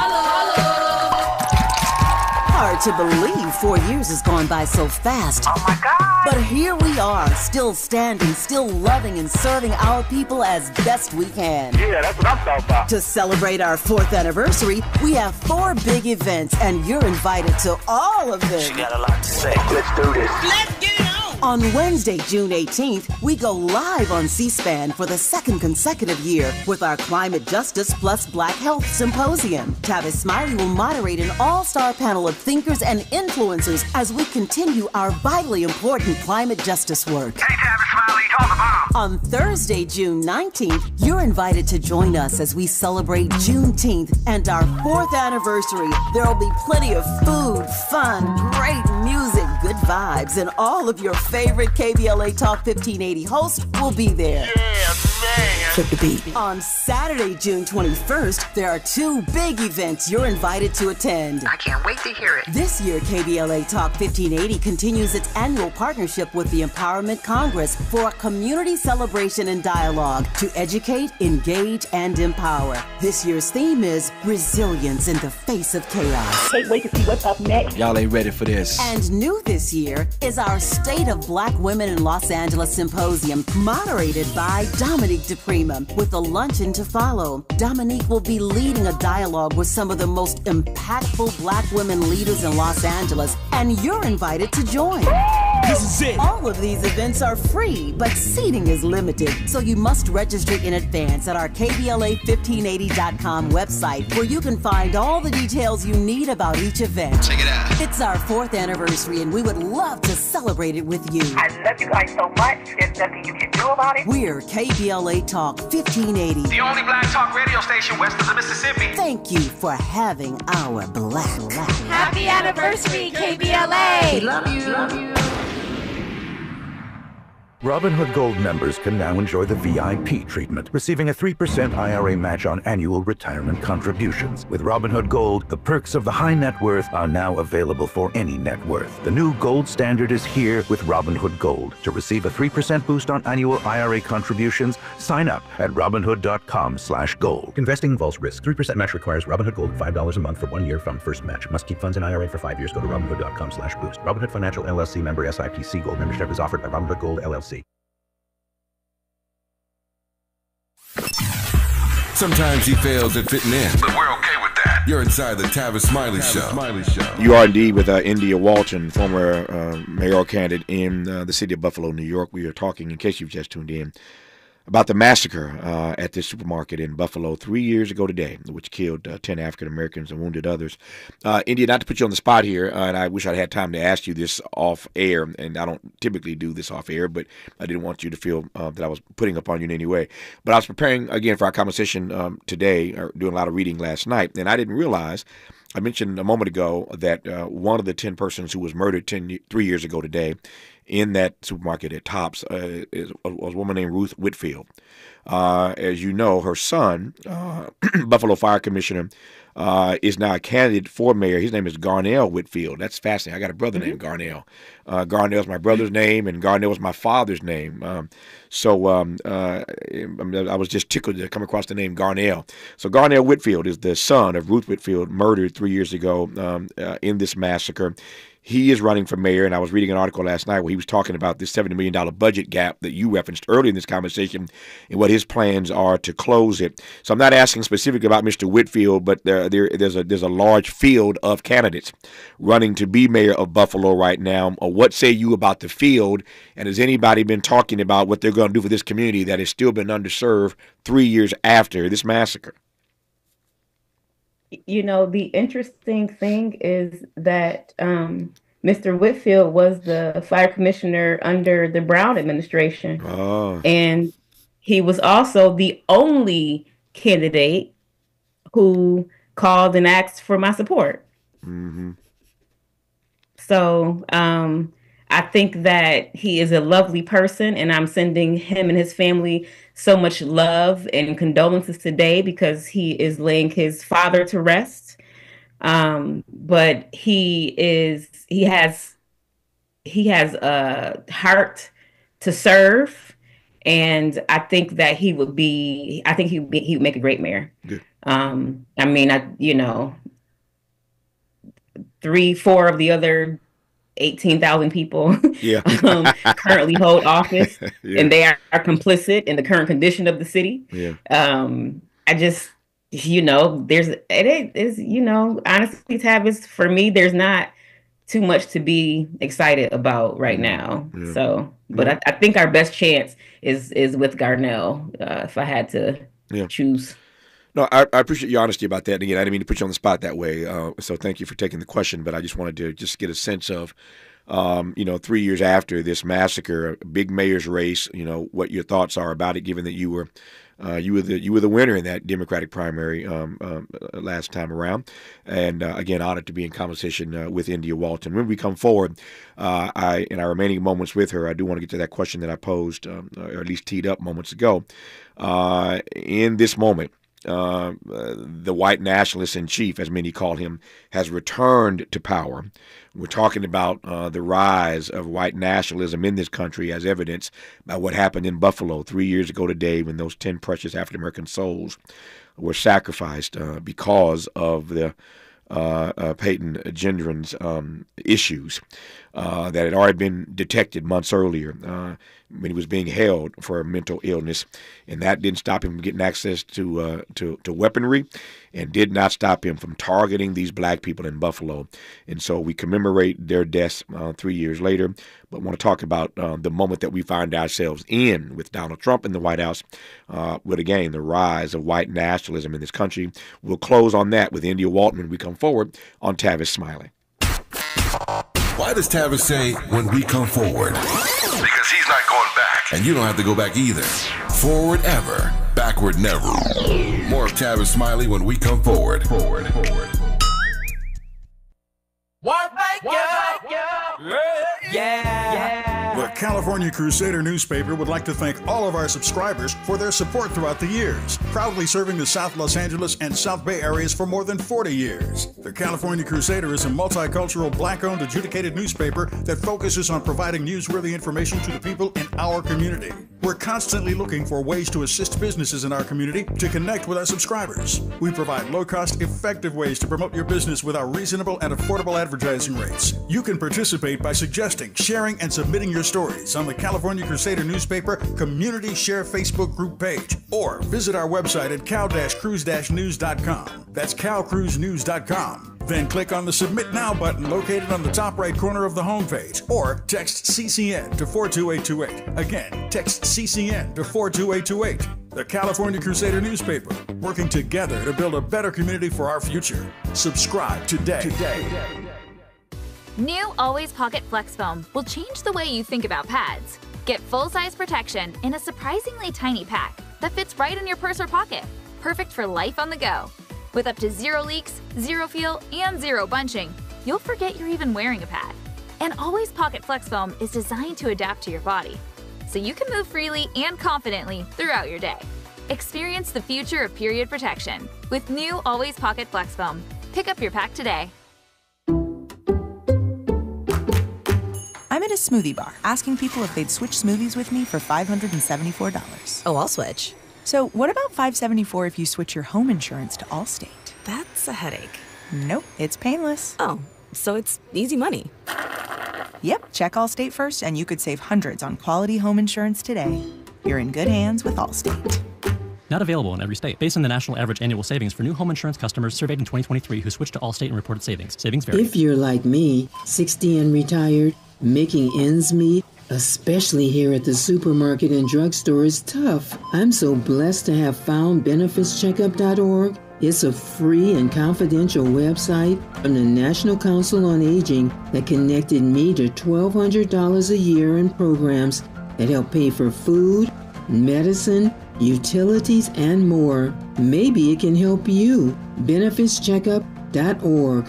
Hard to believe 4 years has gone by so fast. Oh my God. But here we are, still standing, still loving and serving our people as best we can. Yeah, that's what I'm talking about. To celebrate our 4th anniversary, we have 4 big events, and you're invited to all of them. She got a lot to say. Let's do this. Let's get it on. On Wednesday, June 18th, we go live on C-SPAN for the 2nd consecutive year with our Climate Justice plus Black Health Symposium. Tavis Smiley will moderate an all-star panel of thinkers and influencers as we continue our vitally important climate justice work. Hey, Tavis Smiley, call the bomb. On Thursday, June 19th, you're invited to join us as we celebrate Juneteenth and our 4th anniversary. There'll be plenty of food, fun, great music, good vibes, and all of your favorite KBLA Talk 1580 hosts will be there. Yeah, man. Flip the beat. On Saturday, June 21st, there are 2 big events you're invited to attend. I can't wait to hear it. This year, KBLA Talk 1580 continues its annual partnership with the Empowerment Congress for a community celebration and dialogue to educate, engage, and empower. This year's theme is resilience in the face of chaos. Can't wait to see what's up next. Y'all ain't ready for this. And new this year is our State of Black Women in Los Angeles Symposium, moderated by Dominique DePrima, with a luncheon to follow. Dominique will be leading a dialogue with some of the most impactful Black women leaders in Los Angeles, and you're invited to join. This is it. All of these events are free, but seating is limited, so you must register in advance at our KBLA1580.com website, where you can find all the details you need about each event. Check it out. It's our 4th anniversary, and we would love to celebrate it with you. I love you guys so much. There's nothing you can do about it. We're KBLA Talk 1580. The only black talk radio station west of the Mississippi. Thank you for having our black. Happy anniversary, KBLA. We love you. Love you. Robinhood Gold members can now enjoy the VIP treatment, receiving a 3% IRA match on annual retirement contributions. With Robinhood Gold, the perks of the high net worth are now available for any net worth. The new gold standard is here with Robinhood Gold. To receive a 3% boost on annual IRA contributions, sign up at Robinhood.com/gold. Investing involves risk. 3% match requires Robinhood Gold $5 a month for 1 year from first match. Must keep funds in IRA for 5 years. Go to Robinhood.com/boost. Robinhood Financial LLC member SIPC. Gold membership is offered by Robinhood Gold LLC. Sometimes he fails at fitting in. But we're okay with that. You're inside the Tavis Smiley Show. You are indeed with India Walton, former mayoral candidate in the city of Buffalo, New York. We are talking, in case you've just tuned in, about the massacre at this supermarket in Buffalo 3 years ago today, which killed 10 African Americans and wounded others. India, not to put you on the spot here, and I wish I'd had time to ask you this off air, and I don't typically do this off air, but I didn't want you to feel that I was putting upon you in any way. But I was preparing, again, for our conversation today, or doing a lot of reading last night, and I didn't realize, I mentioned a moment ago that one of the 10 persons who was murdered 3 years ago today in that supermarket at Tops was a woman named Ruth Whitfield. As you know, her son, Buffalo Fire Commissioner, is now a candidate for mayor. His name is Garnell Whitfield. That's fascinating. I got a brother named Garnell. Garnell's my brother's name, and Garnell was my father's name. So I was just tickled to come across the name Garnell. So Garnell Whitfield is the son of Ruth Whitfield, murdered 3 years ago in this massacre. He is running for mayor, and I was reading an article last night where he was talking about this $70 million budget gap that you referenced earlier in this conversation and what his plans are to close it. So I'm not asking specifically about Mr. Whitfield, but there's a large field of candidates running to be mayor of Buffalo right now. What say you about the field, and has anybody been talking about what they're going to do for this community that has still been underserved 3 years after this massacre? You know, the interesting thing is that Mr. Whitfield was the fire commissioner under the Brown administration. Oh. And he was also the only candidate who called and asked for my support. Mm-hmm. So I think that he is a lovely person, and I'm sending him and his family so much love and condolences today because he is laying his father to rest. But he has a heart to serve, and I think that he would make a great mayor. Good. I mean, 3-4 of the other 18,000 people currently hold office, and they are complicit in the current condition of the city. Yeah. I just, honestly, Tavis, for me, there's not too much to be excited about right now. Yeah. So, but I think our best chance is with Garnell, if I had to choose. No, I appreciate your honesty about that. And again, I didn't mean to put you on the spot that way. So thank you for taking the question. But I just wanted to just get a sense of, 3 years after this massacre, a big mayor's race, what your thoughts are about it, given that you were the winner in that Democratic primary last time around. And again, honored to be in conversation with India Walton. When we come forward, in our remaining moments with her, I do want to get to that question that I posed, or at least teed up moments ago. In this moment, the white nationalist in chief, as many call him, has returned to power. We're talking about the rise of white nationalism in this country as evidenced by what happened in Buffalo 3 years ago today when those 10 precious African-American souls were sacrificed because of the Peyton Gendron's issues that had already been detected months earlier when he was being held for mental illness, and that didn't stop him from getting access to weaponry, and did not stop him from targeting these black people in Buffalo. And so we commemorate their deaths 3 years later, but want to talk about the moment that we find ourselves in with Donald Trump in the White House, with again the rise of white nationalism in this country. We'll close on that with India Walton when we come forward on Tavis Smiley. Why does Tavis say when we come forward? Because he's not going back. And you don't have to go back either. Forward ever, backward never. More of Tavis Smiley when we come forward. The California Crusader newspaper would like to thank all of our subscribers for their support throughout the years, proudly serving the South Los Angeles and South Bay areas for more than 40 years. The California Crusader is a multicultural, black-owned, adjudicated newspaper that focuses on providing newsworthy information to the people in our community. We're constantly looking for ways to assist businesses in our community to connect with our subscribers. We provide low-cost, effective ways to promote your business with our reasonable and affordable advertising rates. You can participate by suggesting, sharing, and submitting your stories on the California Crusader newspaper Community Share Facebook group page, or visit our website at cal-cruise-news.com. That's calcruisenews.com. Then click on the Submit Now button located on the top right corner of the homepage, or text CCN to 42828. Again, text CCN to 42828. The California Crusader newspaper, working together to build a better community for our future. Subscribe today. New Always Pocket Flex Foam will change the way you think about pads. Get full-size protection in a surprisingly tiny pack that fits right in your purse or pocket. Perfect for life on the go. With up to 0 leaks, 0 feel, and 0 bunching, you'll forget you're even wearing a pad. And Always Pocket Flex Foam is designed to adapt to your body, so you can move freely and confidently throughout your day. Experience the future of period protection with new Always Pocket Flex Foam. Pick up your pack today. I'm at a smoothie bar asking people if they'd switch smoothies with me for $574. Oh, I'll switch. So what about $574 if you switch your home insurance to Allstate? That's a headache. Nope, it's painless. Oh, so it's easy money. Yep, check Allstate first and you could save hundreds on quality home insurance today. You're in good hands with Allstate. Not available in every state. Based on the national average annual savings for new home insurance customers surveyed in 2023 who switched to Allstate and reported savings. Savings vary. If you're like me, 60 and retired, making ends meet, especially here at the supermarket and drugstore, is tough. I'm so blessed to have found benefitscheckup.org. It's a free and confidential website from the National Council on Aging that connected me to $1,200 a year in programs that help pay for food, medicine, utilities, and more. Maybe it can help you. benefitscheckup.org.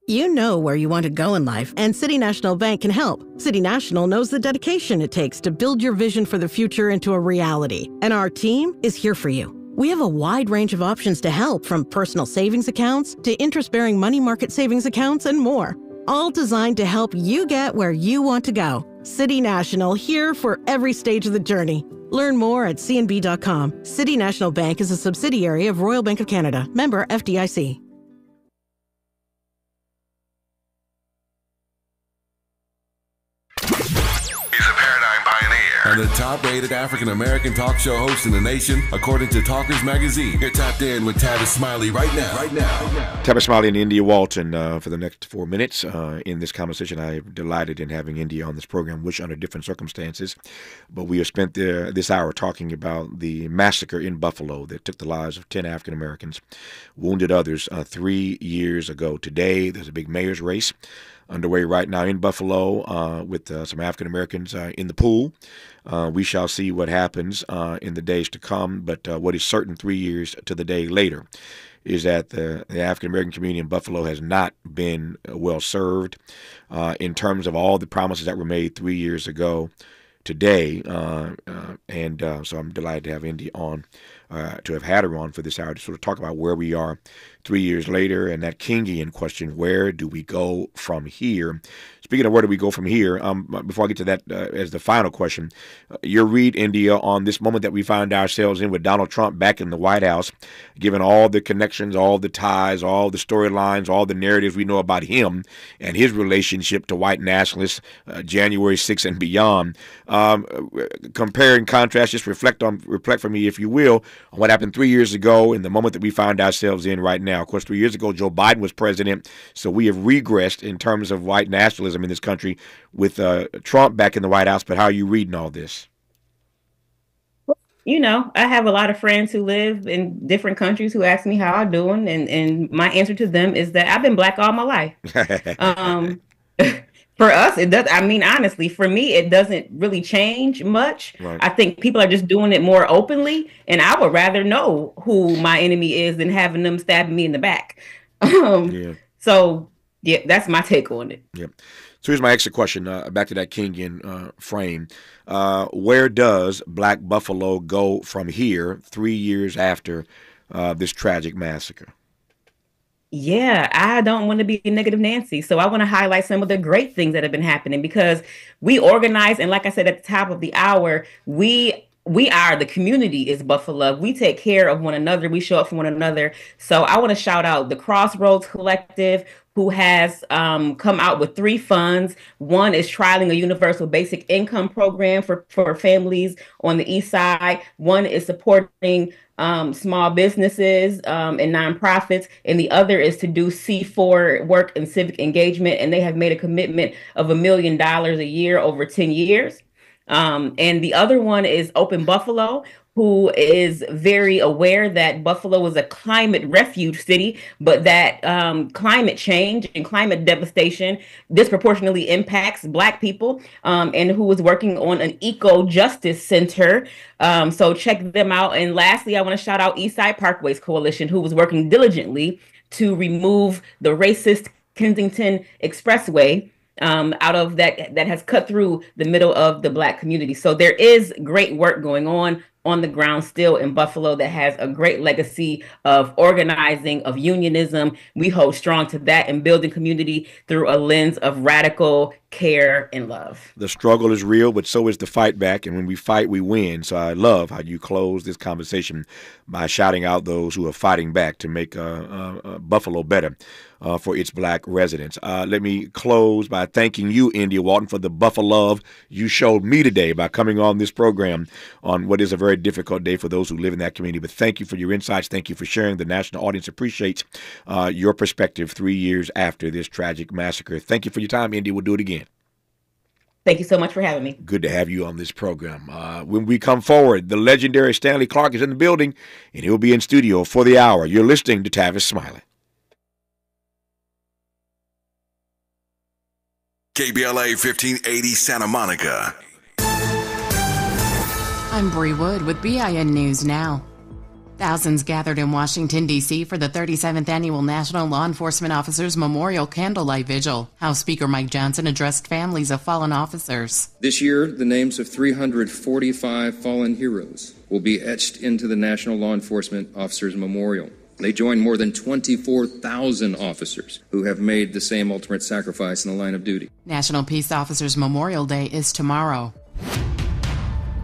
You know where you want to go in life, and City National Bank can help. City National knows the dedication it takes to build your vision for the future into a reality, and our team is here for you. We have a wide range of options to help, from personal savings accounts to interest-bearing money market savings accounts and more, all designed to help you get where you want to go. City National, here for every stage of the journey. Learn more at cnb.com. City National Bank is a subsidiary of Royal Bank of Canada, member FDIC. And the top-rated African-American talk show host in the nation, according to Talkers Magazine. You're tapped in with Tavis Smiley right now. Tavis Smiley and India Walton for the next 4 minutes. In this conversation, I'm delighted in having India on this program, which under different circumstances. But we have spent this hour talking about the massacre in Buffalo that took the lives of 10 African-Americans, wounded others 3 years ago. Today, there's a big mayor's race underway right now in Buffalo with some African-Americans in the pool. We shall see what happens in the days to come, but what is certain 3 years to the day later is that the African-American community in Buffalo has not been well served in terms of all the promises that were made 3 years ago today. And so I'm delighted to have Indy on, to have had her on for this hour to sort of talk about where we are 3 years later and that Kingian question, where do we go from here? Speaking of where do we go from here, before I get to that as the final question, your read, India, on this moment that we find ourselves in with Donald Trump back in the White House, given all the connections, all the ties, all the storylines, all the narratives we know about him and his relationship to white nationalists, January 6th and beyond. Compare and contrast, just reflect for me, if you will, on what happened 3 years ago and the moment that we find ourselves in right now. Of course, 3 years ago, Joe Biden was president, so we have regressed in terms of white nationalism in this country with Trump back in the White House. But how are you reading all this? You know, I have a lot of friends who live in different countries who ask me how I'm doing, and my answer to them is that I've been black all my life. For us, it does. I mean, honestly, for me, it doesn't really change much. Right. I think people are just doing it more openly, and I would rather know who my enemy is than having them stabbing me in the back. So, yeah, that's my take on it. Yep. So here's my extra question, back to that Kingian frame. Where does Black Buffalo go from here 3 years after this tragic massacre? Yeah, I don't want to be a negative Nancy. So I want to highlight some of the great things that have been happening because we organize. And like I said at the top of the hour, we are, the community is Buffalo. We take care of one another. We show up for one another. So I want to shout out the Crossroads Collective, who has come out with 3 funds. One is trialing a universal basic income program for families on the East Side. One is supporting small businesses and nonprofits. And the other is to do C4 work and civic engagement. And they have made a commitment of $1 million a year over 10 years. And the other one is Open Buffalo, who is very aware that Buffalo is a climate refuge city, but that climate change and climate devastation disproportionately impacts Black people, and who is working on an eco-justice center. So check them out. And lastly, I want to shout out Eastside Parkways Coalition, who was working diligently to remove the racist Kensington Expressway out of that has cut through the middle of the Black community. So there is great work going on the ground still in Buffalo that has a great legacy of organizing, of unionism. We hold strong to that and building community through a lens of radical care and love. The struggle is real, but so is the fight back. And when we fight, we win. So I love how you close this conversation by shouting out those who are fighting back to make Buffalo better for its Black residents. Let me close by thanking you, India Walton, for the Buffalo love you showed me today by coming on this program on what is a very difficult day for those who live in that community. But thank you for your insights. Thank you for sharing. The national audience appreciates your perspective 3 years after this tragic massacre. Thank you for your time, India. We'll do it again. Thank you so much for having me. Good to have you on this program. When we come forward, the legendary Stanley Clarke is in the building, and he'll be in studio for the hour. You're listening to Tavis Smiley. KBLA 1580 Santa Monica. I'm Bree Wood with BIN News Now. Thousands gathered in Washington, D.C. for the 37th Annual National Law Enforcement Officers Memorial Candlelight Vigil. House Speaker Mike Johnson addressed families of fallen officers. This year, the names of 345 fallen heroes will be etched into the National Law Enforcement Officers Memorial. They join more than 24,000 officers who have made the same ultimate sacrifice in the line of duty. National Peace Officers Memorial Day is tomorrow.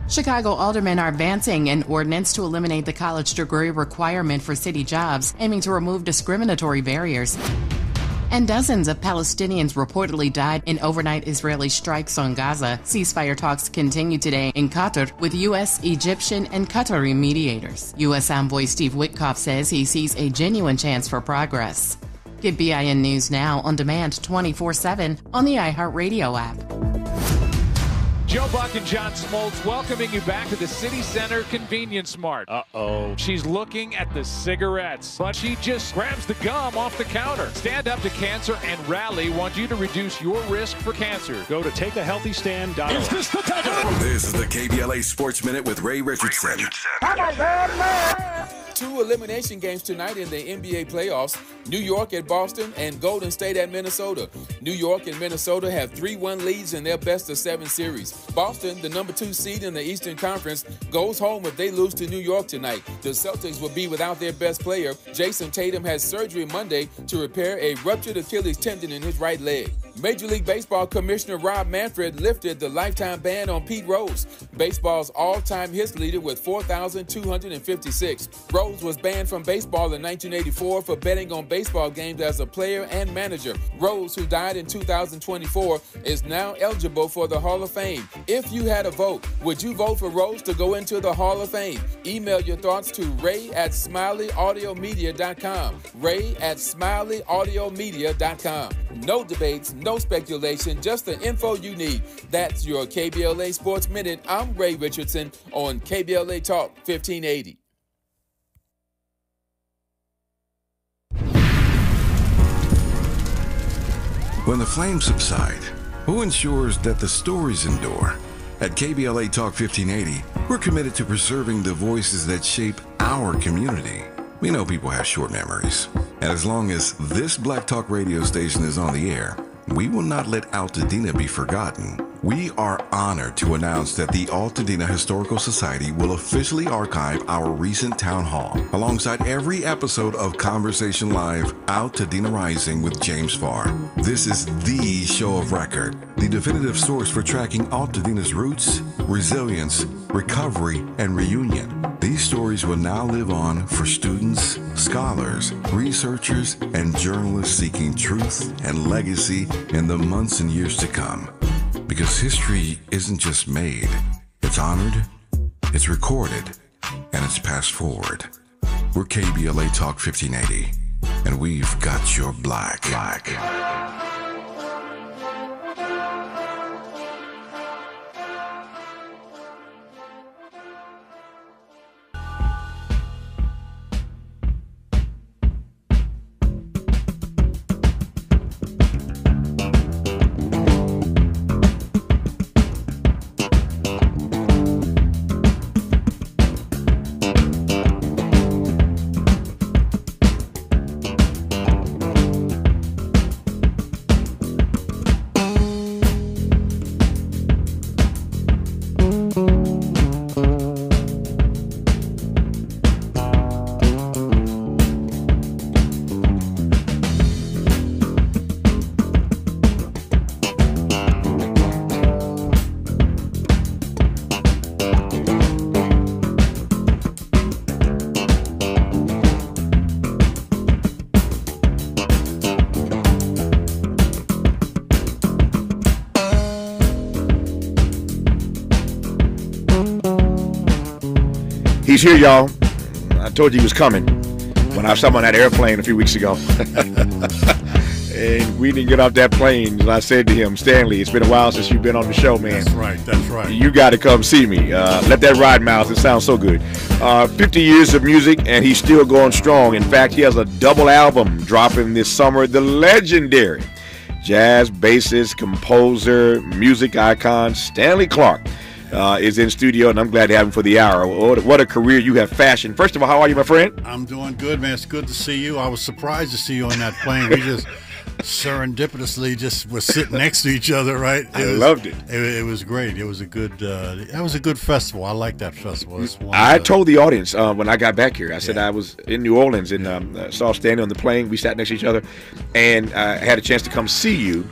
Chicago aldermen are advancing an ordinance to eliminate the college degree requirement for city jobs, aiming to remove discriminatory barriers. And dozens of Palestinians reportedly died in overnight Israeli strikes on Gaza. Ceasefire talks continue today in Qatar with U.S., Egyptian, and Qatari mediators. U.S. Envoy Steve Witkoff says he sees a genuine chance for progress. Get BIN News Now on demand 24/7 on the iHeartRadio app. Joe Buck and John Smoltz welcoming you back to the City Center Convenience Mart. Uh-oh. She's looking at the cigarettes, but she just grabs the gum off the counter. Stand Up to Cancer and Rally want you to reduce your risk for cancer. Go to takeahealthystand.org. Is this the time? This is the KBLA Sports Minute with Ray Richardson. Two elimination games tonight in the NBA playoffs. New York at Boston and Golden State at Minnesota. New York and Minnesota have 3-1 leads in their best-of-7 series. Boston, the number 2 seed in the Eastern Conference, goes home if they lose to New York tonight. The Celtics will be without their best player. Jason Tatum has surgery Monday to repair a ruptured Achilles tendon in his right leg. Major League Baseball Commissioner Rob Manfred lifted the lifetime ban on Pete Rose, baseball's all-time hits leader with 4,256. Rose was banned from baseball in 1984 for betting on baseball games as a player and manager. Rose, who died in 2024, is now eligible for the Hall of Fame. If you had a vote, would you vote for Rose to go into the Hall of Fame? Email your thoughts to ray@smileyAudiomedia.com. ray@smileyAudiomedia.com. No debates, no speculation, just the info you need. That's your KBLA Sports Minute. I'm Ray Richardson on KBLA Talk 1580. When the flames subside, who ensures that the stories endure? At KBLA Talk 1580, we're committed to preserving the voices that shape our community. We know people have short memories, and as long as this Black Talk radio station is on the air, we will not let Altadena be forgotten. We are honored to announce that the Altadena Historical Society will officially archive our recent town hall alongside every episode of Conversation Live Altadena Rising with James Farr. This is the show of record, the definitive source for tracking Altadena's roots, resilience, recovery, and reunion. These stories will now live on for students, scholars, researchers, and journalists seeking truth and legacy in the months and years to come. Because history isn't just made, it's honored, it's recorded, and it's passed forward. We're KBLA Talk 1580, and we've got your black. He's here, y'all. I told you he was coming when I was on that airplane a few weeks ago. And we didn't get off that plane. And I said to him, Stanley, it's been a while since you've been on the show, man. That's right. That's right. You got to come see me. Let that ride, Miles. It sounds so good. 50 years of music, and he's still going strong. In fact, he has a double album dropping this summer. The legendary jazz bassist, composer, music icon Stanley Clarke is in studio, and I'm glad to have him for the hour. What a career you have fashioned. First of all, how are you, my friend? I'm doing good, man. It's good to see you. I was surprised to see you on that plane. We just serendipitously just were sitting next to each other, right? I loved it. It was great. It was a good. That was a good festival. I like that festival. I told the audience when I got back here. I said I was in New Orleans and saw Stanley on the plane. We sat next to each other, and I had a chance to come see you,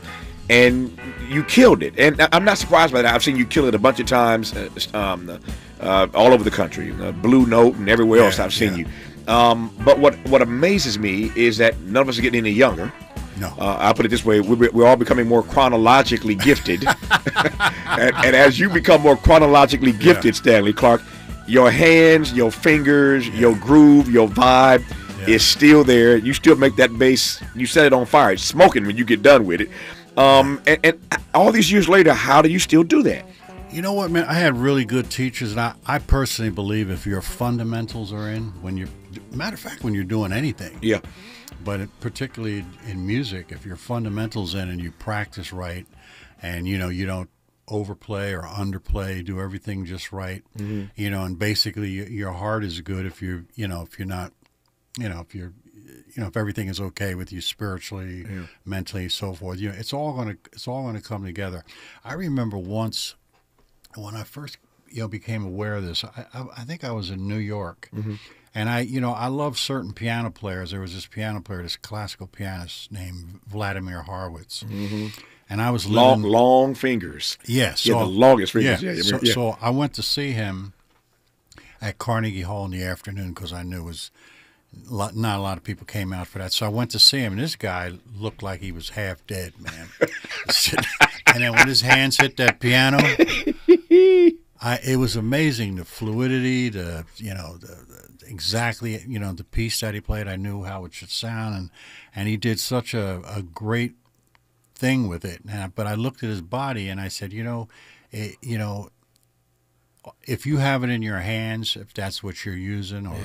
and you killed it. And I'm not surprised by that. I've seen you kill it a bunch of times, all over the country, Blue Note and everywhere else. I've seen you. But what amazes me is that none of us are getting any younger. No. I'll put it this way. We're all becoming more chronologically gifted. and as you become more chronologically gifted, Stanley Clarke, your hands, your fingers, your groove, your vibe is still there. You still make that bass. You set it on fire. It's smoking when you get done with it. And all these years later, how do you still do that? You know what, man? I had really good teachers, and I personally believe if your fundamentals are in, matter of fact, when you're doing anything. Yeah. But particularly in music, if your fundamentals in and you practice right, and you don't overplay or underplay, do everything just right, and basically your heart is good if you're not, if everything is okay with you spiritually, mentally, so forth. It's all gonna come together. I remember once when I first became aware of this. I think I was in New York. And I love certain piano players. There was this piano player, this classical pianist named Vladimir Horowitz. And I was long fingers. Yes. The longest fingers. Yeah. So I went to see him at Carnegie Hall in the afternoon because I knew not a lot of people came out for that. So I went to see him, and this guy looked like he was half dead, man. And then when his hands hit that piano, it was amazing, the fluidity, exactly, the piece that he played. I knew how it should sound, and he did such a great thing with it. But I looked at his body and I said, if you have it in your hands, if that's what you're using, or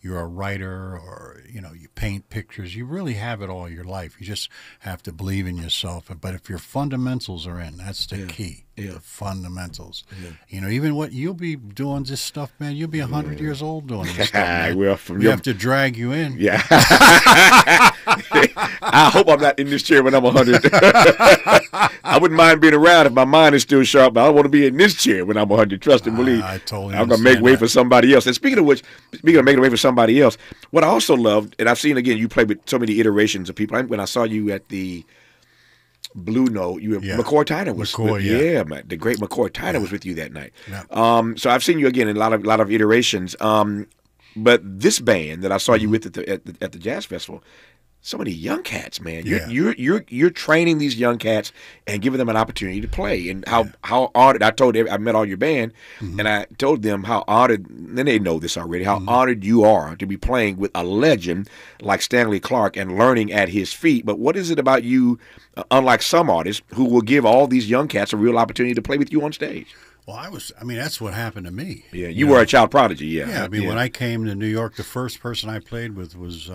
you're a writer, or you paint pictures, you really have it all your life. You just have to believe in yourself. But if your fundamentals are in, that's the key. The fundamentals. Even what you'll be doing this stuff, man. You'll be 100 years old doing this stuff, man. We have to drag you in. Yeah. I hope I'm not in this chair when I'm 100. I wouldn't mind being around if my mind is still sharp, but I don't want to be in this chair when I'm 100. Trust and believe. I totally I'm going to make way for somebody else. And speaking of making way for somebody else, what I also loved, and I've seen, again, you play with so many iterations of people. When I saw you at the Blue Note, McCoy Tyner was man, the great McCoy Tyner was with you that night. So I've seen you again in a lot of iterations. But this band that I saw you with at the Jazz Festival, so many young cats, man. You're training these young cats and giving them an opportunity to play. And how honored, I met all your band, and I told them how honored, and they know this already, how honored you are to be playing with a legend like Stanley Clarke and learning at his feet. But what is it about you, unlike some artists, who will give all these young cats a real opportunity to play with you on stage? Well, that's what happened to me. Yeah, you were a child prodigy, Yeah, when I came to New York, the first person I played with was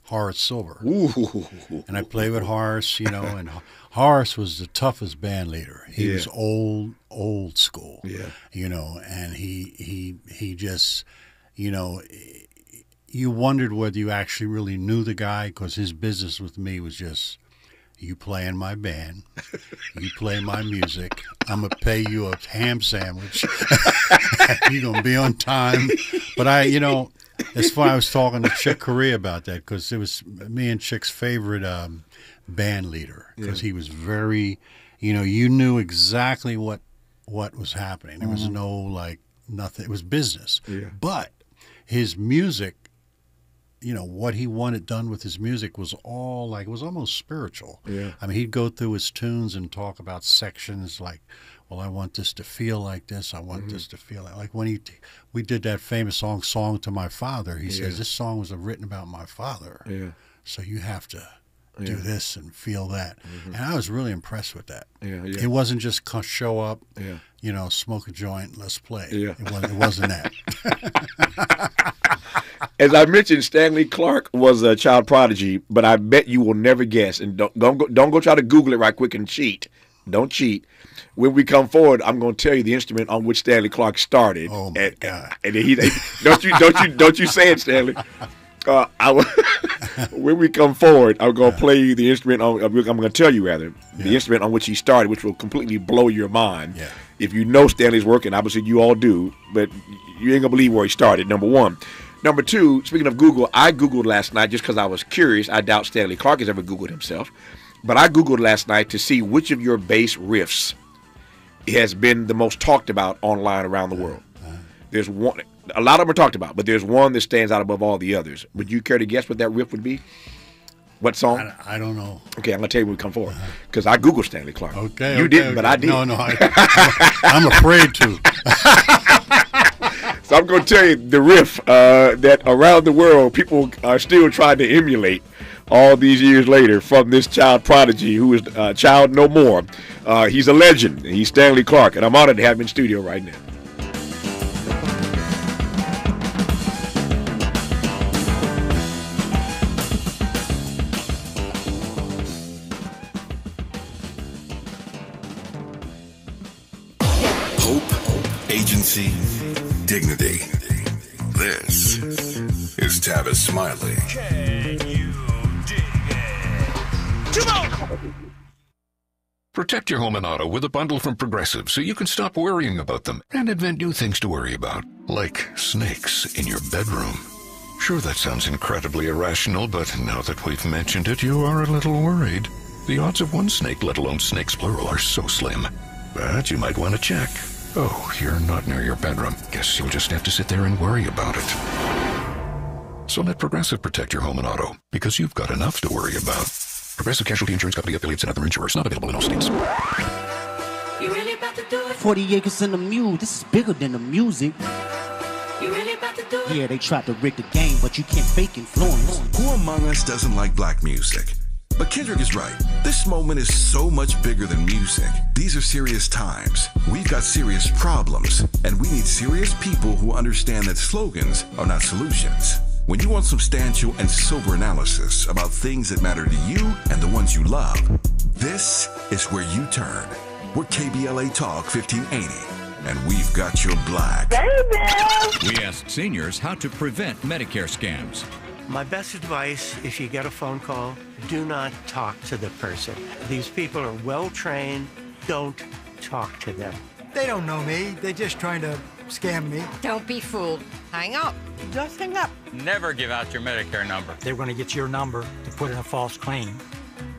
Horace Silver. Ooh. And I played with Horace, and Horace was the toughest band leader. He was old school. Yeah. And he just, you wondered whether you actually really knew the guy, because his business with me was just, you play in my band, you play my music, I'm going to pay you a ham sandwich, you're going to be on time. But that's why I was talking to Chick Corea about that, because it was me and Chick's favorite band leader, because he was very, you knew exactly what was happening. There was no, nothing. It was business. Yeah. But his music what he wanted done with his music was all like, it was almost spiritual. Yeah. I mean, he'd go through his tunes and talk about sections like, well, I want this to feel like this. I want this to feel like when we did that famous Song to My Father, he says, this song was written about my father. Yeah. So you have to do this and feel that. And I was really impressed with that. Yeah. It wasn't just show up, Yeah. Smoke a joint, let's play. Yeah. It wasn't that. As I mentioned, Stanley Clarke was a child prodigy, but I bet you will never guess. And don't go try to Google it right quick and cheat. Don't cheat. When we come forward, I'm going to tell you the instrument on which Stanley Clarke started. Oh my God! And don't you say it, Stanley. When we come forward, I'm going to play you the instrument. I'm going to tell you rather the instrument on which he started, which will completely blow your mind. Yeah. If you know Stanley's work, and obviously you all do, but you ain't gonna believe where he started. Number one. Number two. Speaking of Google, I Googled last night just because I was curious. I doubt Stanley Clarke has ever Googled himself, but I Googled last night to see which of your bass riffs has been the most talked about online around the world. There's one. A lot of them are talked about, but there's one that stands out above all the others. Would you care to guess what that riff would be? What song? I don't know. Okay, I'm going to tell you when we come forward. Because I Googled Stanley Clarke. Okay. You didn't, but I did. No, I'm afraid to. So I'm going to tell you the riff that around the world people are still trying to emulate all these years later from this child prodigy who is child no more. He's a legend. He's Stanley Clarke, and I'm honored to have him in studio right now. Agency, dignity. This is Tavis Smiley. Can you dig it? Come on! Protect your home and auto with a bundle from Progressive so you can stop worrying about them and invent new things to worry about, like snakes in your bedroom. Sure, that sounds incredibly irrational, but now that we've mentioned it, you are a little worried. The odds of one snake, let alone snakes plural, are so slim. But you might want to check. Oh, you're not near your bedroom. Guess you'll just have to sit there and worry about it. So let Progressive protect your home and auto, because you've got enough to worry about. Progressive Casualty Insurance Company, affiliates, and other insurers. Not available in all states. You really about to do it? 40 acres in the mule. This is bigger than the music. You really about to do it? Yeah, they tried to rig the game, but you can't fake influence. Who among us doesn't like black music? But Kendrick is right. This moment is so much bigger than music. These are serious times. We've got serious problems, and we need serious people who understand that slogans are not solutions. When you want substantial and sober analysis about things that matter to you and the ones you love, this is where you turn. We're KBLA Talk 1580, and we've got your black. We asked seniors how to prevent Medicare scams. My best advice, if you get a phone call, do not talk to the person. These people are well-trained. Don't talk to them. They don't know me. They're just trying to scam me. Don't be fooled. Hang up. Just hang up. Never give out your Medicare number. They're going to get your number to put in a false claim.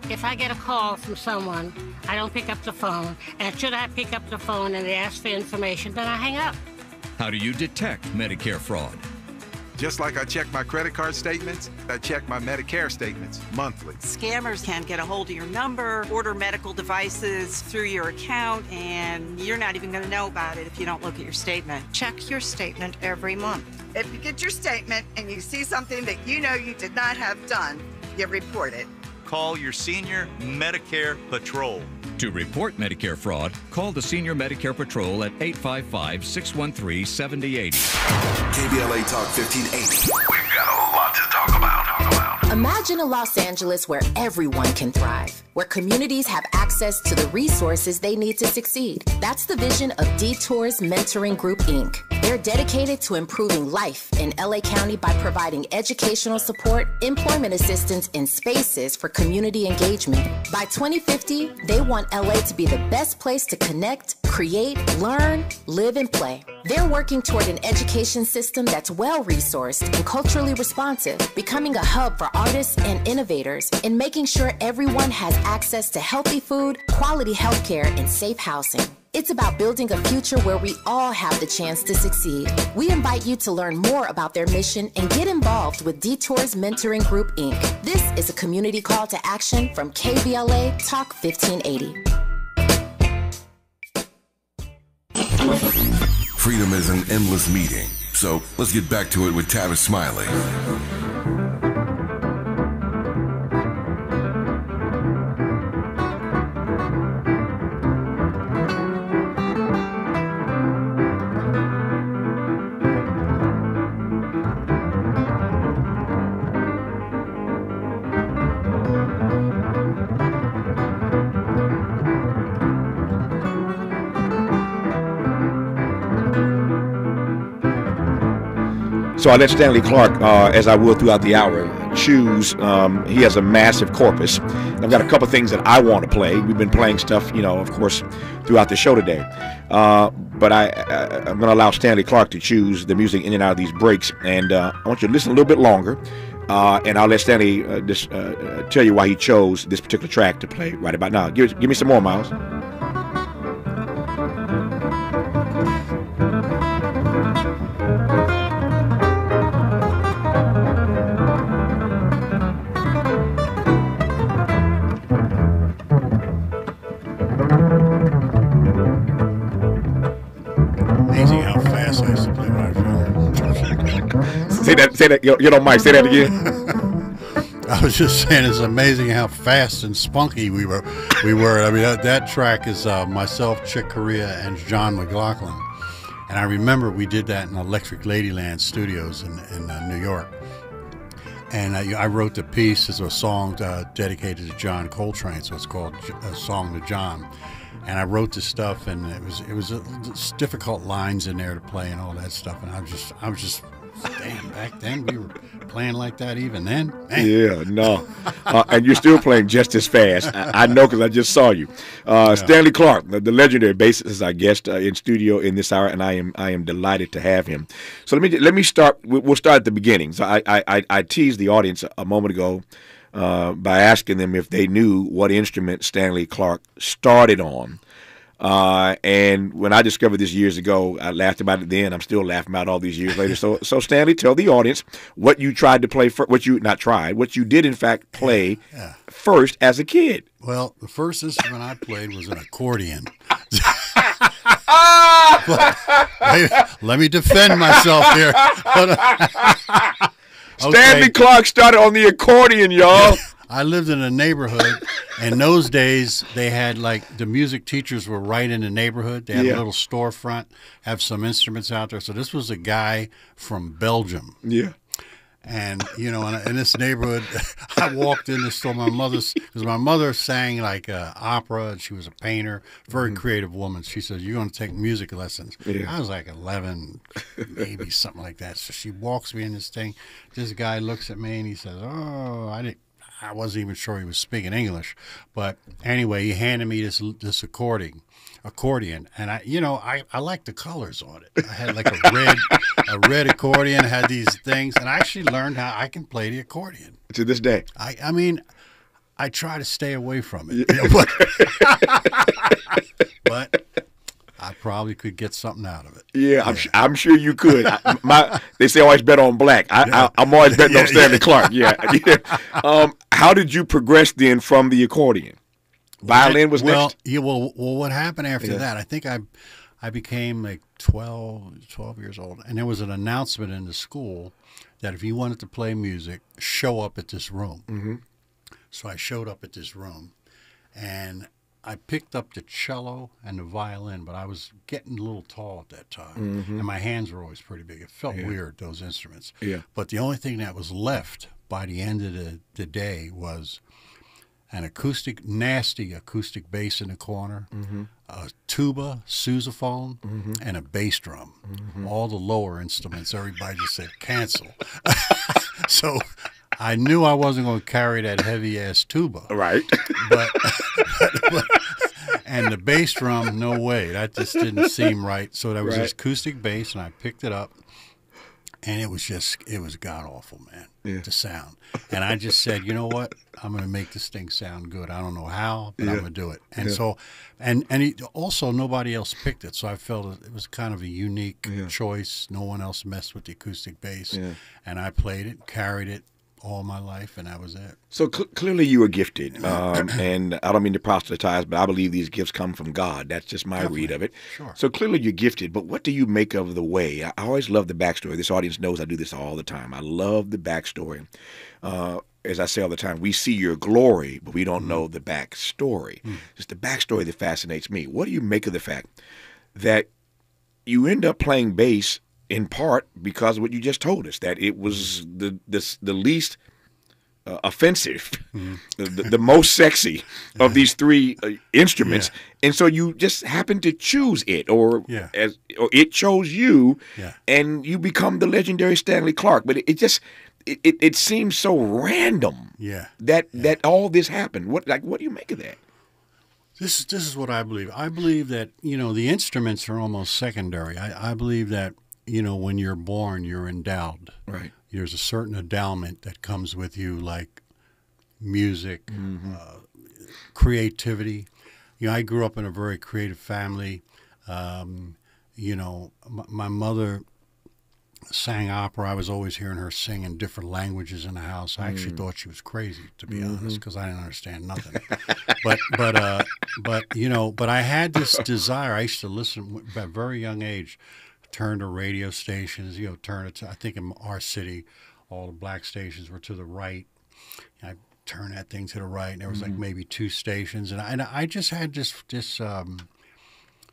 If I get a call from someone, I don't pick up the phone. And should I pick up the phone and they ask for information, then I hang up. How do you detect Medicare fraud? Just like I check my credit card statements, I check my Medicare statements monthly. Scammers can get a hold of your number, order medical devices through your account, and you're not even going to know about it if you don't look at your statement. Check your statement every month. If you get your statement and you see something that you know you did not have done, you report it. Call your senior Medicare Patrol. To report Medicare fraud, call the Senior Medicare Patrol at 855-613-7080. KBLA Talk 1580. We've got a lot to talk about. Imagine a Los Angeles where everyone can thrive, where communities have access to the resources they need to succeed. That's the vision of Detours Mentoring Group, Inc. They're dedicated to improving life in LA County by providing educational support, employment assistance, and spaces for community engagement. By 2050, they want LA to be the best place to connect, create, learn, live, and play. They're working toward an education system that's well-resourced and culturally responsive, becoming a hub for artists and innovators, and making sure everyone has access to healthy food, quality healthcare, and safe housing. It's about building a future where we all have the chance to succeed. We invite you to learn more about their mission and get involved with Detours Mentoring Group, Inc. This is a community call to action from KBLA Talk 1580. Freedom is an endless meeting, so let's get back to it with Tavis Smiley. So I let Stanley Clarke, as I will throughout the hour, choose. He has a massive corpus. I've got a couple things that I want to play. We've been playing stuff, of course, throughout the show today. But I'm going to allow Stanley Clarke to choose the music in and out of these breaks. And I want you to listen a little bit longer. And I'll let Stanley just tell you why he chose this particular track to play right about now. Give me some more, Miles. Say that, you know, Mike, say that again. I was just saying it's amazing how fast and spunky we were. I mean, that track is myself, Chick Corea, and John McLaughlin. And I remember we did that in Electric Ladyland Studios in New York. And I wrote the piece as a song dedicated to John Coltrane, so it's called A Song to John. And I wrote this stuff, and it was difficult lines in there to play and all that stuff. And I was just damn, back then we were playing like that even then. Man. Yeah, no. And you're still playing just as fast. I know because I just saw you. Stanley Clarke, the legendary bassist, is our guest in studio in this hour, and I am delighted to have him. So let me start. We'll start at the beginning. So I teased the audience a moment ago by asking them if they knew what instrument Stanley Clarke started on. And when I discovered this years ago, I laughed about it then. I'm still laughing about it all these years later. So Stanley, tell the audience what you tried to play what you did in fact play first as a kid. Well, the first instrument I played was an accordion. Let me defend myself here. Stanley Clarke started on the accordion, y'all. I lived in a neighborhood. In those days, they had the music teachers were right in the neighborhood. They had a little storefront, have some instruments out there. So this was a guy from Belgium. Yeah. And, in this neighborhood, I walked in the store. Because my mother sang opera, and she was a painter, very creative woman. She said, "You're going to take music lessons." Yeah. I was 11, maybe something like that. So she walks me in this thing. This guy looks at me and he says, "Oh, I wasn't even sure he was speaking English." But anyway, he handed me this accordion. And I liked the colors on it. I had a red accordion, had these things, and I actually learned how I can play the accordion. To this day. I mean, I try to stay away from it. But I probably could get something out of it. Yeah, I'm sure you could. They say always bet on black. I'm always betting on Stanley Clarke. Yeah. How did you progress then from the accordion? Violin was next? Well, what happened after that, I think I became 12 years old, and there was an announcement in the school that if you wanted to play music, show up at this room. Mm-hmm. So I showed up at this room, and I picked up the cello and the violin, but I was getting a little tall at that time, and my hands were always pretty big. It felt weird, those instruments. Yeah. But the only thing that was left by the end of the day was an nasty acoustic bass in the corner, a tuba, sousaphone, and a bass drum. All the lower instruments, everybody just said, cancel. So I knew I wasn't going to carry that heavy-ass tuba. Right. But and the bass drum, no way. That just didn't seem right. So there was this acoustic bass, and I picked it up. And it was god-awful, man. to sound. And I just said, you know what? I'm going to make this thing sound good. I don't know how, but I'm going to do it. And so, and also nobody else picked it. So I felt it was kind of a unique choice. No one else messed with the acoustic bass. And I played it, carried it all my life, and that was it. So clearly you were gifted, and I don't mean to proselytize, but I believe these gifts come from God. That's just my read of it. Sure. So clearly you're gifted, but what do you make of the way? I always love the backstory. This audience knows I do this all the time. I love the backstory. As I say all the time, we see your glory, but we don't know the backstory. It's the backstory that fascinates me. What do you make of the fact that you end up playing bass in part because of what you just told us, that it was the least offensive, the most sexy of these three instruments, and so you just happen to choose it, or it chose you, and you become the legendary Stanley Clarke. But it seems so random, that all this happened. What do you make of that? This is what I believe. I believe that the instruments are almost secondary. I believe that. When you're born, you're endowed. Right. There's a certain endowment that comes with you, like music, creativity. I grew up in a very creative family. My mother sang opera. I was always hearing her sing in different languages in the house. I actually thought she was crazy, to be honest, because I didn't understand nothing. but I had this desire. I used to listen at a very young age. Turn to radio stations, turn it to, I think in our city, all the black stations were to the right. I turned that thing to the right, and there was like maybe 2 stations. And I just had this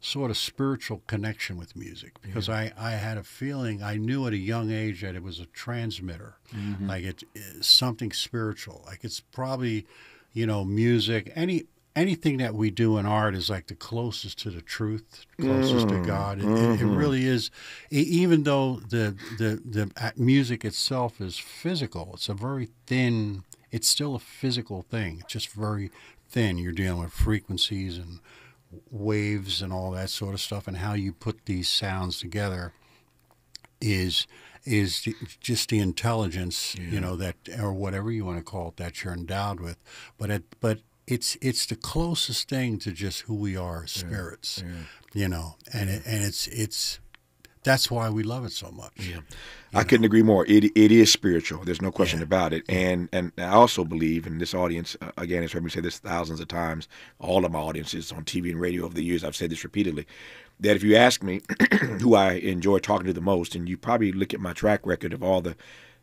sort of spiritual connection with music because I had a feeling, I knew at a young age that it was a transmitter, like it's something spiritual. Like it's probably, music, anything that we do in art is like the closest to the truth, closest to God. It really is. Even though the music itself is physical, it's a very thin. It's still a physical thing. It's just very thin. You're dealing with frequencies and waves and all that sort of stuff, and how you put these sounds together is just the intelligence, that, or whatever you want to call it, that you're endowed with. But it's the closest thing to just who we are as spirits, and it's that's why we love it so much. I couldn't agree more. It is spiritual. There's no question about it. And I also believe, and this audience, again, has heard me say this thousands of times, all of my audiences on TV and radio over the years, I've said this repeatedly, that if you ask me who I enjoy talking to the most, and you probably look at my track record of all the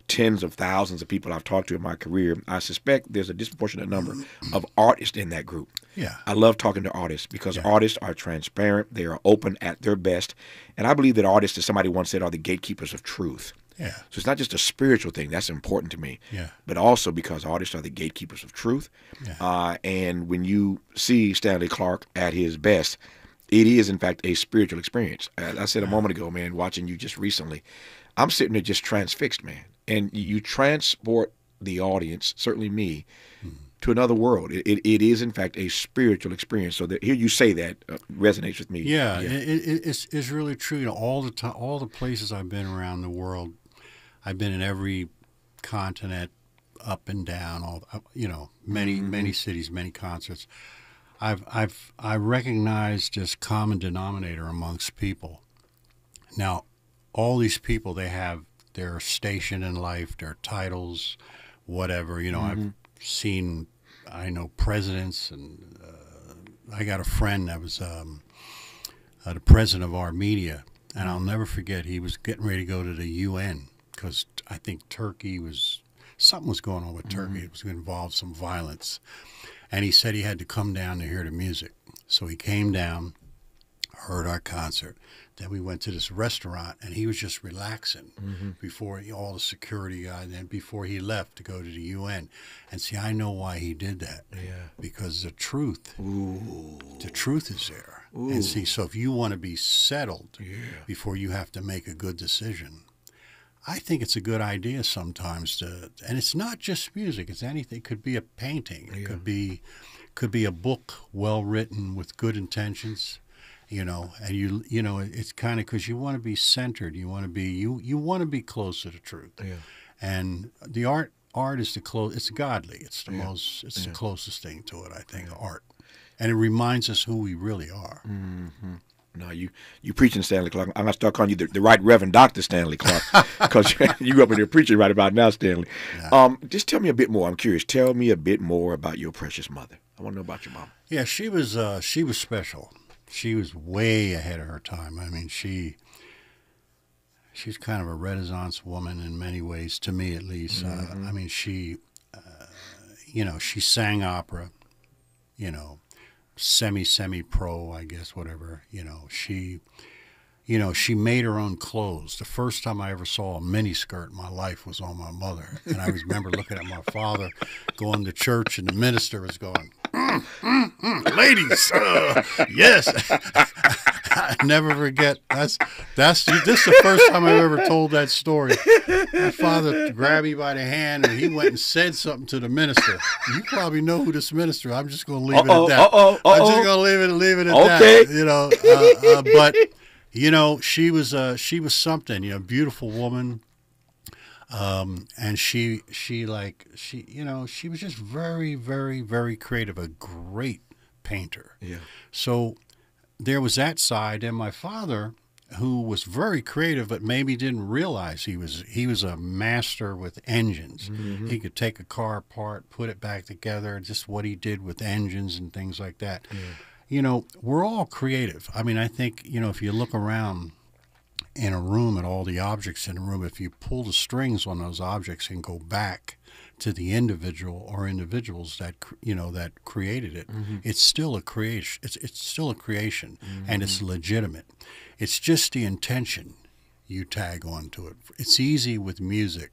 tens of thousands of people I've talked to in my career, I suspect there's a disproportionate number of artists in that group. I love talking to artists because artists are transparent, they are open at their best, and I believe that artists, as somebody once said, are the gatekeepers of truth. So it's not just a spiritual thing, that's important to me, but also because artists are the gatekeepers of truth. And when you see Stanley Clarke at his best, it is, in fact, a spiritual experience. As I said a moment ago, man, watching you just recently, I'm sitting there just transfixed, man. And you transport the audience, certainly me, to another world. It is, in fact, a spiritual experience. So that, here you say that resonates with me. It's really true. All the time, all the places I've been around the world, I've been in every continent, up and down. Many cities, many concerts. I recognized this common denominator amongst people. Now, all these people, they have their station in life, their titles, whatever. I've seen, I know presidents, and I got a friend that was the president of Armenia, and I'll never forget, he was getting ready to go to the UN because I think something was going on with Turkey. It was going to involve some violence. And he said he had to come down to hear the music. So he came down, heard our concert. Then we went to this restaurant, and he was just relaxing before all the security guys, and before he left to go to the UN. And see, I know why he did that. Because the truth is there. And see, so if you want to be settled before you have to make a good decision, I think it's a good idea sometimes to, and it's not just music, it's anything. It could be a painting. It could be a book well written with good intentions. And it's kind of because you want to be centered. You want to be close to the truth. And the art is it's godly. It's the the closest thing to it, I think, art. And it reminds us who we really are. Mm-hmm. No, you preaching Stanley Clarke. I'm going to start calling you the Right Reverend Dr. Stanley Clarke, because you up in there preaching right about now, Stanley. Yeah. Just tell me a bit more. I'm curious. Tell me a bit more about your precious mother. I want to know about your mom. Yeah, she was special. She was way ahead of her time. I mean, she's kind of a Renaissance woman in many ways, to me at least. Mm-hmm. I mean, she sang opera, semi-pro, I guess, whatever. She made her own clothes. The first time I ever saw a miniskirt in my life was on my mother. And I remember looking at my father going to church, and the minister was going, ladies, yes. I never forget. This is the first time I've ever told that story. My father grabbed me by the hand, and he went and said something to the minister. You probably know who this minister is. I'm just going to leave it at that. I'm just going to leave it at that. But she was something. Beautiful woman. And she was just very, very, very creative. A great painter. Yeah. So there was that side, and my father, who was very creative, but maybe didn't realize he was a master with engines. Mm-hmm. He could take a car apart, put it back together, just what he did with engines and things like that. Yeah. We're all creative. I mean, I think, if you look around in a room at all the objects in a room, if you pull the strings on those objects and go back to the individual or individuals that created it, mm-hmm. It's still a creation. It's still a creation, mm-hmm. And it's legitimate. It's just the intention you tag onto it. It's easy with music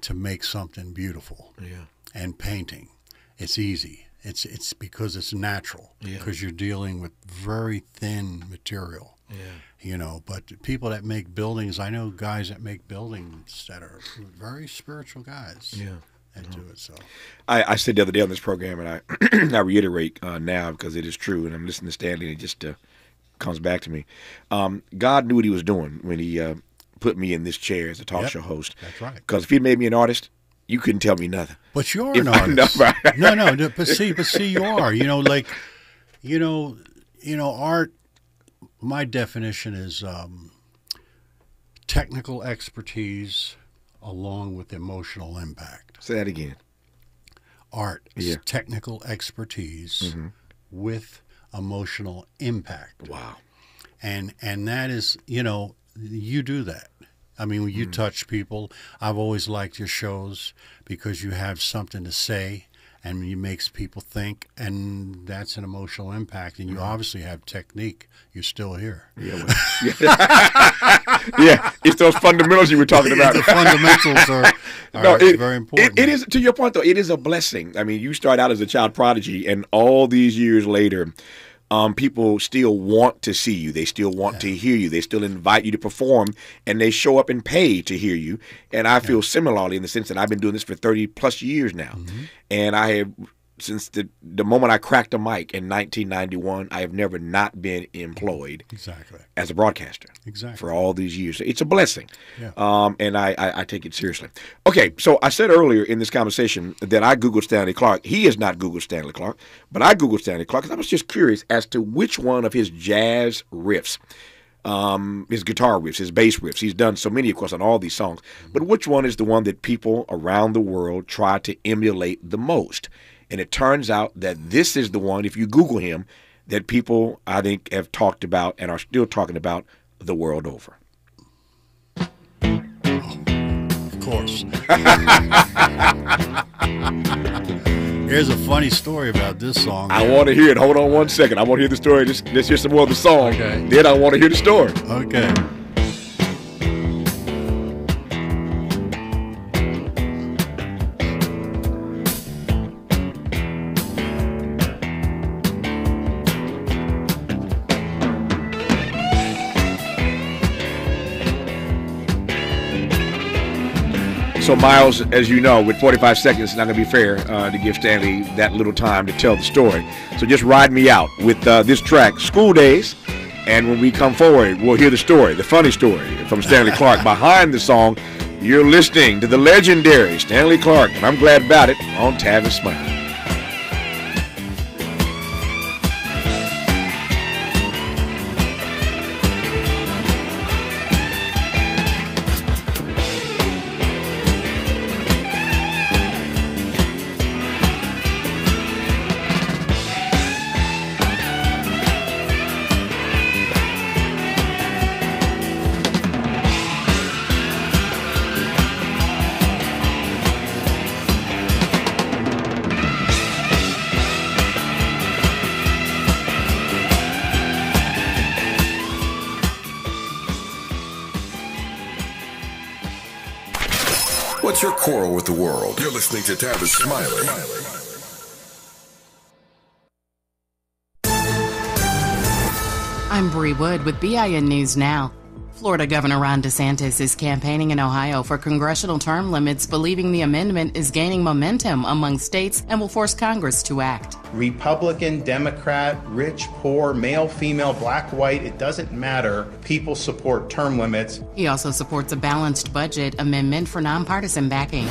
to make something beautiful. Yeah. And painting, it's easy. It's because it's natural. Yeah. Because you're dealing with very thin material. Yeah. But people that make buildings, I know guys that make buildings that are very spiritual guys. Yeah. That do it. So I said the other day on this program, and I reiterate now because it is true, and I'm listening to Stanley, and it just comes back to me. God knew what he was doing when he put me in this chair as a talk show host. That's right. Because if he made me an artist, you couldn't tell me nothing. But you're an artist. No. But see, you are. Art. My definition is technical expertise along with emotional impact. Say that again. Art is technical expertise, mm-hmm. with emotional impact. Wow. And that is, you do that. I mean, when you touch people, I've always liked your shows because you have something to say and it makes people think, and that's an emotional impact. And you obviously have technique. You're still here. Yeah, it's those fundamentals you were talking about. The fundamentals are very important. It is, to your point, though, it is a blessing. I mean, you start out as a child prodigy, and all these years later, people still want to see you. They still want to hear you. They still invite you to perform, and they show up and pay to hear you. And I feel similarly in the sense that I've been doing this for 30-plus years now. Mm-hmm. And I have, since the moment I cracked a mic in 1991, I have never not been employed as a broadcaster for all these years. So it's a blessing, and I take it seriously. Okay, so I said earlier in this conversation that I Googled Stanley Clarke. He has not Googled Stanley Clarke, but I Googled Stanley Clarke because I was just curious as to which one of his jazz riffs, his guitar riffs, his bass riffs, he's done so many, of course, on all these songs, but which one is the one that people around the world try to emulate the most? And it turns out that this is the one, if you Google him, that people, I think, have talked about and are still talking about the world over. Of course. Here's a funny story about this song. I want to hear it. Hold on one second. I want to hear the story. Let's hear some more of the song. Okay. Then I want to hear the story. Okay. So, Miles, as you know, with 45 seconds, it's not going to be fair to give Stanley that little time to tell the story. So just ride me out with this track, School Days, and when we come forward, we'll hear the story, the funny story from Stanley Clarke behind the song You're listening to the legendary Stanley Clarke, and I'm glad about it, on Tavis Smiley. What's your quarrel with the world? You're listening to Tavis Smiley. I'm Bree Wood with BIN News Now. Florida Governor Ron DeSantis is campaigning in Ohio for congressional term limits, believing the amendment is gaining momentum among states and will force Congress to act. Republican, Democrat, rich, poor, male, female, black, white, it doesn't matter. People support term limits. He also supports a balanced budget amendment for nonpartisan backing.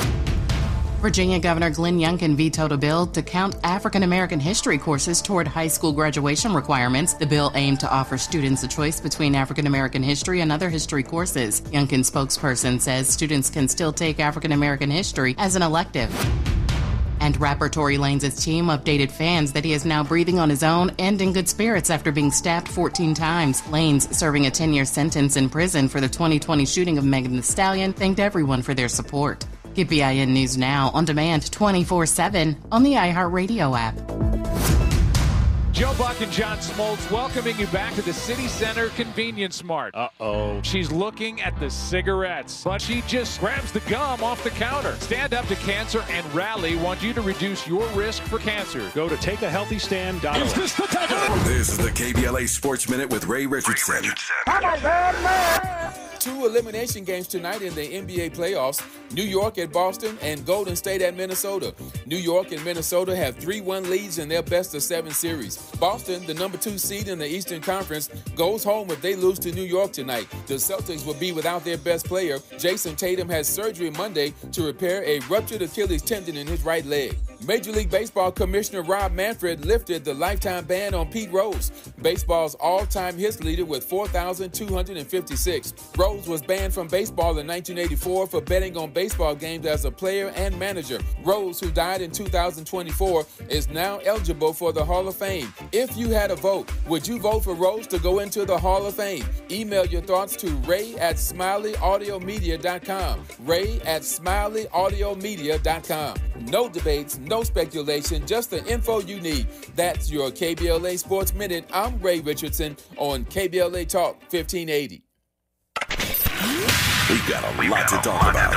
Virginia Governor Glenn Youngkin vetoed a bill to count African American history courses toward high school graduation requirements. The bill aimed to offer students a choice between African American history and other history courses. Youngkin's spokesperson says students can still take African American history as an elective. And rapper Tory Lanez' team updated fans that he is now breathing on his own and in good spirits after being stabbed 14 times. Lanez, serving a 10-year sentence in prison for the 2020 shooting of Megan Thee Stallion, thanked everyone for their support. Get BIN News Now on demand 24/7 on the iHeartRadio app. Joe Buck and John Smoltz welcoming you back to the City Center Convenience Mart. Uh-oh. She's looking at the cigarettes, but she just grabs the gum off the counter. Stand Up to Cancer and Rally want you to reduce your risk for cancer. Go to takeahealthystand.org. Is this the time? This is the KBLA Sports Minute with Ray Richardson. Two elimination games tonight in the NBA playoffs. New York at Boston and Golden State at Minnesota. New York and Minnesota have 3-1 leads in their best-of-7 series. Boston, the number 2 seed in the Eastern Conference, goes home if they lose to New York tonight. The Celtics will be without their best player. Jason Tatum has surgery Monday to repair a ruptured Achilles tendon in his right leg. Major League Baseball Commissioner Rob Manfred lifted the lifetime ban on Pete Rose, baseball's all-time hits leader with 4,256. Rose was banned from baseball in 1984 for betting on baseball games as a player and manager. Rose, who died in 2024, is now eligible for the Hall of Fame. If you had a vote, would you vote for Rose to go into the Hall of Fame? Email your thoughts to ray@smileyAudiomedia.com. ray@smileyAudiomedia.com. No debates, no speculation, just the info you need. That's your KBLA Sports Minute. I'm Ray Richardson on KBLA Talk 1580. We got a lot to talk about.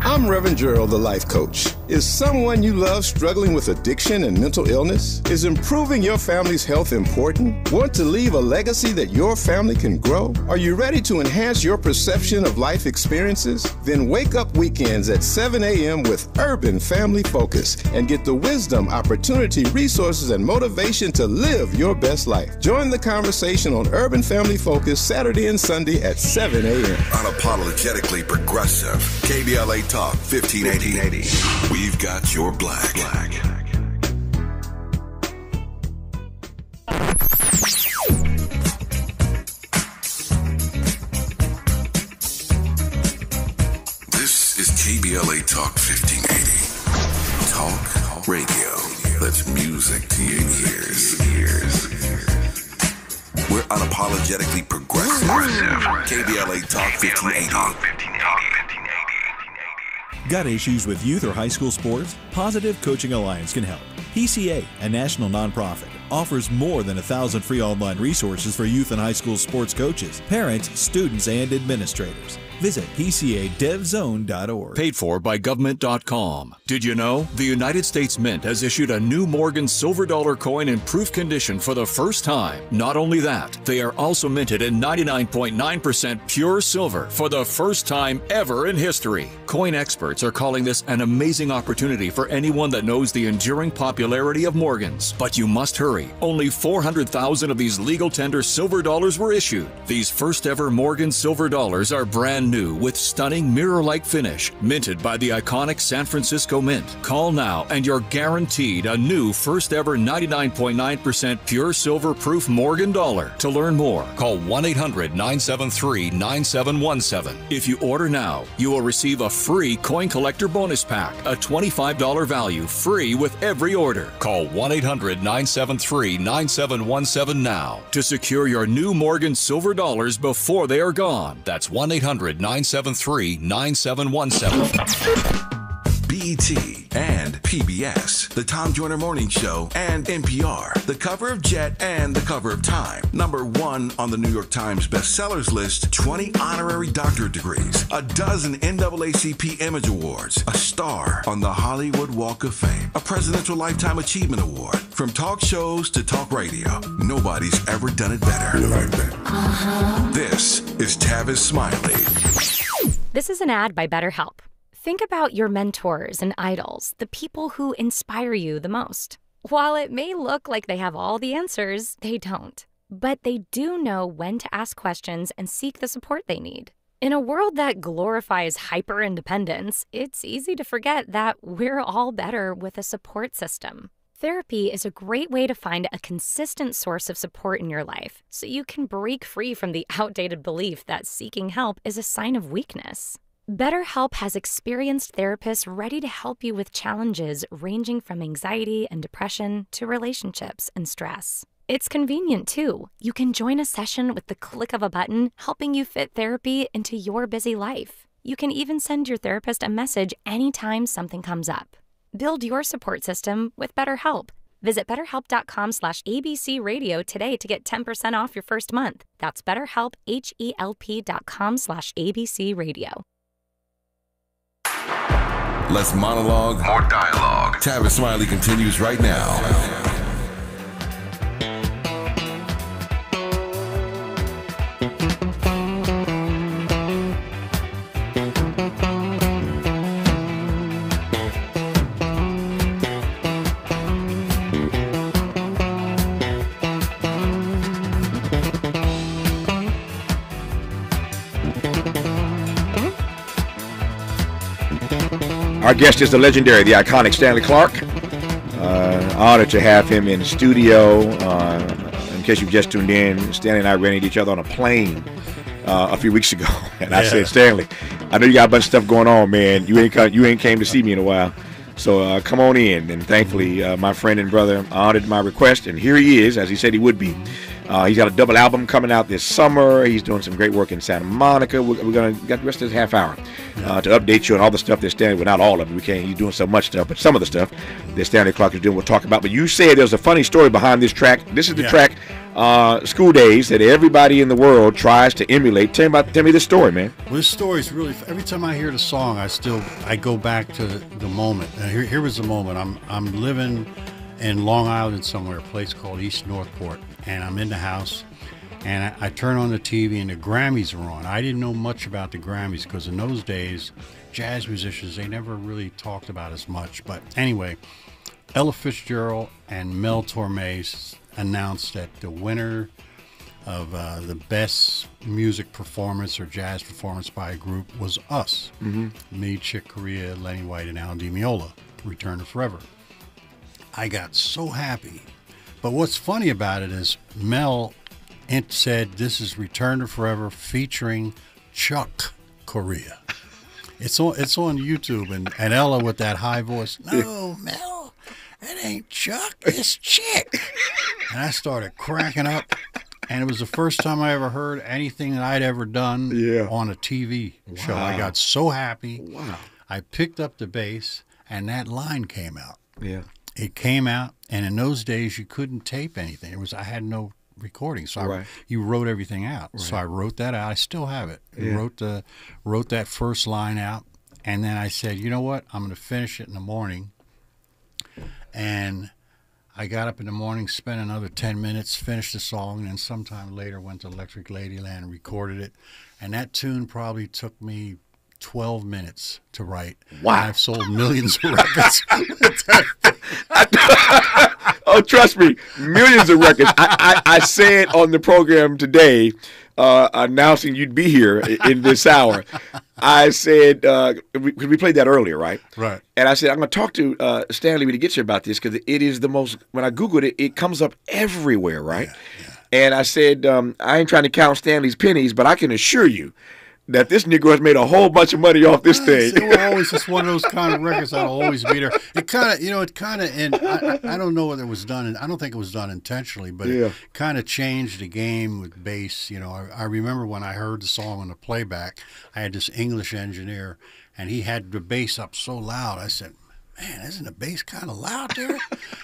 I'm Reverend Gerald, the life coach. Is someone you love struggling with addiction and mental illness? Is improving your family's health important? Want to leave a legacy that your family can grow? Are you ready to enhance your perception of life experiences? Then wake up weekends at 7 a.m. with Urban Family Focus and get the wisdom, opportunity, resources, and motivation to live your best life. Join the conversation on Urban Family Focus Saturday and Sunday at 7 a.m. Unapologetically progressive. KBLA Talk 1580. We've got your black. This is KBLA Talk 1580. Talk radio. That's music to your ears. We're unapologetically progressive. KBLA Talk 1580. Got issues with youth or high school sports? Positive Coaching Alliance can help. PCA, a national nonprofit, offers more than 1,000 free online resources for youth and high school sports coaches, parents, students, and administrators. Visit PCADevZone.org. Paid for by government.com. Did you know? The United States Mint has issued a new Morgan silver dollar coin in proof condition for the first time. Not only that, they are also minted in 99.9% pure silver for the first time ever in history. Coin experts are calling this an amazing opportunity for anyone that knows the enduring popularity of Morgans. But you must hurry. Only 400,000 of these legal tender silver dollars were issued. These first ever Morgan silver dollars are brand brand new with stunning mirror-like finish, minted by the iconic San Francisco Mint. Call now and you're guaranteed a new first ever 99.9% pure silver proof Morgan dollar. To learn more, call 1-800-973-9717. If you order now, you will receive a free coin collector bonus pack, a $25 value, free with every order. Call 1-800-973-9717 now to secure your new Morgan silver dollars before they are gone. That's 1-800-973-9717. BET and PBS, the Tom Joyner Morning Show, and NPR, the cover of Jet and the cover of Time. #1 on the New York Times bestsellers list, 20 honorary doctorate degrees, a dozen NAACP Image Awards, a star on the Hollywood Walk of Fame, a Presidential Lifetime Achievement Award. From talk shows to talk radio, nobody's ever done it better. You like that? This is Tavis Smiley. This is an ad by BetterHelp. Think about your mentors and idols, the people who inspire you the most. While it may look like they have all the answers, they don't. But they do know when to ask questions and seek the support they need. In a world that glorifies hyper-independence, it's easy to forget that we're all better with a support system. Therapy is a great way to find a consistent source of support in your life, so you can break free from the outdated belief that seeking help is a sign of weakness. BetterHelp has experienced therapists ready to help you with challenges ranging from anxiety and depression to relationships and stress. It's convenient, too. You can join a session with the click of a button, helping you fit therapy into your busy life. You can even send your therapist a message anytime something comes up. Build your support system with BetterHelp. Visit BetterHelp.com/ABC Radio today to get 10% off your first month. That's BetterHelp, HELP.com/ABC Radio. Less monologue, more dialogue. Tavis Smiley continues right now. Our guest is the legendary, the iconic Stanley Clarke. Honored to have him in the studio. In case you've just tuned in, Stanley and I ran into each other on a plane a few weeks ago, and I said, Stanley, I know you got a bunch of stuff going on, man. You ain't came to see me in a while, so come on in. And thankfully, my friend and brother honored my request, and here he is, as he said he would be. He's got a double album coming out this summer. He's doing some great work in Santa Monica. We're going to get the rest of this half hour to update you on all the stuff that Stanley, well, not all of it, we can't, he's doing so much stuff, but some of the stuff that Stanley Clarke is doing, we'll talk about. But you said there's a funny story behind this track. This is the track, School Days, that everybody in the world tries to emulate. Tell me this story, man. Well, this story is really, every time I hear the song, I go back to the moment. And here was the moment. I'm living in Long Island somewhere, a place called East Northport, and I'm in the house, and I turn on the TV, and the Grammys are on. I didn't know much about the Grammys because in those days, jazz musicians, they never really talked about as much. But anyway, Ella Fitzgerald and Mel Torme announced that the winner of the best music performance or jazz performance by a group was us. Me, Chick Corea, Lenny White, and Al Di Meola, Return to Forever. I got so happy. But what's funny about it is Mel said this is Return to Forever featuring Chuck Corea. It's on YouTube, and Ella with that high voice, no, Mel, it ain't Chuck, it's Chick. And I started cracking up, and it was the first time I ever heard anything that I'd ever done on a TV show. I got so happy. Wow. I picked up the bass, and that line came out. Yeah. It came out, and in those days you couldn't tape anything. I had no recording, so you wrote everything out. Right. So I wrote that out. I still have it. Yeah. Wrote that first line out, and then I said, you know what? I'm going to finish it in the morning. And I got up in the morning, spent another 10 minutes, finished the song, and then sometime later went to Electric Ladyland and recorded it. And that tune probably took me 12 minutes to write. Wow. And I've sold millions of records. Oh, trust me, millions of records. I said on the program today, announcing you'd be here in this hour. I said, we played that earlier, right? Right. And I said, I'm going to talk to Stanley when he gets here about this, because it is the most, when I Googled it, it comes up everywhere, right? Yeah. And I said, I ain't trying to count Stanley's pennies, but I can assure you that this Negro has made a whole bunch of money off this thing. It was always just one of those kind of records that'll always be there. It kind of, and I don't know whether it was done, I don't think it was done intentionally, but it kind of changed the game with bass. You know, I remember when I heard the song on the playback, I had this English engineer, and he had the bass up so loud. I said, man, isn't the bass kind of loud there?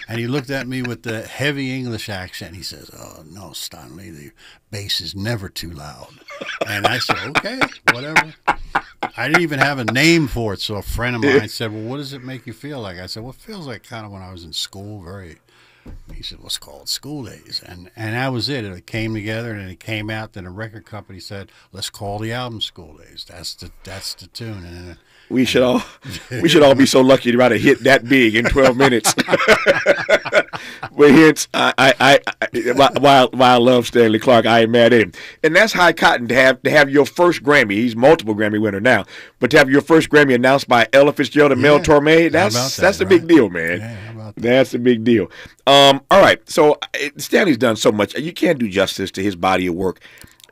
And he looked at me with the heavy English accent. He says, oh, no, Stanley, the bass is never too loud. And I said, okay, whatever. I didn't even have a name for it. So a friend of mine said, well, what does it make you feel like? I said, well, it feels like kind of when I was in school, he said, well, it's called School Days. And that was it. It came together, and then it came out. Then a record company said, let's call the album School Days. That's the tune. And then we should all be so lucky to write a hit that big in 12 minutes. But hence, while I love Stanley Clarke, I ain't mad at him. And that's high cotton to have your first Grammy. He's multiple Grammy winner now, but to have your first Grammy announced by Ella Fitzgerald and Mel Torme, that's a big deal, man. Yeah, how about that? That's a big deal. All right, so Stanley's done so much. You can't do justice to his body of work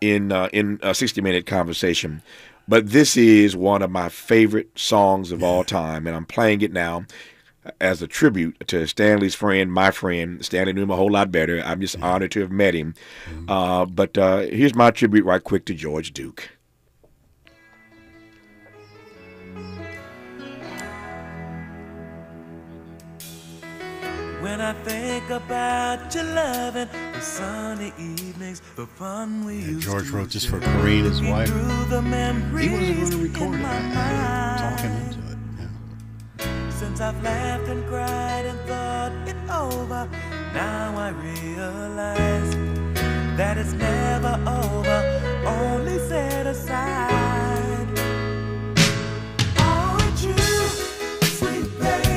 in a 60-minute conversation. But this is one of my favorite songs of all time, and I'm playing it now as a tribute to Stanley's friend, my friend. Stanley knew him a whole lot better. I'm just honored to have met him. But here's my tribute right quick to George Duke. When I think about your loving, the sunny evenings, the fun we used George to wrote this for Corrine, his wife. He wasn't going to record it. I talk him into it. Yeah. Since I've laughed and cried and thought it over, now I realize that it's never over, only set aside. Oh, it's you, sweet baby.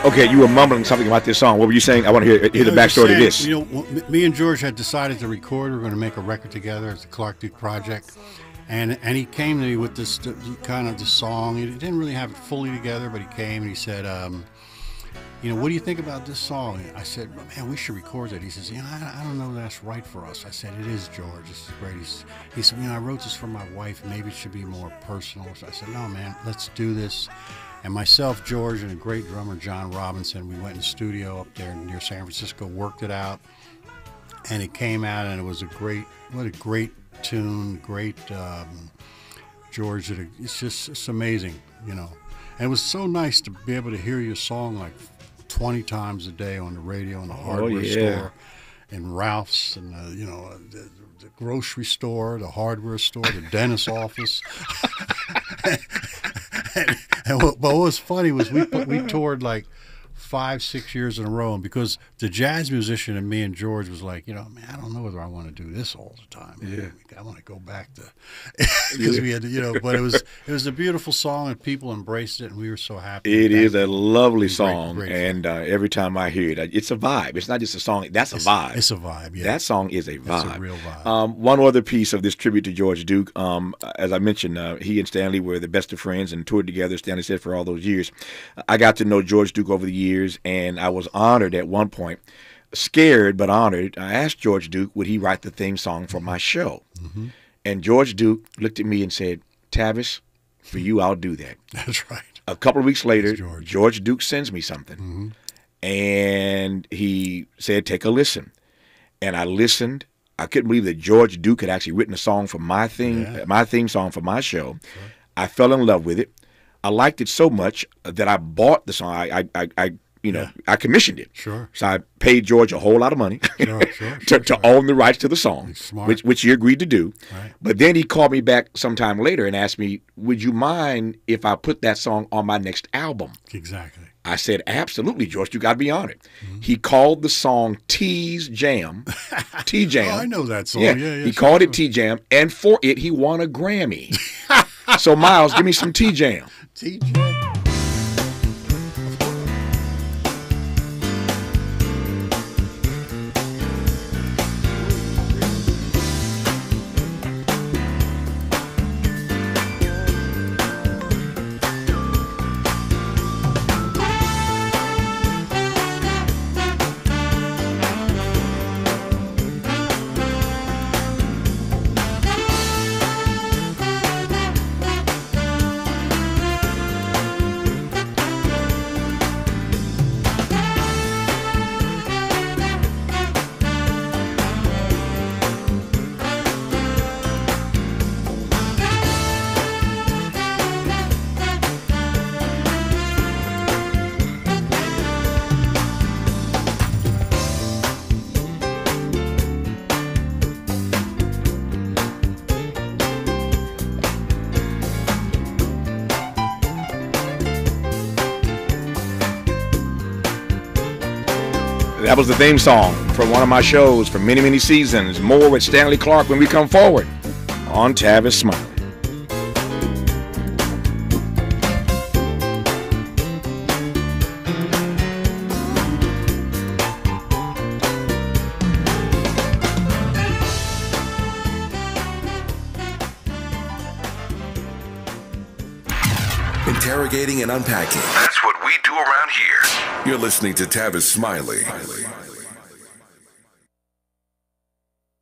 Okay, you were mumbling something about this song. What were you saying? I want to hear the backstory to this. You know, me and George had decided to record. We were going to make a record together. It's the Clarke Duke Project. And he came to me with this kind of the song. He didn't really have it fully together, but he came and he said, you know, what do you think about this song? I said, man, we should record it. He says, you know, I don't know if that's right for us. I said, it is, George. This is great. He said, you know, I wrote this for my wife. Maybe it should be more personal. So I said, no, man, let's do this. And myself, George, and a great drummer, John Robinson, we went in the studio up there near San Francisco, worked it out, and it came out, and it was what a great tune, great George. It's amazing, you know. And it was so nice to be able to hear your song like 20 times a day on the radio, in the hardware store, in Ralph's, and you know, the grocery store, the hardware store, the dentist's office. But what was funny was we toured like 5-6 years in a row, and because the jazz musician and me and George was like, you know, man, I don't know whether I want to do this all the time. Yeah, I want to go back to because we had to, you know. But it was a beautiful song, and people embraced it, and we were so happy. It is a lovely song, great and every time I hear it, it's a vibe. It's not just a song; that's a vibe. It's a vibe. Yeah, that song is a vibe. It's a real vibe. One other piece of this tribute to George Duke. As I mentioned, he and Stanley were the best of friends and toured together. Stanley said for all those years. I got to know George Duke over the years. And I was honored at one point, scared but honored. I asked George Duke, would he write the theme song for my show? Mm-hmm. And George Duke looked at me and said, Tavis, for you, I'll do that. That's right. A couple of weeks later, George Duke sends me something. Mm-hmm. And he said, take a listen. And I listened. I couldn't believe that George Duke had actually written a song for my theme song for my show. Sure. I fell in love with it. I liked it so much that I bought the song. I I commissioned it. Sure. So I paid George a whole lot of money to own the rights to the song, which he agreed to do. Right. But then he called me back sometime later and asked me, would you mind if I put that song on my next album? Exactly. I said, absolutely, George, you got to be on it. Mm-hmm. He called the song T's Jam. T-Jam. Oh, I know that song. Yeah, he called it T-Jam, and for it, he won a Grammy. So, Miles, give me some T-Jam. T-Jam. That was the theme song for one of my shows for many, many seasons. More with Stanley Clarke when we come forward on Tavis Smiley. Interrogating and unpacking. That's what we do around here. You're listening to Tavis Smiley.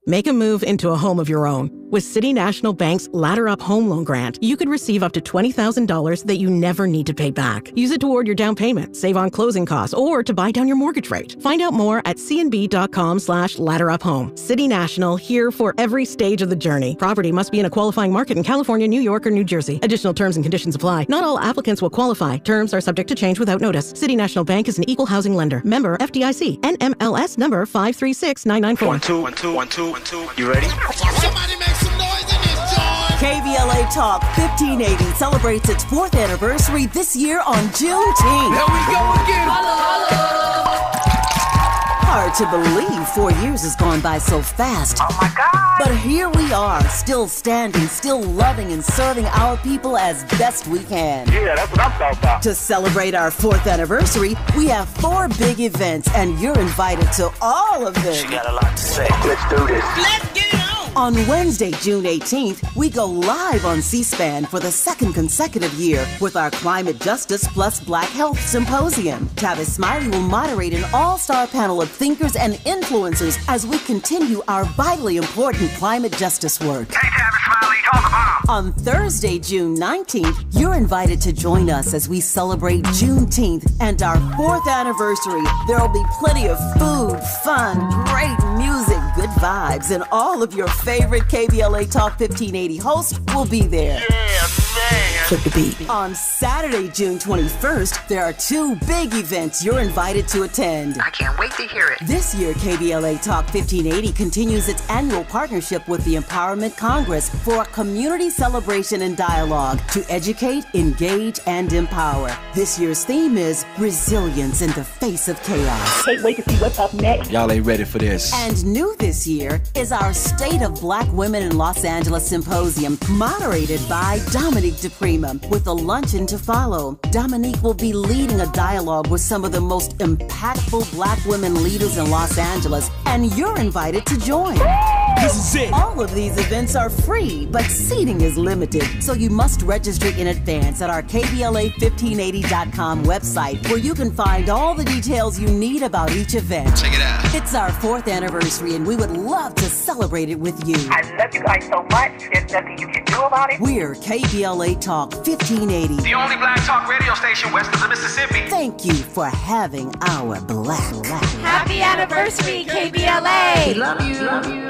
Make a move into a home of your own. With City National Bank's Ladder Up Home Loan Grant, you could receive up to $20,000 that you never need to pay back. Use it toward your down payment, save on closing costs, or to buy down your mortgage rate. Find out more at cnb.com/ladderuphome. City National, here for every stage of the journey. Property must be in a qualifying market in California, New York, or New Jersey. Additional terms and conditions apply. Not all applicants will qualify. Terms are subject to change without notice. City National Bank is an equal housing lender. Member FDIC. NMLS number 536994. 1 2 You ready? Somebody make some noise in this joint. KBLA Talk 1580 celebrates its 4th anniversary this year on Juneteenth. Here we go again. Hard to believe 4 years has gone by so fast. Oh my God. But here we are, still standing, still loving and serving our people as best we can. Yeah, that's what I'm talking about. To celebrate our 4th anniversary, we have 4 big events, and you're invited to all of them. She got a lot to say. Let's do this. Let's get it on. On Wednesday, June 18th, we go live on C-SPAN for the 2nd consecutive year with our Climate Justice plus Black Health Symposium. Tavis Smiley will moderate an all-star panel of thinkers and influencers as we continue our vitally important climate justice work. Hey, Tavis Smiley, talk about. On Thursday, June 19th, you're invited to join us as we celebrate Juneteenth and our 4th anniversary. There will be plenty of food, fun, great music, good vibes, and all of your favorite KBLA Talk 1580 hosts will be there. Yeah, man. Flip the beat. On Saturday, June 21st, there are 2 big events you're invited to attend. I can't wait to hear it. This year, KBLA Talk 1580 continues its annual partnership with the Empowerment Congress for a community celebration and dialogue to educate, engage, and empower. This year's theme is resilience in the face of chaos. Can't wait to see what's up next. Y'all ain't ready for this. And new this year is our State of Black Women in Los Angeles Symposium, moderated by Dominique DePrima, with a luncheon to follow. Dominique will be leading a dialogue with some of the most impactful Black women leaders in Los Angeles, and you're invited to join. This is it. All of these events are free, but seating is limited, so you must register in advance at our KBLA1580.com website, where you can find all the details you need about each event. Check it out. It's our 4th anniversary, and we would love to celebrate it with you. I love you guys so much. There's nothing you can do about it. We're KBLA Talk 1580. The only black talk radio station west of the Mississippi. Thank you for having our black. Happy anniversary, KBLA. Love you. Love you.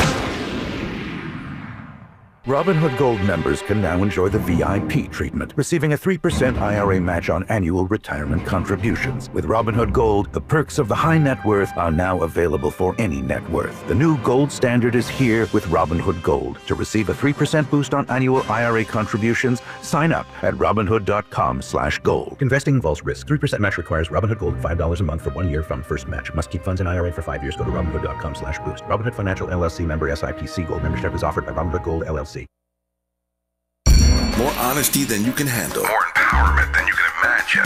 Robinhood Gold members can now enjoy the VIP treatment, receiving a 3% IRA match on annual retirement contributions. With Robinhood Gold, the perks of the high net worth are now available for any net worth. The new gold standard is here with Robinhood Gold. To receive a 3% boost on annual IRA contributions, sign up at Robinhood.com/gold. Investing involves risk. 3% match requires Robinhood Gold $5 a month for 1 year from first match. Must keep funds in IRA for 5 years. Go to Robinhood.com/boost. Robinhood Financial LLC member SIPC. Gold membership is offered by Robinhood Gold LLC. More honesty than you can handle. More empowerment than you can imagine.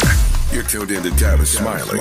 You're tuned in to Tavis Smiley.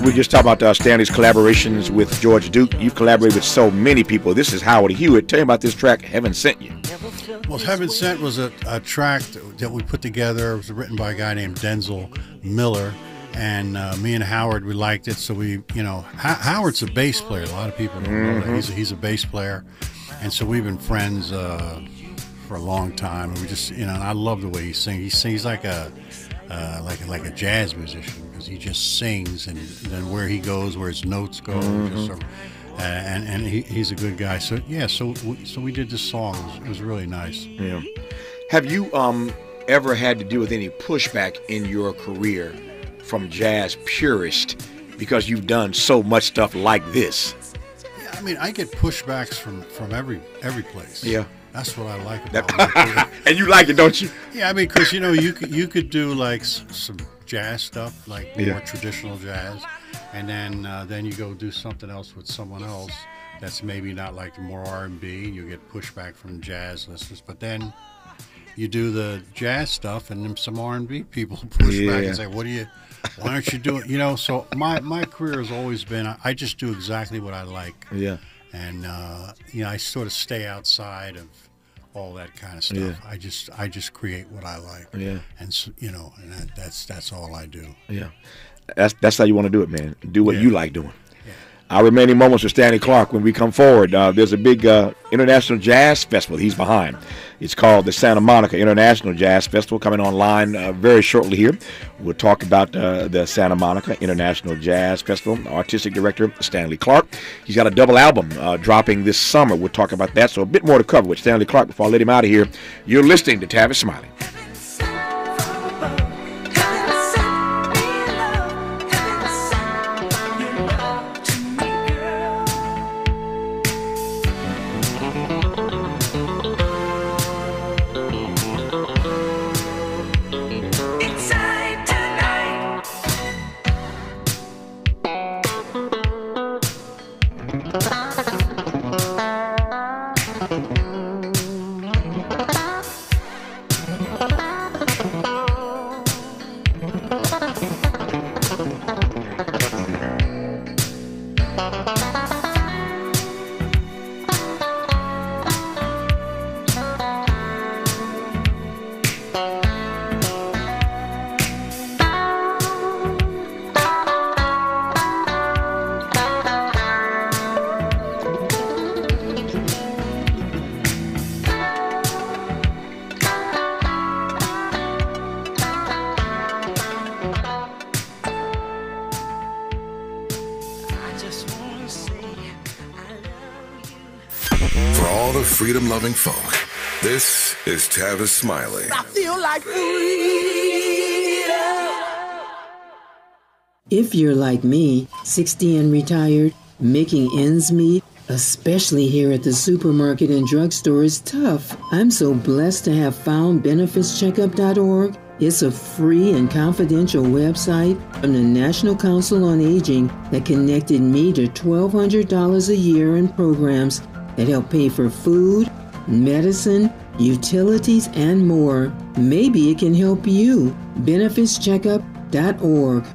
We just talked about Stanley's collaborations with George Duke. You've collaborated with so many people. This is Howard Hewitt. Tell me about this track, Heaven Sent You. Well, Heaven Sent was a track that we put together. It was written by a guy named Denzel Miller. And me and Howard, we liked it. So we, Howard's a bass player. A lot of people don't know that. He's a bass player. And so we've been friends for a long time. And we just, and I love the way he sings. He sings like a jazz musician, because he just sings, and then where he goes, where his notes go, and he's a good guy. So yeah, so we did this song. It was really nice. Yeah. Have you ever had to deal with any pushback in your career from jazz purists because you've done so much stuff like this? Yeah, I mean, I get pushbacks from every place. Yeah. That's what I like about it. And you like it, don't you? Yeah, I mean, because you could do like some jazz stuff, like more traditional jazz, and then you go do something else with someone else that's maybe not like more R&B. You get pushback from jazz listeners, but then you do the jazz stuff, and then some R&B people push back and say, why aren't you doing? So my career has always been, I just do exactly what I like. Yeah. And I sort of stay outside of all that kind of stuff. Yeah. I just create what I like. Yeah. And and that's all I do. Yeah. That's how you want to do it, man. Do what you like doing. Yeah. Our remaining moments with Stanley Clarke when we come forward. There's a big international jazz festival he's behind. It's called the Santa Monica International Jazz Festival, coming online very shortly here. We'll talk about the Santa Monica International Jazz Festival. Artistic director Stanley Clarke. He's got a double album dropping this summer. We'll talk about that. So a bit more to cover with Stanley Clarke before I let him out of here. You're listening to Tavis Smiley. Freedom-loving folk. This is Tavis Smiley. I feel like freedom. If you're like me, 60 and retired, making ends meet, especially here at the supermarket and drugstore, is tough. I'm so blessed to have found benefitscheckup.org. It's a free and confidential website from the National Council on Aging that connected me to $1,200 a year in programs that help pay for food, medicine, utilities, and more. Maybe it can help you. benefitscheckup.org.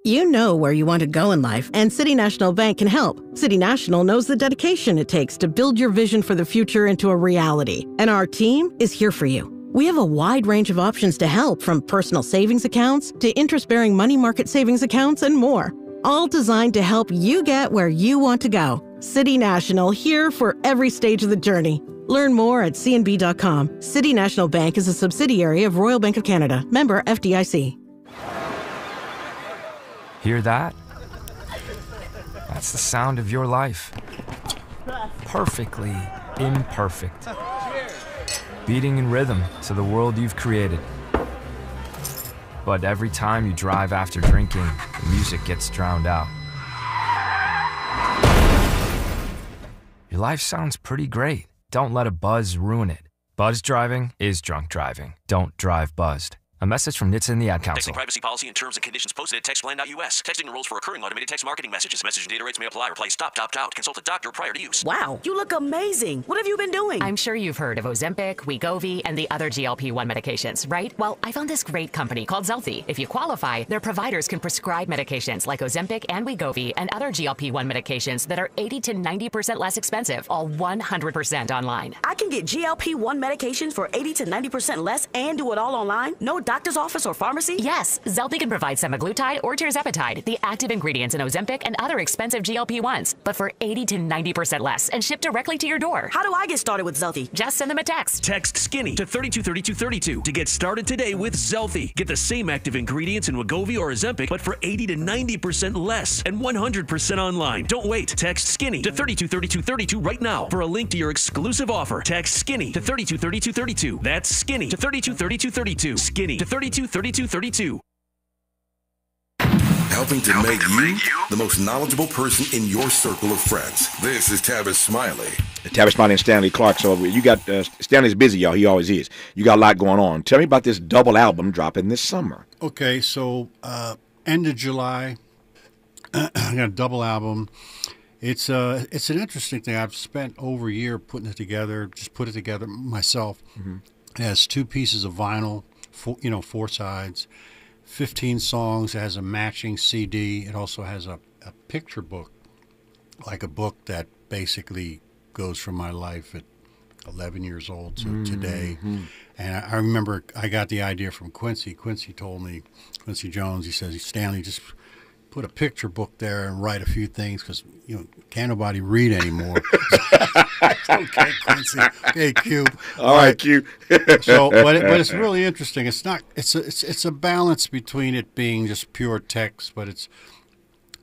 You know where you want to go in life, and City National Bank can help. City National knows the dedication it takes to build your vision for the future into a reality, and our team is here for you. We have a wide range of options to help, from personal savings accounts to interest-bearing money market savings accounts and more, all designed to help you get where you want to go. City National, here for every stage of the journey. Learn more at cnb.com. City National Bank is a subsidiary of Royal Bank of Canada, member FDIC. Hear that? That's the sound of your life. Perfectly imperfect. Beating in rhythm to the world you've created. But every time you drive after drinking, the music gets drowned out. Your life sounds pretty great. Don't let a buzz ruin it. Buzz driving is drunk driving. Don't drive buzzed. A message from NHTSA and the Ad Council. Texting privacy policy and terms and conditions posted at textplan.us. Texting enrolls for recurring automated text marketing messages. Message and data rates may apply. Reply stop, opt out. Consult a doctor prior to use. Wow, you look amazing. What have you been doing? I'm sure you've heard of Ozempic, Wegovy, and the other GLP-1 medications, right? Well, I found this great company called Zelty. If you qualify, their providers can prescribe medications like Ozempic and Wegovy and other GLP-1 medications that are 80 to 90% less expensive, all 100% online. I can get GLP-1 medications for 80 to 90% less and do it all online? No doctor's office or pharmacy? Yes, Zelty can provide semaglutide or tirzepatide, the active ingredients in Ozempic and other expensive GLP-1s, but for 80 to 90% less and shipped directly to your door. How do I get started with Zelty? Just send them a text. Text SKINNY to 323232 to get started today with Zelty. Get the same active ingredients in Wegovy or Ozempic, but for 80 to 90% less and 100% online. Don't wait. Text SKINNY to 323232 right now for a link to your exclusive offer. Text SKINNY to 323232. That's SKINNY to 323232. SKINNY to 323232. Helping to make you the most knowledgeable person in your circle of friends. This is Tavis Smiley. Tavis Smiley and Stanley Clarke. So you got Stanley's busy, y'all. He always is. You got a lot going on. Tell me about this double album dropping this summer. Okay, so end of July, I got a double album. It's an interesting thing. I've spent over a year putting it together. Just put it together myself. Mm-hmm. It has 2 pieces of vinyl. 4 sides, 15 songs. It has a matching CD. It also has a picture book, like a book that basically goes from my life at 11 years old to today. And I remember I got the idea from Quincy. Quincy told me, Quincy Jones, he says, Stanley, just put a picture book there and write a few things because, can't nobody read anymore. Okay, Quincy. Okay, Q. All right, Q. So, but it's really interesting. It's not. It's a balance between it being just pure text, but it's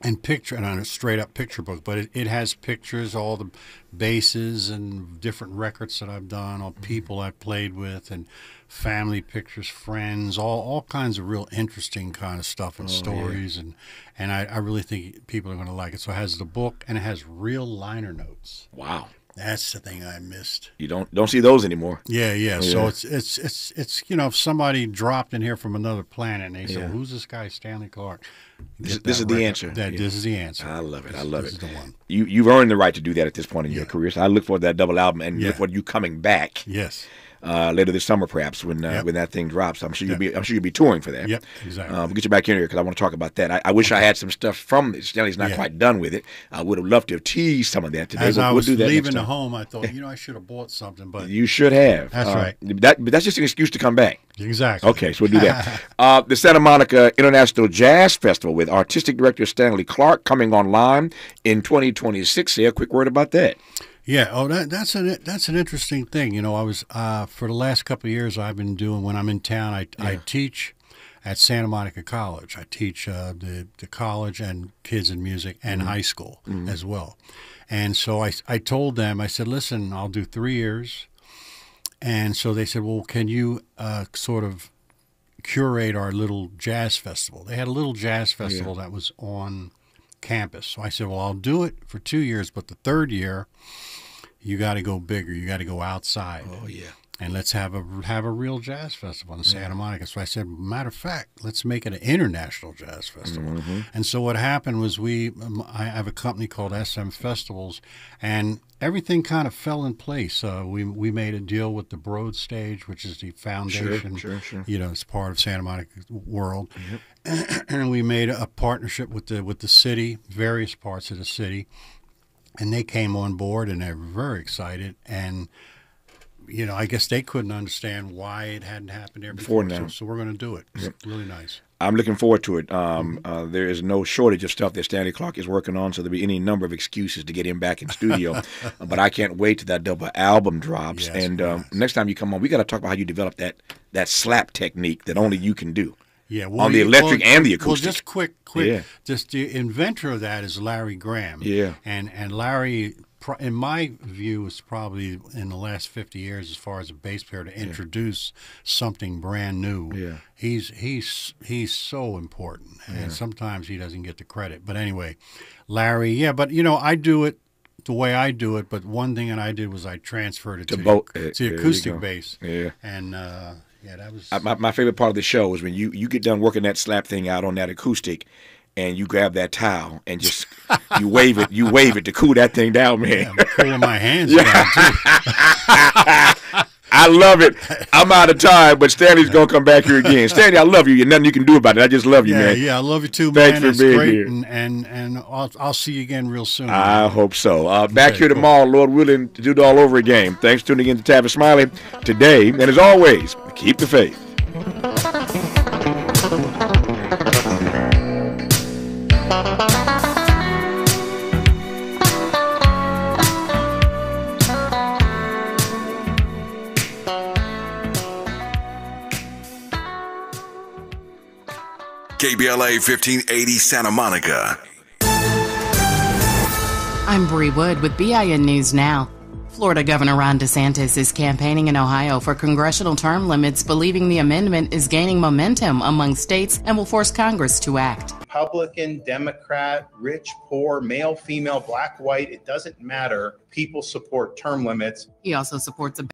and on a straight up picture book. But it has pictures, all the basses and different records that I've done, all people I've played with, and family pictures, friends, all kinds of real interesting kind of stuff and stories. Yeah. And I really think people are going to like it. So it has the book and it has real liner notes. Wow. That's the thing I missed. You don't see those anymore. Yeah. So it's if somebody dropped in here from another planet and they said, "Who's this guy, Stanley Clarke?" This is the answer. This is the answer. I love it. I love it. This is the one. You've earned the right to do that at this point in your career. So I look forward to that double album and look forward to you coming back. Yes. Later this summer, perhaps when that thing drops. I'm sure you'll be touring for that. Yep, exactly. We'll get you back in here because I want to talk about that. I wish I had some stuff from it. Stanley's not quite done with it. I would have loved to have teased some of that today. As I was do that leaving the home, I thought, I should have bought something. But you should have. That's right. But that's just an excuse to come back. Exactly. Okay, so we'll do that. The Santa Monica International Jazz Festival with artistic director Stanley Clarke coming online in 2026. Say a quick word about that. Yeah. Oh, that's an interesting thing. I was for the last couple of years I've been doing when I'm in town. I teach at Santa Monica College. I teach the college and kids in music and high school as well. And so I told them, I said, listen, I'll do 3 years. And so they said, well, can you sort of curate our little jazz festival? They had a little jazz festival that was on campus. So I said, well, I'll do it for 2 years, but the third year, you got to go bigger. You got to go outside. Oh, yeah. And let's have a real jazz festival in Santa Monica. So I said, matter of fact, let's make it an international jazz festival. Mm-hmm. And so what happened was I have a company called SM Festivals, and everything kind of fell in place. We made a deal with the Broad Stage, which is the foundation, Sure. you know, it's part of Santa Monica World. Yep. And we made a partnership with the city, various parts of the city, and they came on board, and they were very excited. And you know, I guess they couldn't understand why it hadn't happened there before now. So we're going to do it. It's really nice. I'm looking forward to it. There is no shortage of stuff that Stanley Clarke is working on, so there'll be any number of excuses to get him back in studio. But I can't wait till that double album drops. Yes, and next time you come on, we got to talk about how you develop that slap technique that only you can do. Yeah, well, on the electric and the acoustic. Well, just quick. Yeah. Just the inventor of that is Larry Graham. Yeah. And Larry, in my view, is probably in the last 50 years as far as a bass player to introduce something brand new. Yeah. He's so important, and sometimes he doesn't get the credit. But anyway, Larry, but you know, I do it the way I do it. But one thing that I did was I transferred it to the acoustic bass. Yeah. And that was my favorite part of the show is when you get done working that slap thing out on that acoustic, and you grab that towel and just you wave it to cool that thing down, man. Yeah, I'm cooling my hands down too. I love it. I'm out of time, but Stanley's gonna come back here again. Stanley, I love you. There's nothing you can do about it. I just love you, man. Yeah, I love you too, man. Thanks for being great, here. And I'll see you again real soon. I hope so. Back here tomorrow, Lord willing, to do it all over again. Thanks for tuning in to Tavis Smiley today, and as always, keep the faith. KBLA 1580 Santa Monica. I'm Bree Wood with BIN News Now. Florida Governor Ron DeSantis is campaigning in Ohio for congressional term limits, believing the amendment is gaining momentum among states and will force Congress to act. Republican, Democrat, rich, poor, male, female, black, white, it doesn't matter. People support term limits. He also supports a